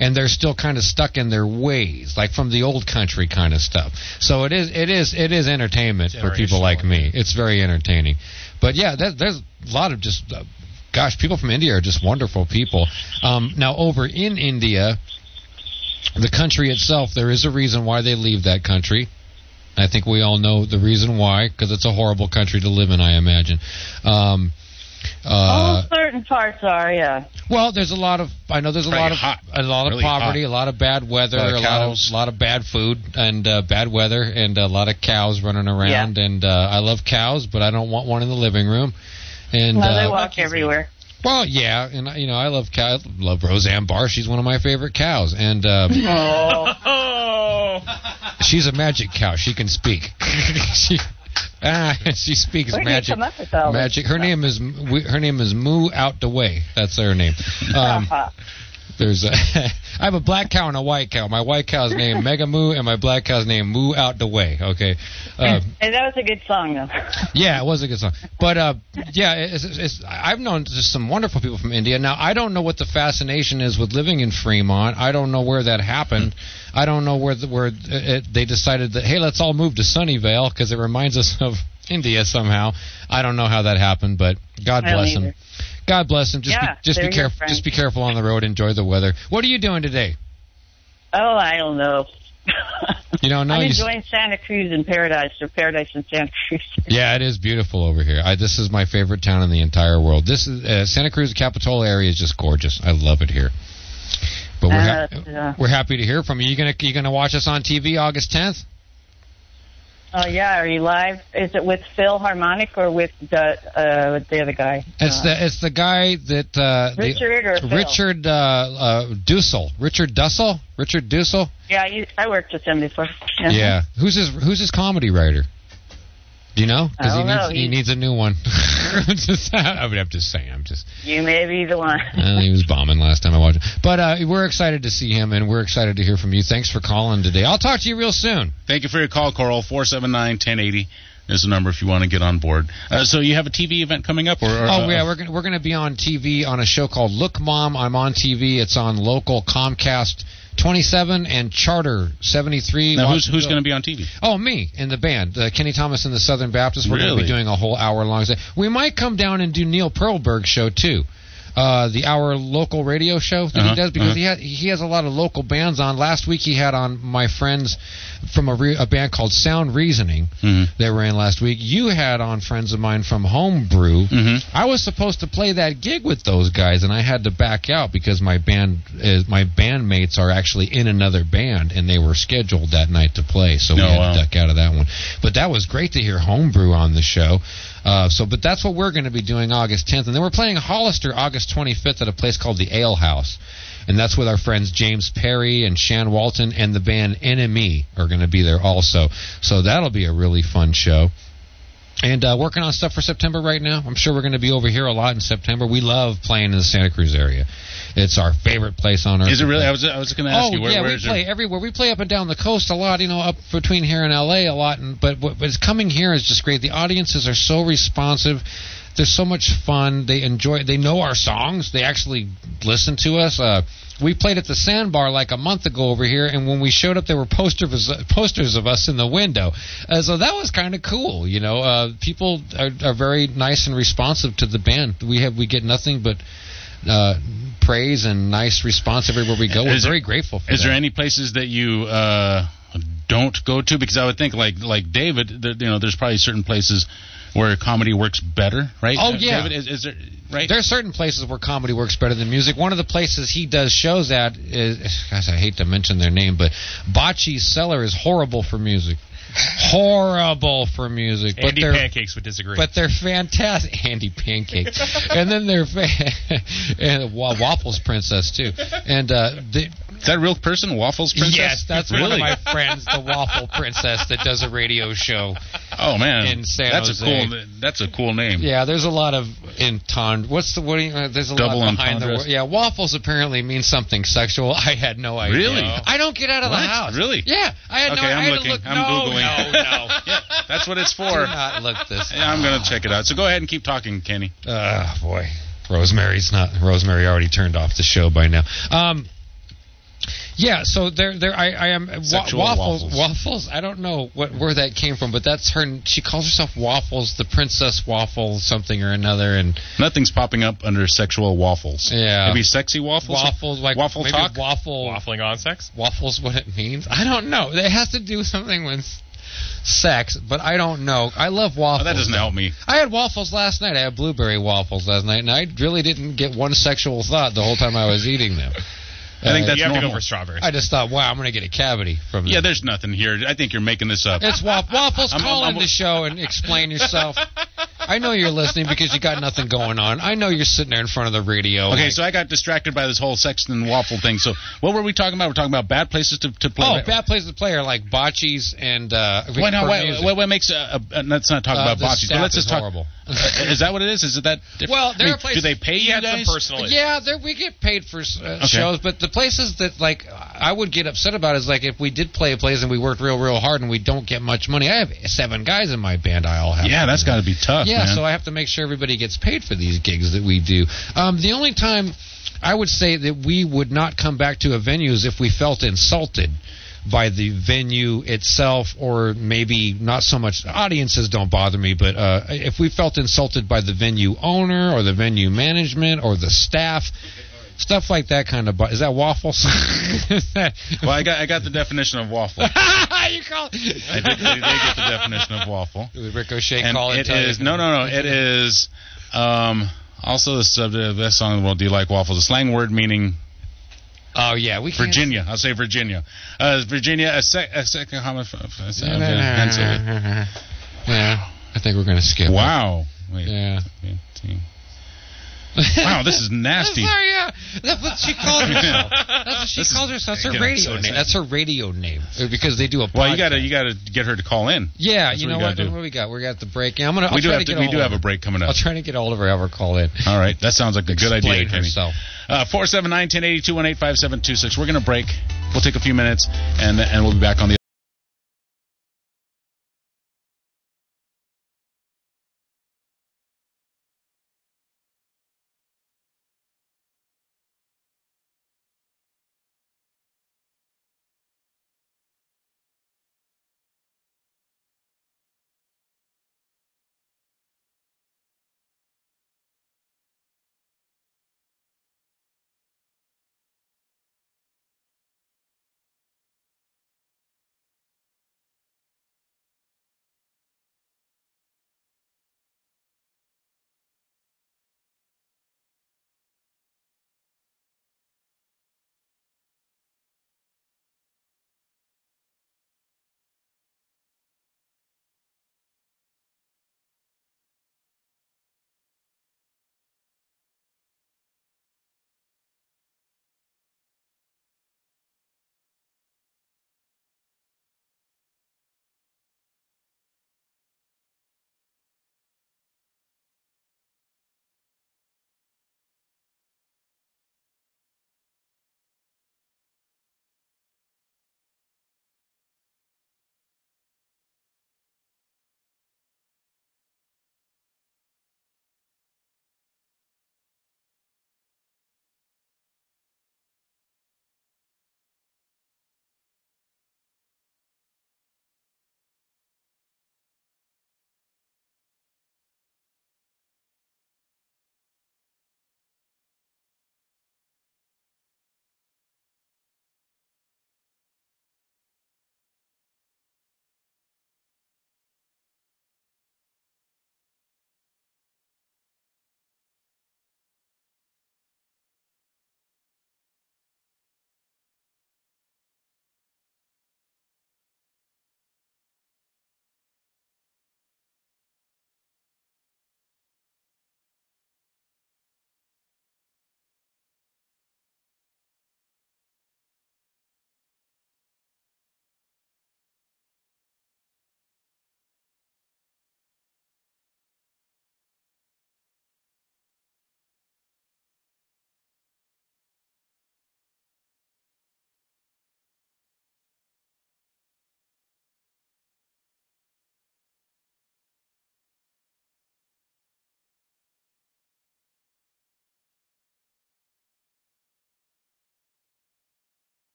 and they're still kind of stuck in their ways, like from the old country kind of stuff. So it is entertainment for people like me. It's very entertaining. But yeah, there's a lot of just, people from India are just wonderful people. Now over in India, the country itself, there is a reason why they leave that country. I think we all know the reason why, because it's a horrible country to live in, I imagine. Certain parts are, yeah. Well, there's a lot of poverty, hot. a lot of bad weather, a lot of bad food, and bad weather, and a lot of cows running around. Yeah. And I love cows, but I don't want one in the living room. And they walk everywhere. Well, yeah, and I love cows. I love Roseanne Barr. She's one of my favorite cows, and she's a magic cow. She can speak. She speaks magic. Magic. Her name is Moo Out the Way. That's her name. I have a black cow and a white cow. My white cow's named Mega Moo, and my black cow's named Moo Out the Way. Okay. And that was a good song, though. Yeah, it was a good song. But I've known just some wonderful people from India. Now I don't know what the fascination is with living in Fremont. I don't know where that happened. I don't know where they decided that, hey, let's all move to Sunnyvale because it reminds us of India somehow. I don't know how that happened, but God bless them. God bless them. Just be careful. Just be careful on the road. Enjoy the weather. What are you doing today? Oh, I don't know. You don't know? I'm enjoying Santa Cruz in Paradise, or Paradise in Santa Cruz. Yeah, it is beautiful over here. This is my favorite town in the entire world. This is Santa Cruz, Capitola area is just gorgeous. I love it here. But we're happy to hear from you. You gonna watch us on TV August 10th? Oh yeah, are you live? Is it with Phil Harmonic or with the other guy? It's the guy that Richard Dussel. Richard Dussel. Yeah, I worked with him before. Yeah. Who's his comedy writer? Do you know? Because he needs a new one. I'm just saying. You may be the one. He was bombing last time I watched him. But we're excited to see him, and we're excited to hear from you. Thanks for calling today. I'll talk to you real soon. Thank you for your call, Coral. 479-1080 is the number if you want to get on board. So you have a TV event coming up? Yeah, we're going to be on TV on a show called Look Mom, I'm on TV. It's on local Comcast 27 and Charter 73. Now, who's going to be on TV? Oh, me and the band. Kenny Thomas and the Southern Baptists. We're going to be doing a whole hour-long thing. We might come down and do Neil Pearlberg's show, too. Our local radio show that he does, because he has a lot of local bands on. Last week he had on my friends from a band called Sound Reasoning. They were in last week. You had on friends of mine from Homebrew. I was supposed to play that gig with those guys, and I had to back out because my bandmates are actually in another band, and they were scheduled that night to play, so we had to duck out of that one. But that was great to hear Homebrew on the show. But that's what we're going to be doing August 10th. And then we're playing Hollister August 25th at a place called the Ale House. And that's with our friends James Perry and Shan Walton, and the band NME are going to be there also. So that'll be a really fun show. And working on stuff for September right now. I'm sure we're going to be over here a lot in September. We love playing in the Santa Cruz area. It's our favorite place on earth. Is it really? I was going to ask you. We play everywhere. We play up and down the coast a lot, up between here and L.A. a lot. But what's coming here is just great. The audiences are so responsive. There's so much fun. They enjoy. They know our songs. They actually listen to us. We played at the Sandbar like a month ago over here, and when we showed up, there were posters of us in the window. So that was kind of cool. People are very nice and responsive to the band. We get nothing but praise and nice response everywhere we go. We're very grateful for that. Is there any places that you don't go to? Because I would think, like David, there's probably certain places where comedy works better, right? Oh, yeah. David, is there, right? There are certain places where comedy works better than music. One of the places he does shows at is, gosh, I hate to mention their name, but Bocce's Cellar is horrible for music. Horrible for music. Andy Pancakes would disagree. But they're fantastic. Andy Pancakes. And then they're and Waffles Princess, too. And is that a real person, Waffles Princess? Yes, that's one of my friends, the Waffle Princess, that does a radio show. Oh man, in San Jose. That's a cool name. Yeah, there's a lot of there's a double lot behind the word. Yeah, waffles apparently means something sexual. I had no idea. Really? I don't get out of the house. Really? Yeah, I had no. I'm looking. I'm googling. No. Yeah, that's what it's for. Do not look this. Yeah, I'm gonna check it out. So go ahead and keep talking, Kenny. Boy, Rosemary already turned off the show by now. Yeah, so I am waffles. Waffles. I don't know where that came from, but that's her. She calls herself Waffles, the Princess Waffle, something or another, and nothing's popping up under sexual waffles. Yeah, maybe sexy waffles. Waffles, like waffle maybe talk. Waffling on sex. Waffles, what it means? I don't know. It has to do something with sex, but I don't know. I love waffles. Oh, that doesn't help me. I had waffles last night. I had blueberry waffles last night, and I really didn't get one sexual thought the whole time I was eating them. I think that's you have normal. to go for strawberries. I just thought, wow, I'm going to get a cavity from this. Yeah, there's nothing here. I think you're making this up. It's Waffles. Call in the show and explain yourself. I know you're listening because you got nothing going on. I know you're sitting there in front of the radio. Okay, so I got distracted by this whole sex and waffle thing. So what were we talking about? We're talking about bad places to play. Oh, bad places to play are like bocces and what makes let's not talk about bocces, but let's just talk. Horrible. Is that what it is? Is it that different? Well, there are places. Do they pay you guys? Yeah, we get paid for shows, but the places that like I would get upset about is like if we did play a place and we worked real hard and we don't get much money. I have 7 guys in my band. I all have. Yeah, that's got to be tough. Yeah, man. so I have to make sure everybody gets paid for these gigs that we do. The only time I would say that we would not come back to a venue is if we felt insulted by the venue itself, or maybe not so much. Audiences don't bother me, but if we felt insulted by the venue owner or the venue management or the staff, stuff like that kind of. Is that waffles? Well, I got the definition of waffle. You call they get the definition of waffle. Ricochet and call it. Is no. It is also the subject of the best song in the world. Do you like waffles? A slang word meaning. Oh yeah, we can't. Virginia. I'll say Virginia. Virginia, a second common. Yeah, I think we're gonna skip. Wow. Wait. Yeah. Wow, this is nasty. Sorry, yeah. That's what she calls herself. That's what she calls herself. That's her radio name. That's her radio name because they do a podcast. Well, you gotta get her to call in. Yeah, you know what? What do we got? We got the break. Yeah, we do have a break coming up. I'll try to get all of her. Have her call in. All right, that sounds like a good idea, Kenny. 479-1080, 218-5726. We're gonna break. We'll take a few minutes and we'll be back on the.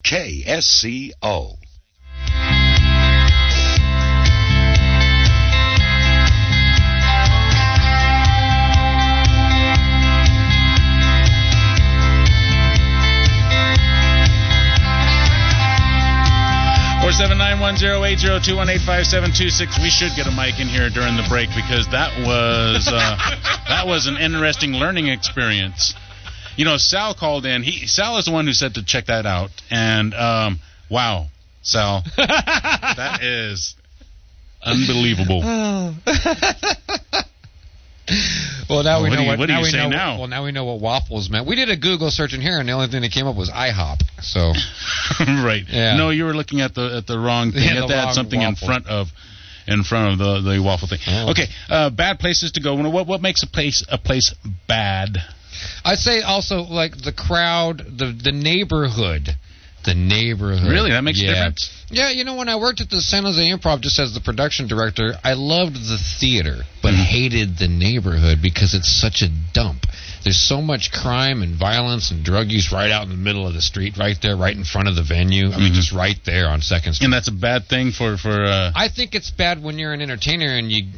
KSCO. Or 7910802185726. We should get a mic in here during the break because that was an interesting learning experience. You know, Sal called in. Sal is the one who said to check that out. And wow, Sal, that is unbelievable. Well, now we know what. What do you say now? Well, now we know what waffles meant. We did a Google search in here, and the only thing that came up was IHOP. So, right. Yeah. No, you were looking at the wrong thing. You had something waffle. in front of the waffle thing. Oh. Okay, bad places to go. What makes a place bad? I'd say also like the crowd, the neighborhood. The neighborhood. Really? That makes a difference? Yeah, you know, when I worked at the San Jose Improv just as the production director, I loved the theater, but hated the neighborhood because it's such a dump. There's so much crime and violence and drug use right out in the middle of the street, right there, right in front of the venue. I mean, just right there on 2nd Street. And that's a bad thing for I think it's bad when you're an entertainer and you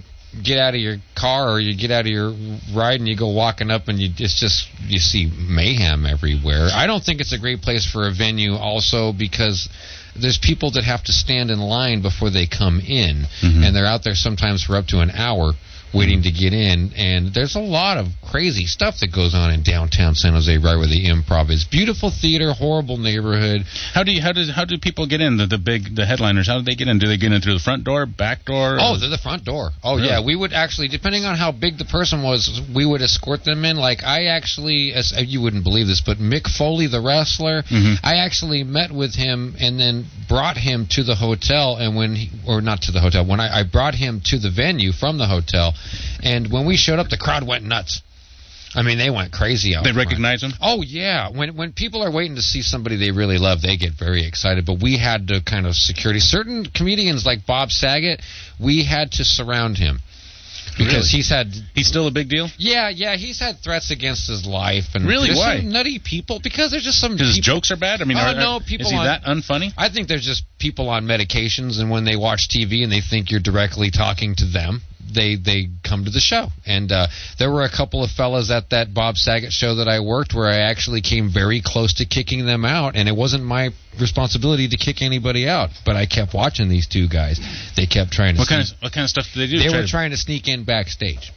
get out of your car or you get out of your ride and you go walking up and you see mayhem everywhere. I don't think it's a great place for a venue also because there's people that have to stand in line before they come in, and they're out there sometimes for up to an hour waiting to get in, and there's a lot of crazy stuff that goes on in downtown San Jose, right where the Improv is. Beautiful theater, horrible neighborhood. How do people get in? The headliners, how do they get in? Do they get in through the front door, back door? Oh, through the front door. Oh, really? Yeah. We would actually, depending on how big the person was, we would escort them in. Like, I actually, you wouldn't believe this, but Mick Foley, the wrestler, I actually met with him and then brought him to the hotel, and not to the hotel, when I brought him to the venue from the hotel, and when we showed up, the crowd went nuts. I mean, they went crazy out there. They recognize him? Oh, yeah. When people are waiting to see somebody they really love, they get very excited. But we had to kind of security. Certain comedians like Bob Saget, we had to surround him. Because he's still a big deal? Yeah, he's had threats against his life. And really? Why? Some nutty people. Because there's just some people. Because his jokes are bad? I mean, people is he that unfunny? I think there's just people on medications, and when they watch TV and they think you're directly talking to them, they come to the show. And there were a couple of fellas at that Bob Saget show that I worked where I actually came very close to kicking them out, and it wasn't my responsibility to kick anybody out, but I kept watching these two guys. They kept trying to What kind of stuff did they do? They were trying to sneak in backstage.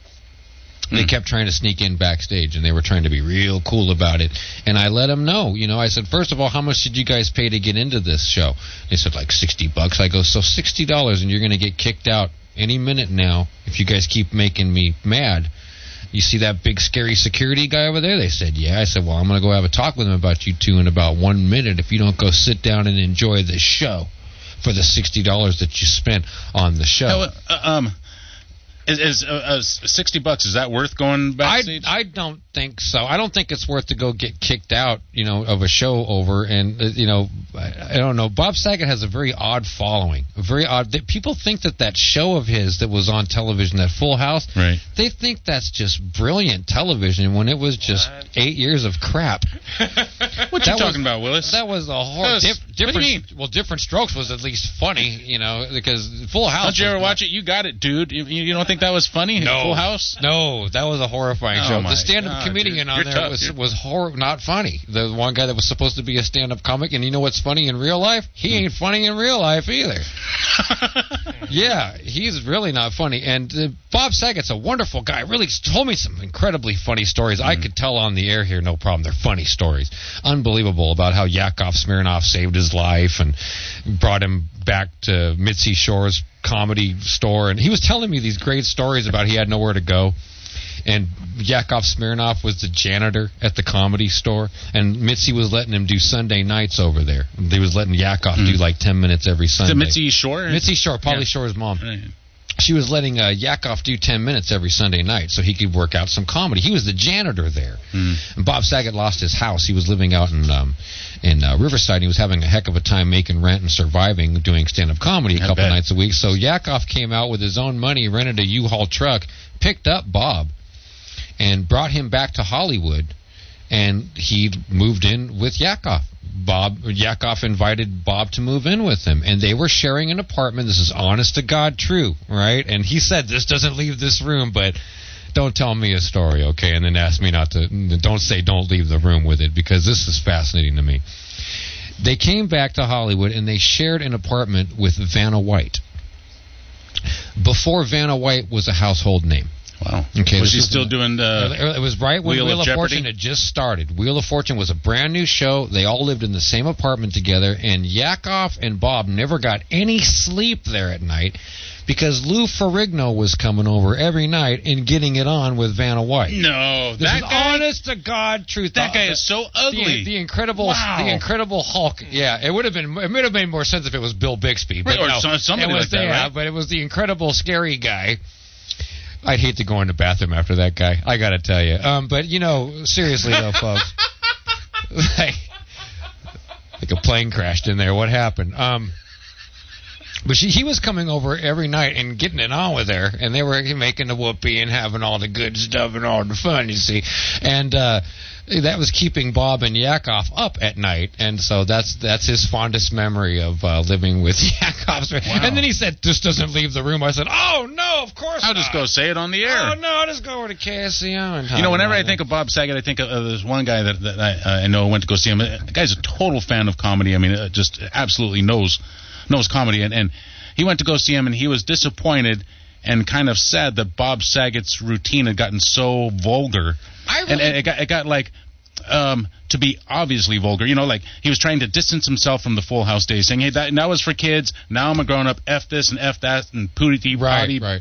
They kept trying to sneak in backstage, and they were trying to be real cool about it. And I let them know. You know, I said, first of all, how much did you guys pay to get into this show? They said, like $60. I go, so $60, and you're going to get kicked out any minute now if you guys keep making me mad. You see that big scary security guy over there? They said, yeah. I said, well, I'm going to go have a talk with him about you two in about 1 minute if you don't go sit down and enjoy the show for the $60 that you spent on the show. Is $60, is that worth going backstage? I don't think so. I don't think it's worth to go get kicked out, of a show over. And I don't know. Bob Saget has a very odd following. People think that show of his that was on television, that Full House, right? They think that's just brilliant television when it was just 8 years of crap. What you talking about, Willis? That was a whole different. Well, Different Strokes was at least funny, because Full House. Don't you ever watch it? You got it, dude. You don't think that was funny? No. Full House? No, that was a horrifying show. The stand-up comedian on there was not funny. The one guy that was supposed to be a stand-up comic, and you know what's funny in real life? He ain't funny in real life either. Yeah, he's really not funny. And Bob Saget's a wonderful guy. Really told me some incredibly funny stories. I could tell on the air here, no problem. They're funny stories. Unbelievable about how Yakov Smirnoff saved his life and brought him back to Mitzi Shore's comedy store. And he was telling me these great stories about he had nowhere to go. And Yakov Smirnoff was the janitor at the comedy store, and Mitzi was letting him do Sunday nights over there. They was letting Yakov do like 10 minutes every Sunday. Is it Mitzi Shore? Mitzi Shore, Pauly Shore's mom. Right. She was letting Yakov do 10 minutes every Sunday night so he could work out some comedy. He was the janitor there. And Bob Saget lost his house. He was living out in Riverside. He was having a heck of a time making rent and surviving, doing stand-up comedy a couple nights a week. So Yakov came out with his own money, rented a U-Haul truck, picked up Bob, and brought him back to Hollywood. And he moved in with Yakov. Yakov invited Bob to move in with him, and they were sharing an apartment. This is honest to God true, right? And he said, this doesn't leave this room, but don't tell me a story, okay? And then ask me not to, don't leave the room with it, because this is fascinating to me. They came back to Hollywood, and they shared an apartment with Vanna White. Before Vanna White was a household name. Wow. Okay, was she still doing it was right when Wheel of Fortune had just started. Wheel of Fortune was a brand new show. They all lived in the same apartment together, and Yakov and Bob never got any sleep there at night because Lou Ferrigno was coming over every night and getting it on with Vanna White. No, this is honest to God truth. That guy is so ugly. The Incredible Hulk. Yeah, it would have made more sense if it was Bill Bixby, but or somebody like that, right? But it was the Incredible Scary Guy. I'd hate to go in the bathroom after that guy. I got to tell you. But, seriously, though, folks. like a plane crashed in there. What happened? But he was coming over every night and getting it on with her. And they were making the whoopee and having all the good stuff and all the fun, you see. And that was keeping Bob and Yakov up at night. And so that's his fondest memory of living with Yakov. Wow. And then he said, this doesn't leave the room. I said, oh, no, of course I'll just go say it on the air. Oh, no, I'll just go over to KSCO. And whenever I think of Bob Saget, I think of there's one guy that I know went to go see him. The guy's a total fan of comedy. I mean, just absolutely knows comedy. And he went to go see him, and he was disappointed and kind of sad that Bob Saget's routine had gotten so vulgar. And it got like to be obviously vulgar. Like he was trying to distance himself from the Full House days, saying, hey, that was for kids. Now I'm a grown-up. F this and F that and pooty potty. Right.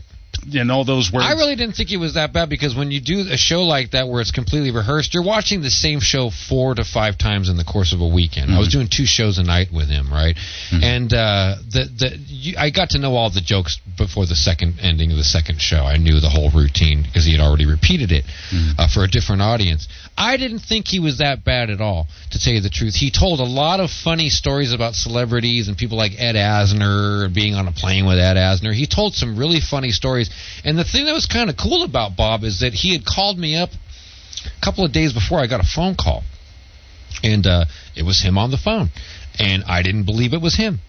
And all those words. I really didn't think it was that bad because when you do a show like that where it's completely rehearsed, you're watching the same show 4 to 5 times in the course of a weekend. Mm-hmm. I was doing 2 shows a night with him, right? Mm-hmm. And I got to know all the jokes before the second ending of the second show. I knew the whole routine because he had already repeated it for a different audience. I didn't think he was that bad at all, to tell you the truth. He told a lot of funny stories about celebrities and people like Ed Asner and being on a plane with Ed Asner. He told some really funny stories. And the thing that was kind of cool about Bob is that he had called me up a couple of days before I got a phone call. And it was him on the phone. And I didn't believe it was him.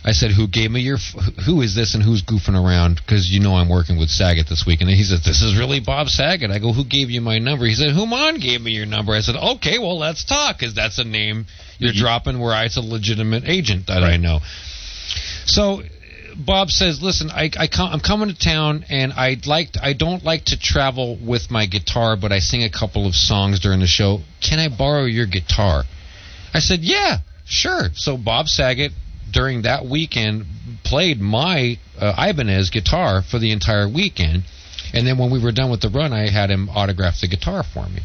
I said, who is this and who's goofing around? Because I'm working with Saget this week. And he said, this is really Bob Saget. I go, who gave you my number? He said, Human gave me your number. I said, okay, well, let's talk, because that's a name you're dropping where it's a legitimate agent that I know. So Bob says, listen, I'm coming to town, and I don't like to travel with my guitar, but I sing a couple of songs during the show. Can I borrow your guitar? I said, yeah, sure. So Bob Saget, during that weekend, played my Ibanez guitar for the entire weekend. And then when we were done with the run, I had him autograph the guitar for me.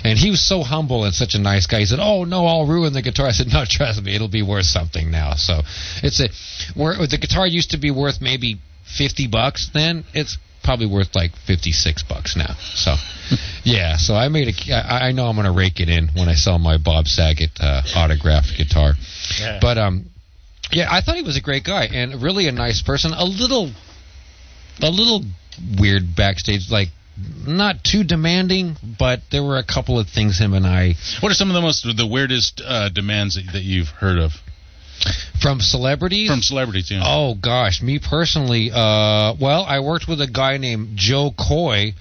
And he was so humble and such a nice guy. He said, oh, no, I'll ruin the guitar. I said, no, trust me, it'll be worth something now. So where the guitar used to be worth maybe $50 then, it's probably worth like $56 now. So, yeah, so I know I'm going to rake it in when I sell my Bob Saget autographed guitar. Yeah. But, yeah, I thought he was a great guy and really a nice person. A little weird backstage, like not too demanding, but there were a couple of things him and I. What are some of the weirdest demands that you've heard of? From celebrities? From celebrities, yeah. Oh, gosh. Me personally, I worked with a guy named Joe Coy,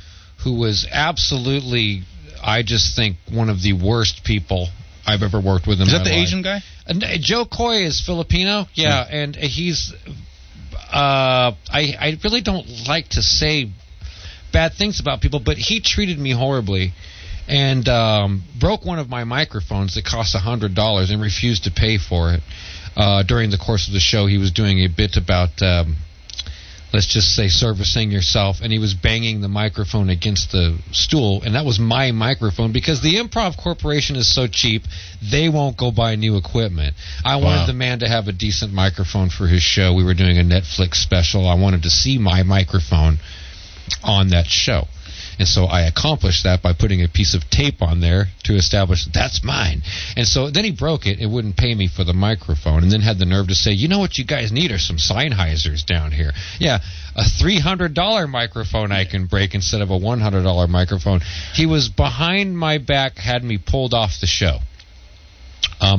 who was absolutely, I just think, one of the worst people I've ever worked with in my life. Is that the Asian guy? Joe Coy is Filipino, yeah, and he's. I really don't like to say bad things about people, but he treated me horribly and broke one of my microphones that cost $100 and refused to pay for it. During the course of the show, he was doing a bit about, let's just say, servicing yourself, and he was banging the microphone against the stool, and that was my microphone because the Improv Corporation is so cheap, they won't go buy new equipment. I wanted the man to have a decent microphone for his show. We were doing a Netflix special. I wanted to see my microphone on that show. And so I accomplished that by putting a piece of tape on there to establish that's mine. And so then he broke it. It wouldn't pay me for the microphone. And then had the nerve to say, you know what you guys need are some Sennheisers down here. Yeah, a $300 microphone I can break instead of a $100 microphone. He was behind my back, had me pulled off the show.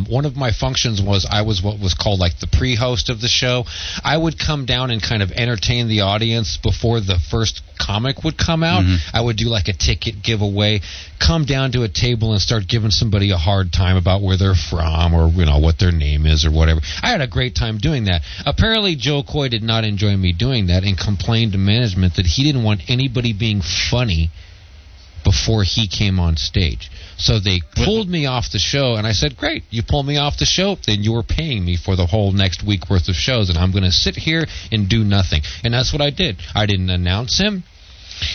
One of my functions was I was what was called like the pre-host of the show. I would come down and kind of entertain the audience before the first comic would come out. I would do like a ticket giveaway, come down to a table and start giving somebody a hard time about where they're from or what their name is or whatever. I had a great time doing that. Apparently Joe Coy did not enjoy me doing that and complained to management that he didn't want anybody being funny before he came on stage. So they pulled me off the show, and I said, great, you pull me off the show, then you're paying me for the whole next week worth of shows, and I'm going to sit here and do nothing. And that's what I did. I didn't announce him.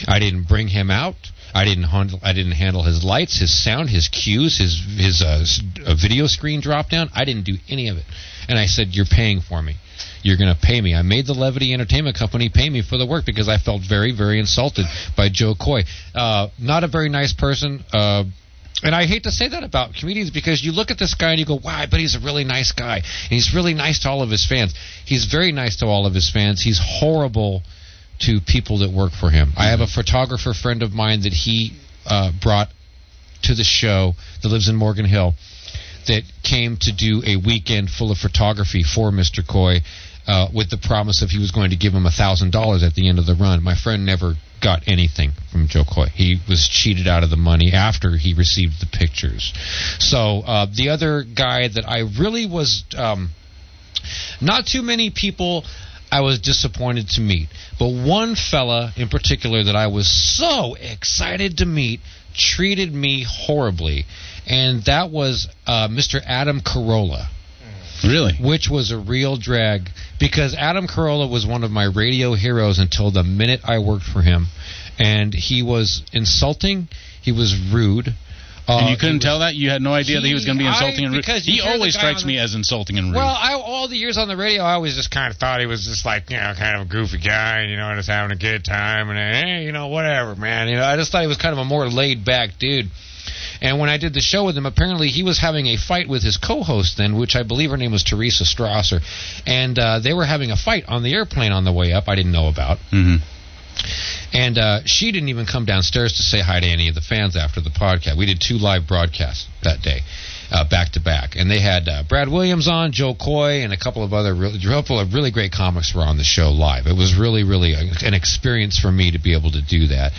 I didn't bring him out. I didn't handle his lights, his sound, his cues, his video screen drop down. I didn't do any of it. And I said, you're paying for me. You're going to pay me. I made the Levity Entertainment Company pay me for the work because I felt very, very insulted by Joe Coy. Not a very nice person. And I hate to say that about comedians because you look at this guy and you go, wow, I bet he's a really nice guy. And he's really nice to all of his fans. He's very nice to all of his fans. He's horrible to people that work for him. I have a photographer friend of mine that he brought to the show that lives in Morgan Hill that came to do a weekend full of photography for Mr. Coy with the promise of he was going to give him $1,000 at the end of the run. My friend never got anything from Joe Coy. He was cheated out of the money after he received the pictures. So the other guy that I really was not too many people I was disappointed to meet, but one fella in particular that I was so excited to meet treated me horribly, and that was Mr. Adam Carolla. Really? Which was a real drag, because Adam Carolla was one of my radio heroes until the minute I worked for him. And he was insulting. He was rude. And you couldn't tell that? You had no idea that he was going to be insulting and rude? He always strikes me as insulting and rude. Well, all the years on the radio, I always just kind of thought he was just like, kind of a goofy guy, just having a good time, and hey, whatever, man. I just thought he was kind of a more laid-back dude. And when I did the show with him, apparently he was having a fight with his co-host then, which I believe her name was Teresa Strasser. And they were having a fight on the airplane on the way up I didn't know about. And she didn't even come downstairs to say hi to any of the fans after the podcast. We did 2 live broadcasts that day, back to back. And they had Brad Williams on, Joe Coy, and a couple of really great comics were on the show live. It was really, really an experience for me to be able to do that.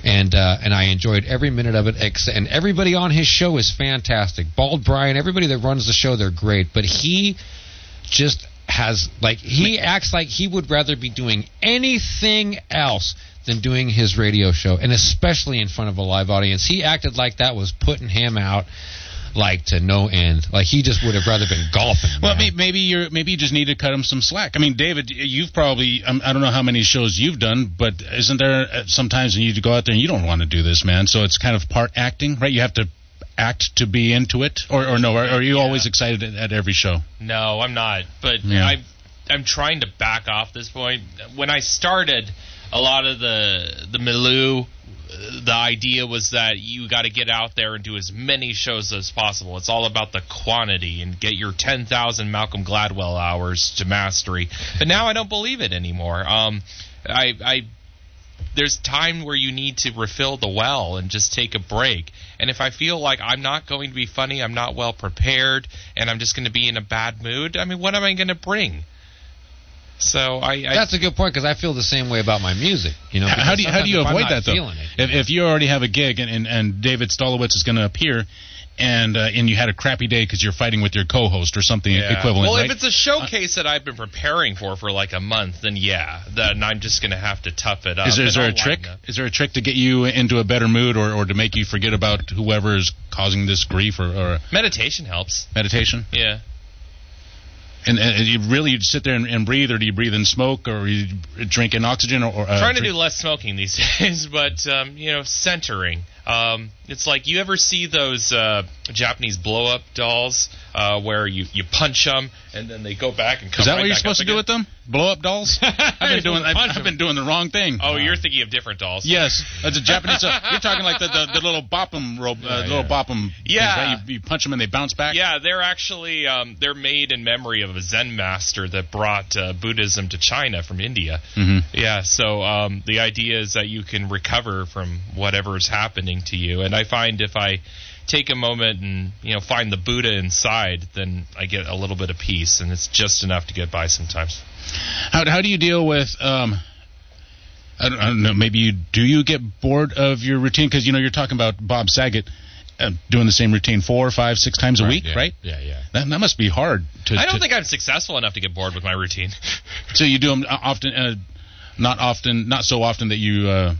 And I enjoyed every minute of it. And everybody on his show is fantastic. Bald Brian, everybody that runs the show, they're great. But he just he acts like he would rather be doing anything else than doing his radio show, and especially in front of a live audience. He acted like that was putting him out to no end. Like he just would have rather been golfing. Well, maybe you just need to cut him some slack. I mean, David, you've probably I don't know how many shows you've done, but isn't there sometimes when you go out there and you don't want to do this, man? So it's kind of part acting, right? You have to act to be into it, or no? Are you always excited at every show? No, I'm not. But I'm trying to back off this point. When I started, a lot of the milieu, the idea was that you got to get out there and do as many shows as possible. It's all about the quantity and get your 10,000 Malcolm Gladwell hours to mastery. But now I don't believe it anymore. There's time where you need to refill the well and just take a break. And if I feel like I'm not going to be funny, I'm not well prepared, and I'm just going to be in a bad mood, I mean, what am I going to bring? So that's a good point, because I feel the same way about my music. How do you avoid that, though? If you already have a gig and David Stolowitz is going to appear, and you had a crappy day because you're fighting with your co-host or something equivalent. Well, right? if it's a showcase that I've been preparing for like a month, then then I'm just going to have to tough it up. Is there a trick? Is there a trick to get you into a better mood, or to make you forget about whoever is causing this grief? Or meditation helps. Meditation? Yeah. And you really sit there and breathe, or do you breathe in smoke, or you drink in oxygen? Or trying to do less smoking these days, but centering. It's like, you ever see those Japanese blow-up dolls where you punch them and then they go back and come. Is that right what you're back supposed to do with them? Blow-up dolls? I've been doing the wrong thing. Oh, you're thinking of different dolls. Yes, that's a Japanese. You're talking like the little boppum rope, little boppum. Yeah, things, right? You punch them and they bounce back. Yeah, they're actually they're made in memory of a Zen master that brought Buddhism to China from India. Mm-hmm. Yeah, so the idea is that you can recover from whatever is happening everything to you. And I find if I take a moment and find the Buddha inside, then I get a little bit of peace, and it's just enough to get by sometimes. How do you deal with I don't know, maybe you get bored of your routine? Because you're talking about Bob Saget doing the same routine 4, 5, 6 times a week, right? Yeah. That must be hard. I don't think I'm successful enough to get bored with my routine. So you do them often, not so often that you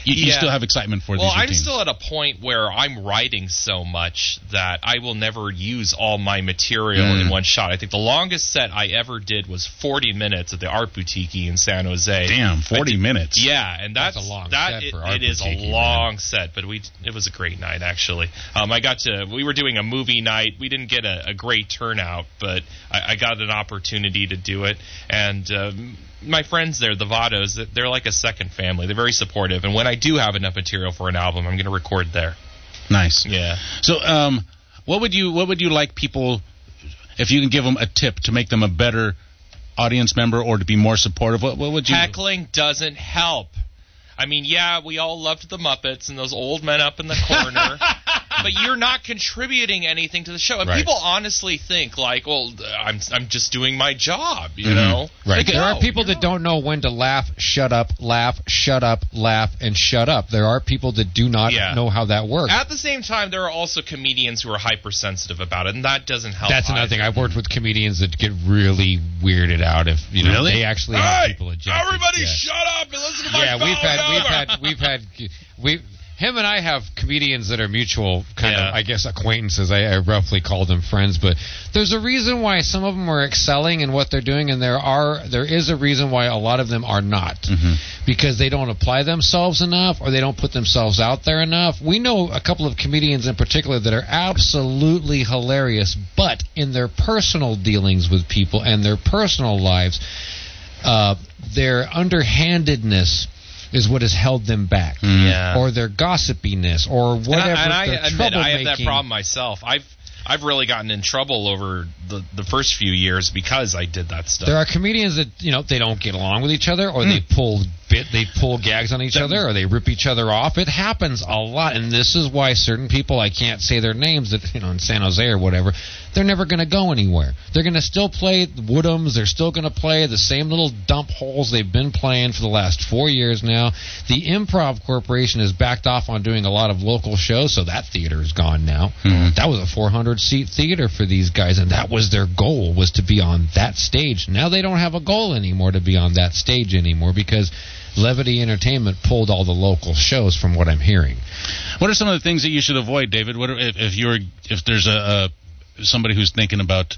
still have excitement for these routines. Well, I'm still at a point where I'm writing so much that I will never use all my material in one shot. I think the longest set I ever did was 40 minutes at the Art Boutique in San Jose. Damn, 40 minutes. Yeah, and that's a long set for Art Boutique. It is a long set, but it was a great night, actually. We were doing a movie night. We didn't get a great turnout, but I got an opportunity to do it, and my friends there, the Vados, they're like a second family. They're very supportive, and when I do have enough material for an album, I'm going to record there. Nice. Yeah. So, what would you like people, if you can give them a tip to make them a better audience member or to be more supportive? What would you? Heckling doesn't help. I mean, yeah, we all loved the Muppets and those old men up in the corner, but you're not contributing anything to the show. And people honestly think, like, well, I'm just doing my job, you know? Right. There are people that don't know when to laugh, shut up, laugh, and shut up. There are people that do not know how that works. At the same time, there are also comedians who are hypersensitive about it, and that doesn't help. That's another thing. I've worked with comedians that get really weirded out if they actually have people ejected. Everybody shut up and listen to my him and I have comedians that are mutual kind of, I guess, acquaintances. I roughly call them friends, but there's a reason why some of them are excelling in what they're doing, and there is a reason why a lot of them are not, because they don't apply themselves enough or they don't put themselves out there enough. We know a couple of comedians in particular that are absolutely hilarious, but in their personal dealings with people and their personal lives, their underhandedness is what has held them back, or their gossipiness, or whatever. And I admit I have that problem myself. I've really gotten in trouble over the first few years because I did that stuff. There are comedians that they don't get along with each other, or they pull gags on each other, or they rip each other off. It happens a lot, and this is why certain people, I can't say their names, that in San Jose or whatever, they're never going to go anywhere. They're going to still play Woodhams. They're still going to play the same little dump holes they've been playing for the last 4 years now. The Improv Corporation has backed off on doing a lot of local shows, so that theater is gone now. That was a 400-seat theater for these guys, and that was their goal, was to be on that stage. Now they don't have a goal anymore to be on that stage anymore because Levity Entertainment pulled all the local shows, from what I'm hearing. What are some of the things that you should avoid, David? What if there's somebody who's thinking about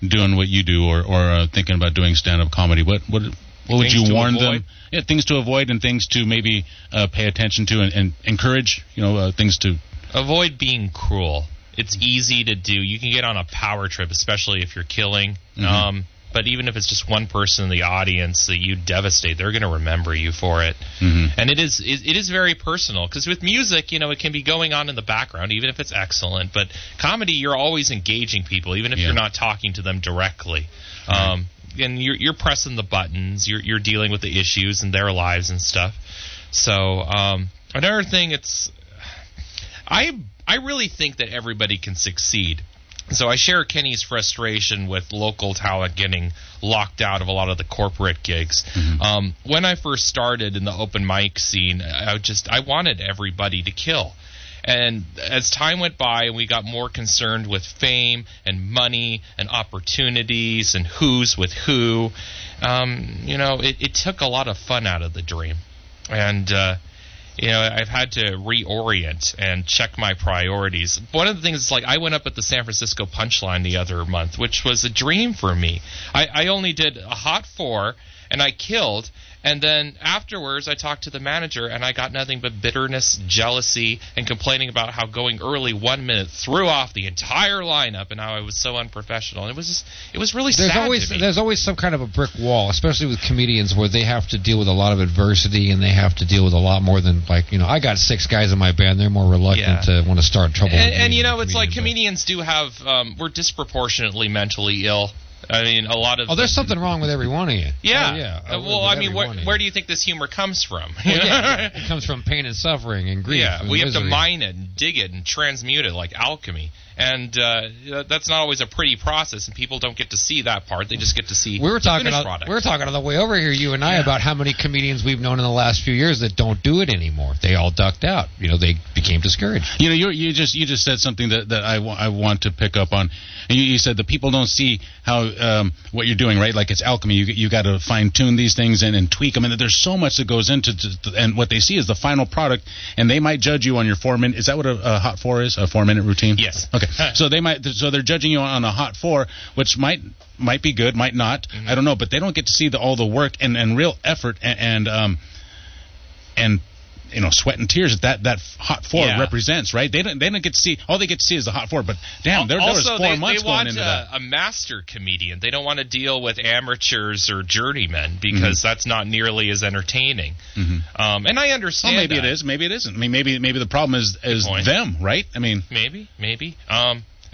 doing what you do, or thinking about doing stand-up comedy? What would you warn them? Yeah, things to avoid and things to maybe pay attention to and encourage. Things to avoid being cruel. It's easy to do. You can get on a power trip, especially if you're killing. But even if it's just one person in the audience that you devastate, they're going to remember you for it. And it is very personal, because with music, it can be going on in the background, even if it's excellent. But comedy, you're always engaging people, even if you're not talking to them directly. And you're pressing the buttons. You're dealing with the issues in their lives and stuff. So another thing, I really think that everybody can succeed. So I share Kenny's frustration with local talent getting locked out of a lot of the corporate gigs. When I first started in the open mic scene, I wanted everybody to kill. And as time went by and we got more concerned with fame and money and opportunities and who's with who, it took a lot of fun out of the dream. And I've had to reorient and check my priorities. One of the things is, I went up at the San Francisco Punchline the other month, which was a dream for me. I only did a hot 4, and I killed. And then afterwards, I talked to the manager, and I got nothing but bitterness, jealousy, and complaining about how going early 1 minute threw off the entire lineup and how I was so unprofessional. And it was really sad to me. There's always some kind of a brick wall, especially with comedians, where they have to deal with a lot of adversity, and they have to deal with a lot more than, I got 6 guys in my band. They're more reluctant to want to start trouble. And it's like comedians do have, we're disproportionately mentally ill. I mean, a lot of... Oh, there's something wrong with every one of you. Yeah. Oh, yeah. Well, I mean, where do you think this humor comes from? It comes from pain and suffering and grief. Yeah, and we misery. have to mine it and dig it and transmute it like alchemy. And that's not always a pretty process, and people don't get to see that part. They just get to see the finished product. We were talking on the way over here, you and I, about how many comedians we've known in the last few years that don't do it anymore. They all ducked out. They became discouraged. You just said something that I want to pick up on. And you said that people don't see how what you're doing, right? Like it's alchemy. You got to fine tune these things and tweak them. And there's so much that goes into and what they see is the final product. And they might judge you on your 4 minute. Is that what a hot 4 is? A 4 minute routine? Yes. Okay. So they're judging you on a hot 4, which might be good, might not. Mm-hmm. I don't know, but they don't get to see all the work and real effort and sweat and tears that hot 4 represents, right? They don't get to see. All they get to see is the hot 4. But damn, there was 4 months going into that. A master comedian. They don't want to deal with amateurs or journeymen because that's not nearly as entertaining. Mm-hmm. And I understand. Well, maybe it is. Maybe it isn't. I mean, maybe the problem is them, right? I mean, maybe.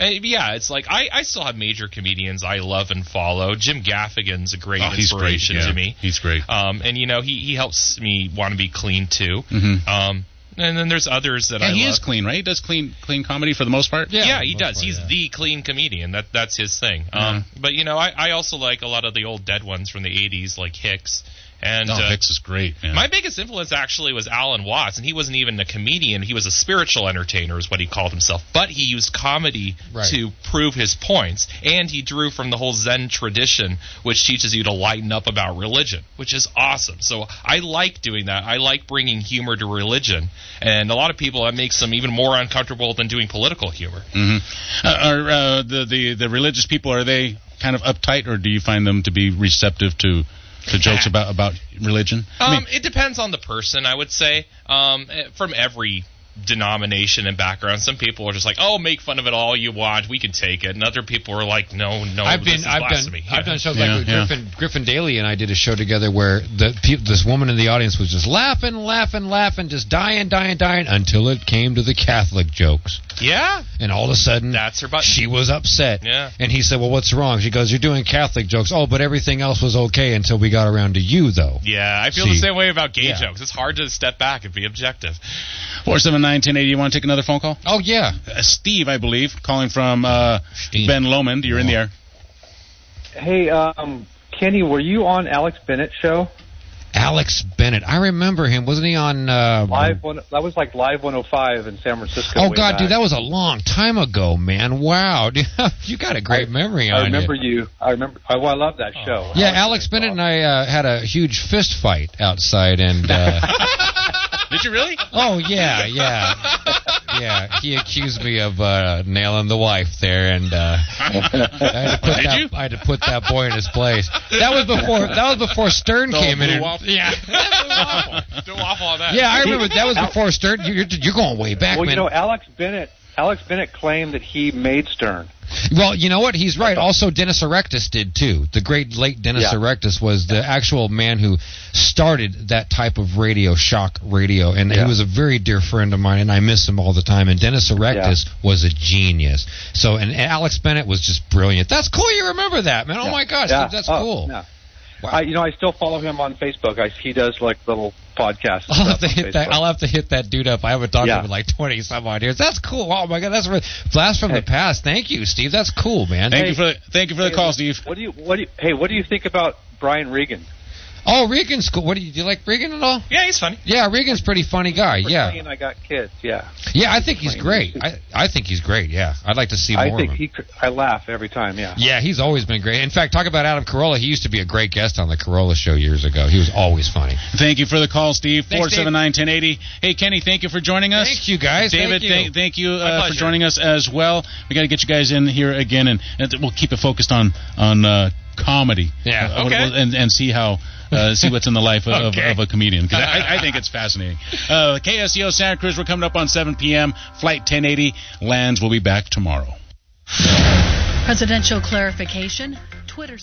Yeah, it's like I still have major comedians I love and follow. Jim Gaffigan's a great inspiration to me. He's great. And he helps me want to be clean too. Mm-hmm. And then there's others that I love. He is clean, right? He does clean comedy for the most part. Yeah, he does. He's the clean comedian. That's his thing. But I also like a lot of the old dead ones from the 80s, like Hicks. And Hicks is great, man. My biggest influence actually was Alan Watts, and he wasn't even a comedian. He was a spiritual entertainer is what he called himself. But he used comedy to prove his points, and he drew from the whole Zen tradition, which teaches you to lighten up about religion, which is awesome. So I like doing that. I like bringing humor to religion, and a lot of people, that makes them even more uncomfortable than doing political humor. Mm-hmm. Are the religious people, are they kind of uptight, or do you find them to be receptive to jokes about religion? It depends on the person, I would say. From every denomination and background, some people are just like, "Oh, make fun of it all you want, we can take it," and other people are like, "No, I've done shows like with Griffin Daly, and I did a show together where this woman in the audience was just laughing, just dying until it came to the Catholic jokes. Yeah. And all of a sudden, that's her button. She was upset. Yeah. And he said, "Well, what's wrong?" She goes, "You're doing Catholic jokes." "Oh, but everything else was okay until we got around to you, though." Yeah, I feel the same way about gay jokes. It's hard to step back and be objective. 479-1080. You want to take another phone call? Oh, yeah. Steve, I believe, calling from Ben Lomond. You're in the air. Hey, Kenny, were you on Alex Bennett's show? Alex Bennett. I remember him. Wasn't he on... That was like Live 105 in San Francisco. Oh, God, dude, that was a long time ago, man. Wow. You got a great memory on you. I remember. I love that show. Yeah, Alex Bennett and I had a huge fist fight outside, and... Did you really? Oh, yeah. Yeah, he accused me of nailing the wife there, and I had to put that boy in his place. That was before Stern came in. Yeah, blew off on that. Yeah, I remember that was before Stern. You're going way back, man. Well, Alex Bennett claimed that he made Stern. Well, you know what? He's right. Also, Dennis Erectus did, too. The great late Dennis Erectus was the actual man who started that type of radio, shock radio, and he was a very dear friend of mine, and I miss him all the time. And Dennis Erectus was a genius. So, and Alex Bennett was just brilliant. That's cool you remember that, man. Oh, my gosh, that's cool. Yeah. Wow. I still follow him on Facebook. He does like little podcasts. I'll have to hit that dude up. I haven't talked to him in like 20-some odd years. That's cool. Oh my God, that's a blast from the past. Thank you, Steve. That's cool, man. Thank you for the call, Steve. What do you think about Brian Regan? Oh, Regan's cool. Do you like Regan at all? Yeah, he's funny. Yeah, Regan's pretty funny guy. Yeah. And I got kids. Yeah. Yeah, I think he's great. I think he's great. Yeah, I'd like to see more of him. I laugh every time. Yeah. Yeah, he's always been great. In fact, talk about Adam Carolla. He used to be a great guest on the Carolla show years ago. He was always funny. Thank you for the call, Steve. 479-1080. Hey, Kenny, thank you for joining us. Thank you, guys. David, thank you for joining us as well. We got to get you guys in here again, and we'll keep it focused on comedy. Yeah. Okay. And see how. See what's in the life of a comedian, because I think it's fascinating. KSEO Santa Cruz, we're coming up on 7 p.m. Flight 1080 lands. We'll be back tomorrow. Presidential clarification. Twitter